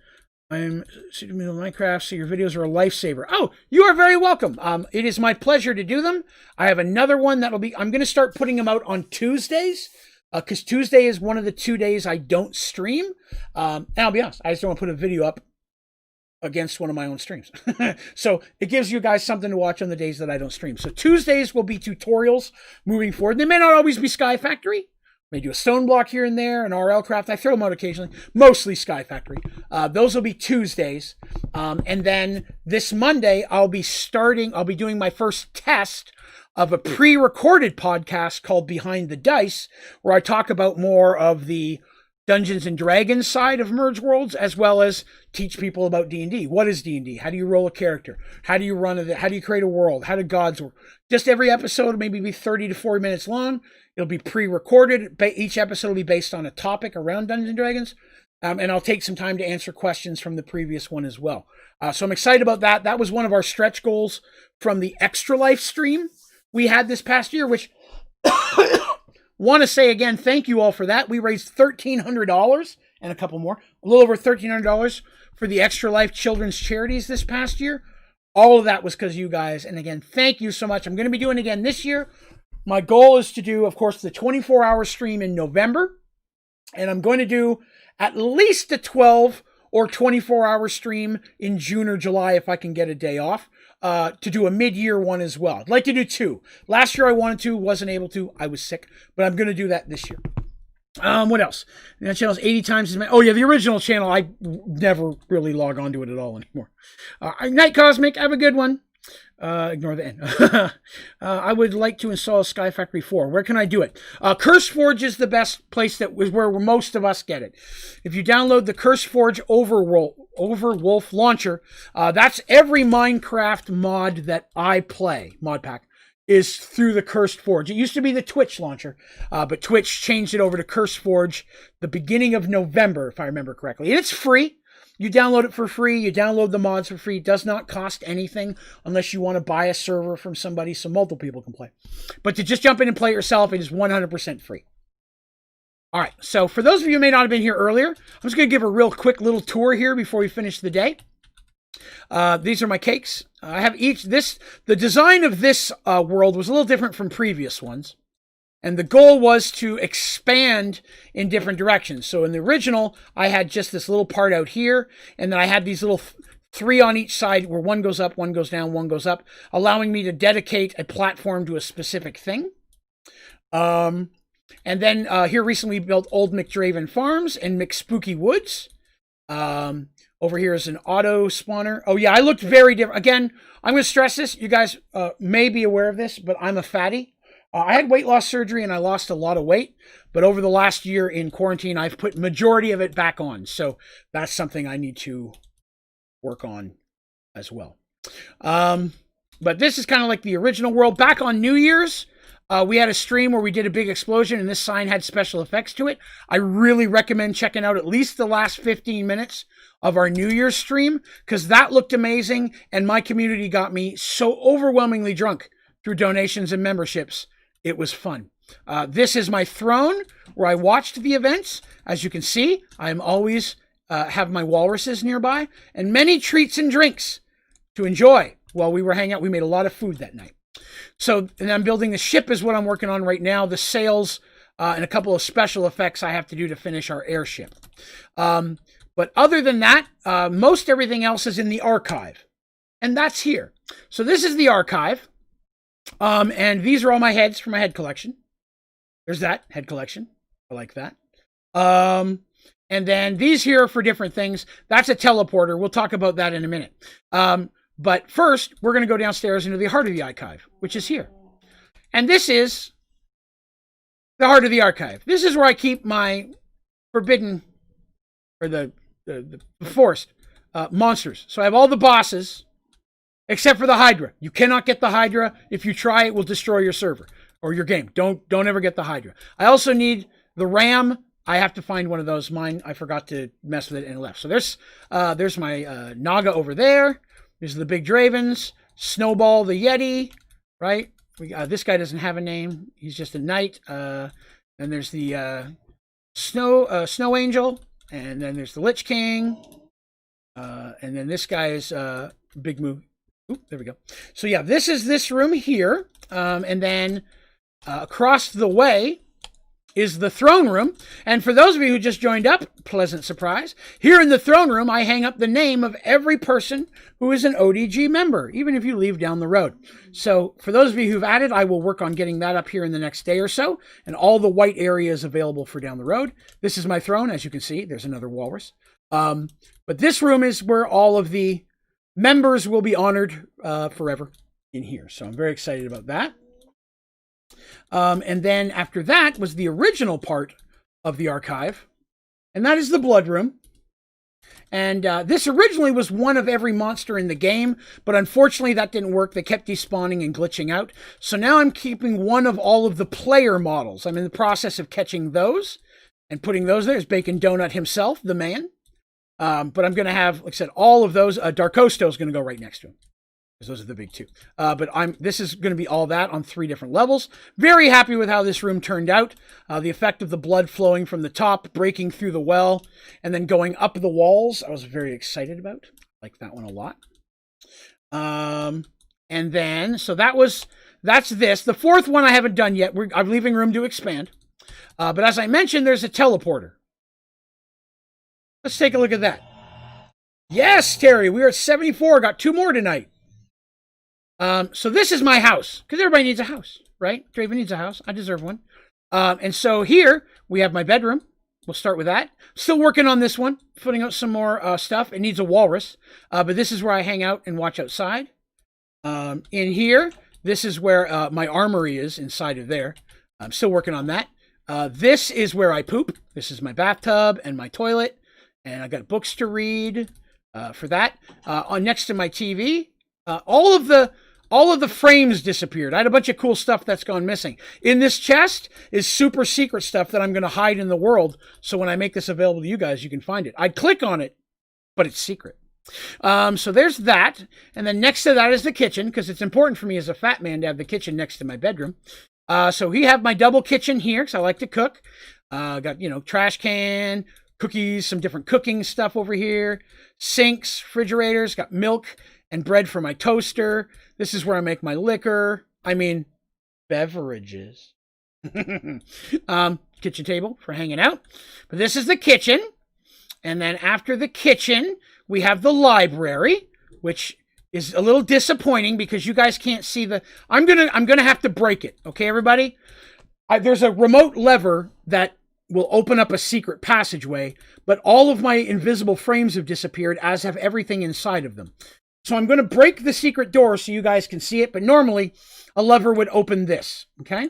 I'm suited to Minecraft, so your videos are a lifesaver. Oh, you are very welcome. It is my pleasure to do them. I have another one that'll be, I'm going to start putting them out on Tuesdays. Because Tuesday is one of the 2 days I don't stream. And I'll be honest, I just don't want to put a video up against one of my own streams. So it gives you guys something to watch on the days that I don't stream. So Tuesdays will be tutorials moving forward. They may not always be Sky Factory. I may do a stone block here and there, an RL craft. I throw them out occasionally. Mostly Sky Factory. Those will be Tuesdays. And then this Monday, I'll be doing my first test of a pre-recorded podcast called Behind the Dice, where I talk about more of the Dungeons and Dragons side of Merge Worlds, as well as teach people about D&D. What is D&D? How do you roll a character? How do you run it? How do you create a world? How do gods work? Just every episode will maybe be 30 to 40 minutes long. It'll be pre-recorded. Each episode will be based on a topic around Dungeons and Dragons. And I'll take some time to answer questions from the previous one as well. So I'm excited about that. That was one of our stretch goals from the Extra Life stream we had this past year, which want to say again, thank you all for that. We raised $1,300 and a couple more, a little over $1,300 for the Extra Life Children's Charities this past year. All of that was because of you guys. And again, thank you so much. I'm going to be doing it again this year. My goal is to do, of course, the 24-hour stream in November. And I'm going to do at least a 12 or 24-hour stream in June or July if I can get a day off. To do a mid-year one as well. I'd like to do 2. Last year I wanted to, wasn't able to. I was sick, but I'm going to do that this year. What else? That channel's 80 times as many. Oh yeah, the original channel, I never really log on to it at all anymore. Night Cosmic, have a good one. Ignore the end. I would like to install Sky Factory 4. Where can I do it? CurseForge is the best place that was where most of us get it. If you download the CurseForge Overwolf launcher, that's every Minecraft mod that I play, mod pack, is through the CurseForge. It used to be the Twitch launcher, but Twitch changed it over to CurseForge the beginning of November, if I remember correctly. And it's free. You download it for free. You download the mods for free. It does not cost anything unless you want to buy a server from somebody so multiple people can play. But to just jump in and play it yourself, it is 100% free. All right. So for those of you who may not have been here earlier, I'm just going to give a real quick little tour here before we finish the day. These are my cakes. I have the design of this world was a little different from previous ones. And the goal was to expand in different directions. So in the original, I had just this little part out here, and then I had these little 3 on each side where one goes up, one goes down, one goes up, allowing me to dedicate a platform to a specific thing. And then here recently built Old McDraven Farms and McSpooky Woods. Over here is an auto spawner. Oh yeah, I looked very different. Again, I'm going to stress this. You guys may be aware of this, but I'm a fatty. I had weight loss surgery and I lost a lot of weight. But over the last year in quarantine, I've put majority of it back on. So that's something I need to work on as well. But this is kind of like the original world. Back on New Year's, we had a stream where we did a big explosion and this sign had special effects to it. I really recommend checking out at least the last 15 minutes of our New Year's stream because that looked amazing and my community got me so overwhelmingly drunk through donations and memberships. It was fun. This is my throne where I watched the events. As you can see, I am always have my walruses nearby and many treats and drinks to enjoy while we were hanging out. We made a lot of food that night. So, and I'm building the ship is what I'm working on right now. The sails and a couple of special effects I have to do to finish our airship. But other than that, most everything else is in the archive. And that's here. So this is the archive. And these are all my heads for my head collection. There's that head collection. I like that. And then these here are for different things. That's a teleporter. We'll talk about that in a minute. But first, we're going to go downstairs into the heart of the archive, which is here. And this is the heart of the archive. This is where I keep my forbidden, or the forced monsters. So I have all the bosses, except for the Hydra. You cannot get the Hydra. If you try, it will destroy your server or your game. Don't ever get the Hydra. I also need the Ram. I have to find one of those. Mine, I forgot to mess with it and it left. So there's my Naga over there. These are the big Dravens. Snowball the Yeti, right? This guy doesn't have a name. He's just a knight. Then there's the Snow Angel. And then there's the Lich King. And then this guy is Big Moo. Oop, there we go. So yeah, this is this room here. And then across the way is the throne room. And for those of you who just joined up, pleasant surprise. Here in the throne room, I hang up the name of every person who is an ODG member, even if you leave down the road. So for those of you who've added, I will work on getting that up here in the next day or so. And all the white areas available for down the road. This is my throne. As you can see, there's another walrus. But this room is where all of the members will be honored forever in here. So I'm very excited about that. And then after that was the original part of the archive, and that is the blood room. And this originally was one of every monster in the game, but unfortunately that didn't work. They kept despawning and glitching out. So now I'm keeping one of all of the player models. I'm in the process of catching those and putting those there. There's Bacon Donut himself, the man. But I'm going to have, like I said, all of those. Darkosto is going to go right next to him. Because those are the big two. But this is going to be all that on 3 different levels. Very happy with how this room turned out. The effect of the blood flowing from the top, breaking through the well, and then going up the walls, I was very excited about. I like that one a lot. And then, so that's this. The fourth one I haven't done yet. I'm leaving room to expand. But as I mentioned, there's a teleporter. Let's take a look at that. Yes, Terry, we are at 74. Got 2 more tonight. So this is my house, because everybody needs a house, right? Draven needs a house. I deserve one. And so here we have my bedroom. We'll start with that. Still working on this one, putting out some more stuff. It needs a walrus, but this is where I hang out and watch outside. In here, this is where my armory is inside of there. I'm still working on that. This is where I poop. This is my bathtub and my toilet, and I got books to read for that. Next to my TV, all of the frames disappeared. I had a bunch of cool stuff that's gone missing. In this chest is super secret stuff that I'm going to hide in the world. So when I make this available to you guys, you can find it. I'd click on it, but it's secret. So there's that. And then next to that is the kitchen, because it's important for me as a fat man to have the kitchen next to my bedroom. So we have my double kitchen here, because I like to cook. Got, trash can, cookies, some different cooking stuff over here. Sinks, refrigerators, got milk and bread for my toaster. This is where I make my liquor. I mean, beverages. Kitchen table for hanging out. But this is the kitchen. And then after the kitchen, we have the library, which is a little disappointing because you guys can't see the... I'm gonna have to break it. Okay, everybody? There's a remote lever that will open up a secret passageway, but all of my invisible frames have disappeared, as have everything inside of them. So I'm going to break the secret door so you guys can see it, but normally a lever would open this, okay?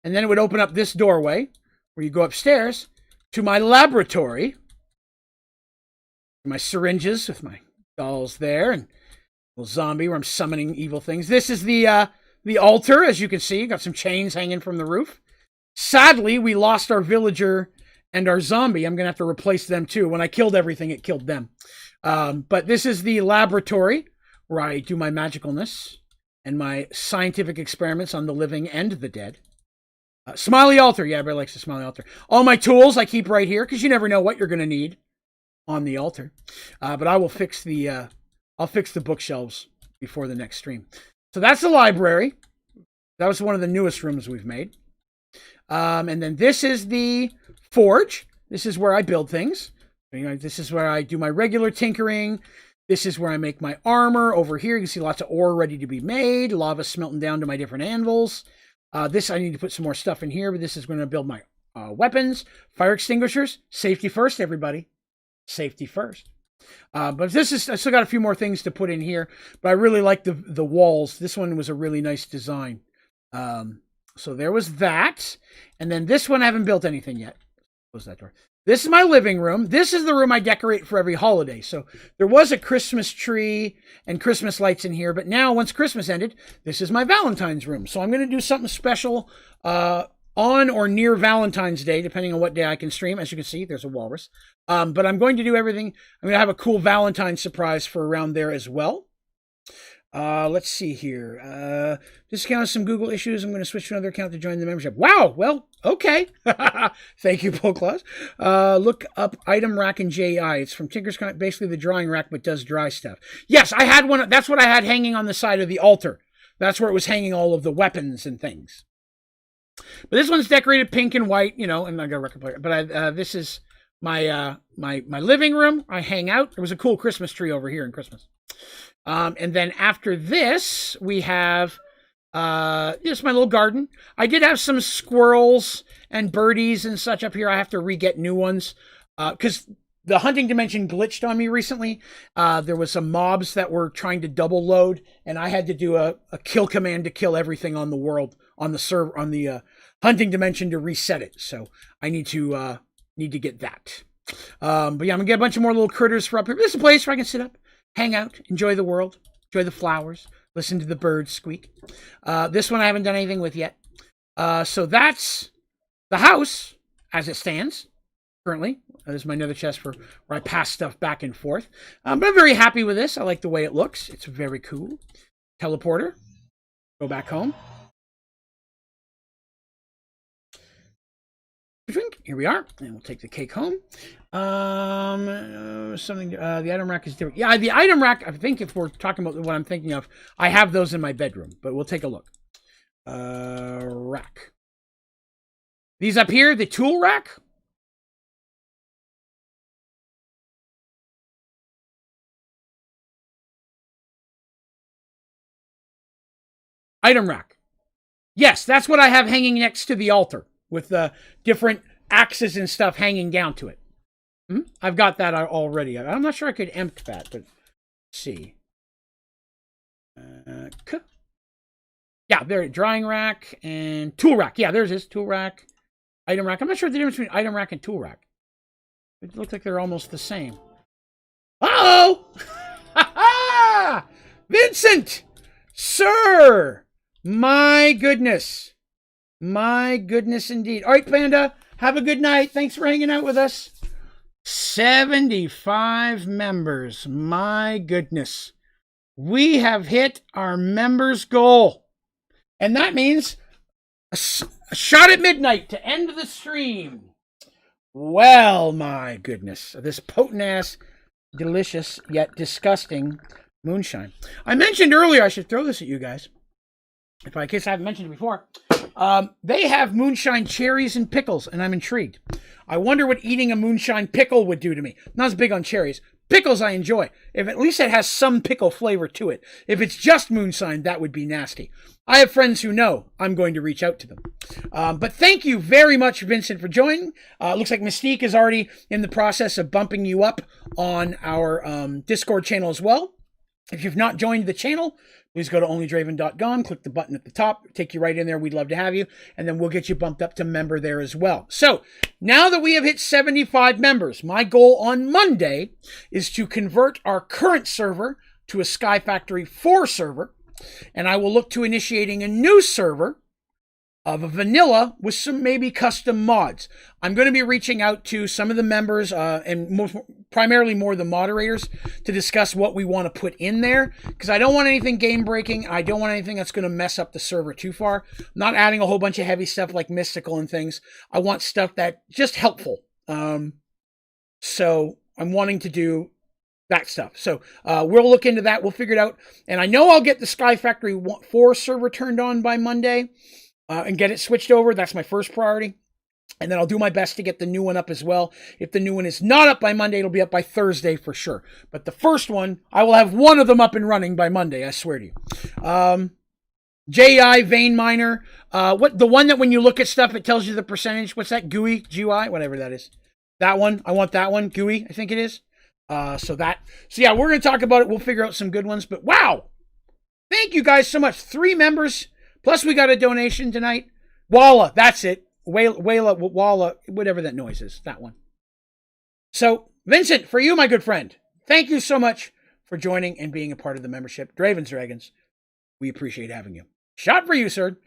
And then it would open up this doorway where you go upstairs to my laboratory. My syringes with my dolls there, and a little zombie where I'm summoning evil things. This is the altar, as you can see. Got some chains hanging from the roof. Sadly, we lost our villager and our zombie. I'm going to have to replace them too. When I killed everything, it killed them. But this is the laboratory where I do my magicalness and my scientific experiments on the living and the dead. Smiley altar. Yeah, everybody likes the smiley altar. All my tools I keep right here because you never know what you're going to need on the altar. But I will fix I'll fix the bookshelves before the next stream. So that's the library. That was one of the newest rooms we've made. And then this is the forge. This is where I build things. This is where I do my regular tinkering. This is where I make my armor. Over here, you can see lots of ore ready to be made. Lava smelting down to my different anvils. This, I need to put some more stuff in here, but this is going to build my weapons. Fire extinguishers. Safety first, everybody. Safety first. But this is, I still got a few more things to put in here, but I really like the walls. This one was a really nice design. So there was that. And then this one, I haven't built anything yet. Close that door. This is my living room. This is the room I decorate for every holiday. So there was a Christmas tree and Christmas lights in here, but now once Christmas ended, this is my Valentine's room. So I'm going to do something special on or near Valentine's Day, depending on what day I can stream. As you can see, there's a walrus. But I'm going to do everything. I'm going to have a cool Valentine's surprise for around there as well. Let's see here. Discount some Google issues. I'm going to switch to another account to join the membership. Wow. Well, okay. Thank you, Polclaws. Look up item rack in JI. It's from Tinker's Con, basically the drawing rack, but does dry stuff. Yes, I had one. That's what I had hanging on the side of the altar. That's where it was hanging all of the weapons and things. But this one's decorated pink and white, you know, and I got a record player. But this is my my living room. I hang out. There was a cool Christmas tree over here in Christmas. And then after this, we have just my little garden. I did have some squirrels and birdies and such up here. I have to re-get new ones because the hunting dimension glitched on me recently. There was some mobs that were trying to double load, and I had to do a kill command to kill everything on the world on the server on the hunting dimension to reset it. So I need to get that. But yeah, I'm gonna get a bunch of more little critters for up here. This is a place where I can sit up, hang out, enjoy the world, enjoy the flowers, listen to the birds squeak. This one I haven't done anything with yet. So that's the house as it stands currently. There's my nether chest for where I pass stuff back and forth. But I'm very happy with this. I like the way it looks. It's very cool. Teleporter. Go back home. Drink. Here we are, and we'll take the cake home. Something. The item rack is different. Yeah, the item rack. I think if we're talking about what I'm thinking of, I have those in my bedroom. But we'll take a look. Rack. These up here, the tool rack. Item rack. Yes, that's what I have hanging next to the altar with the different axes and stuff hanging down to it. I've got that already. I'm not sure I could empt that, but let's see. Yeah, there, drying rack and tool rack. Yeah, there's this tool rack, item rack. I'm not sure the difference between item rack and tool rack. It looks like they're almost the same. Uh-oh! Vincent! Sir! My goodness. My goodness indeed. All right, Panda, have a good night. Thanks for hanging out with us. 75 members. My goodness. We have hit our members goal. And that means a shot at midnight to end the stream. Well, my goodness. This potent-ass, delicious, yet disgusting moonshine. I mentioned earlier, I should throw this at you guys, in case I haven't mentioned it before. They have moonshine cherries and pickles, and I'm intrigued. I wonder what eating a moonshine pickle would do to me. Not as big on cherries. Pickles I enjoy. If at least it has some pickle flavor to it. If it's just moonshine, that would be nasty. I have friends who know. I'm going to reach out to them. But thank you very much, Vincent, for joining. Looks like Mystique is already in the process of bumping you up on our Discord channel as well. If you've not joined the channel, please go to onlydraven.com, click the button at the top, take you right in there. We'd love to have you, and then we'll get you bumped up to member there as well. So now that we have hit 75 members, my goal on Monday is to convert our current server to a Sky Factory 4 server, and I will look to initiating a new server of a vanilla with some maybe custom mods. I'm going to be reaching out to some of the members and primarily more the moderators to discuss what we want to put in there, because I don't want anything game breaking. I don't want anything that's going to mess up the server too far. I'm not adding a whole bunch of heavy stuff like mystical and things. I want stuff that just helpful. So I'm wanting to do that stuff. So we'll look into that. We'll figure it out. And I know I'll get the Sky Factory 4 server turned on by Monday. And get it switched over. That's my first priority. And then I'll do my best to get the new one up as well. If the new one is not up by Monday, it'll be up by Thursday for sure. But the first one, I will have one of them up and running by Monday, I swear to you. JI, Vein Miner. What the one that when you look at stuff, it tells you the percentage. What's that? GUI? GUI? Whatever that is. That one. I want that one. GUI, I think it is. So yeah, we're going to talk about it. We'll figure out some good ones. But wow. Thank you guys so much. 3 members. Plus, we got a donation tonight. Walla, that's it. Walla, whatever that noise is. That one. So, Vincent, for you, my good friend, thank you so much for joining and being a part of the membership. Draven's Dragons, we appreciate having you. Shot for you, sir.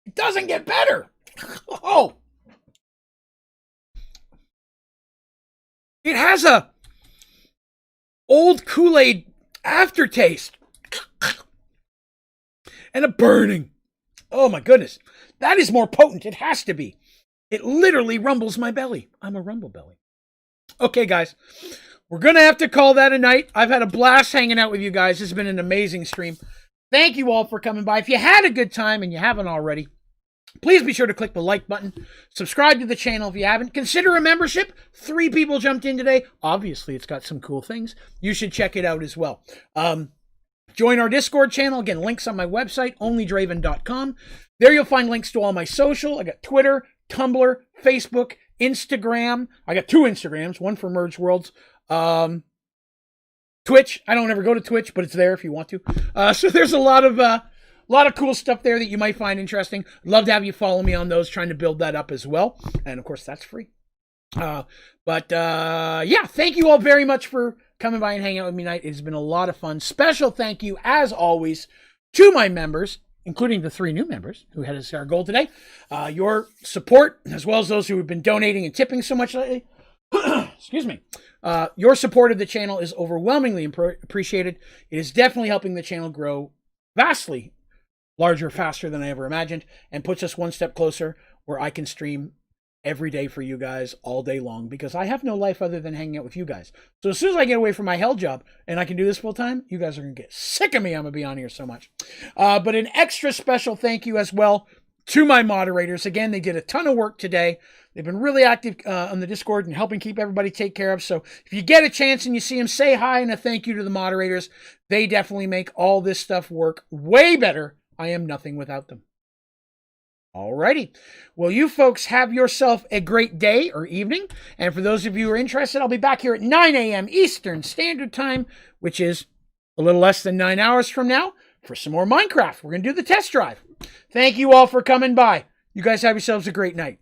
It doesn't get better. Oh. It has a old Kool-Aid aftertaste and a burning. Oh my goodness. That is more potent. It has to be. It literally rumbles my belly. I'm a rumble belly. Okay, guys. We're going to have to call that a night. I've had a blast hanging out with you guys. This has been an amazing stream. Thank you all for coming by. If you had a good time and you haven't already, please be sure to click the like button. Subscribe to the channel if you haven't. Consider a membership. 3 people jumped in today. Obviously, it's got some cool things. You should check it out as well. Join our Discord channel. Again, links on my website, onlydraven.com. There you'll find links to all my social. I got Twitter, Tumblr, Facebook, Instagram. I got 2 Instagrams, one for Merge Worlds. Twitch. I don't ever go to Twitch, but it's there if you want to. So there's a lot of cool stuff there that you might find interesting. Love to have you follow me on those, trying to build that up as well. And of course, that's free. Yeah, thank you all very much for coming by and hanging out with me tonight. It's been a lot of fun. Special thank you, as always, to my members, including the 3 new members who had us our goal today. Your support, as well as those who have been donating and tipping so much lately. Excuse me. Your support of the channel is overwhelmingly appreciated. It is definitely helping the channel grow vastly larger, faster than I ever imagined, and puts us one step closer where I can stream every day for you guys all day long, because I have no life other than hanging out with you guys. So as soon as I get away from my hell job and I can do this full time, you guys are going to get sick of me. I'm going to be on here so much. But an extra special thank you as well to my moderators. Again, they did a ton of work today. They've been really active on the Discord and helping keep everybody take care of. So if you get a chance and you see them, say hi and a thank you to the moderators. They definitely make all this stuff work way better. I am nothing without them. Alrighty. Well, you folks have yourself a great day or evening. And for those of you who are interested, I'll be back here at 9 a.m. Eastern Standard Time, which is a little less than 9 hours from now, for some more Minecraft. We're going to do the test drive. Thank you all for coming by. You guys have yourselves a great night.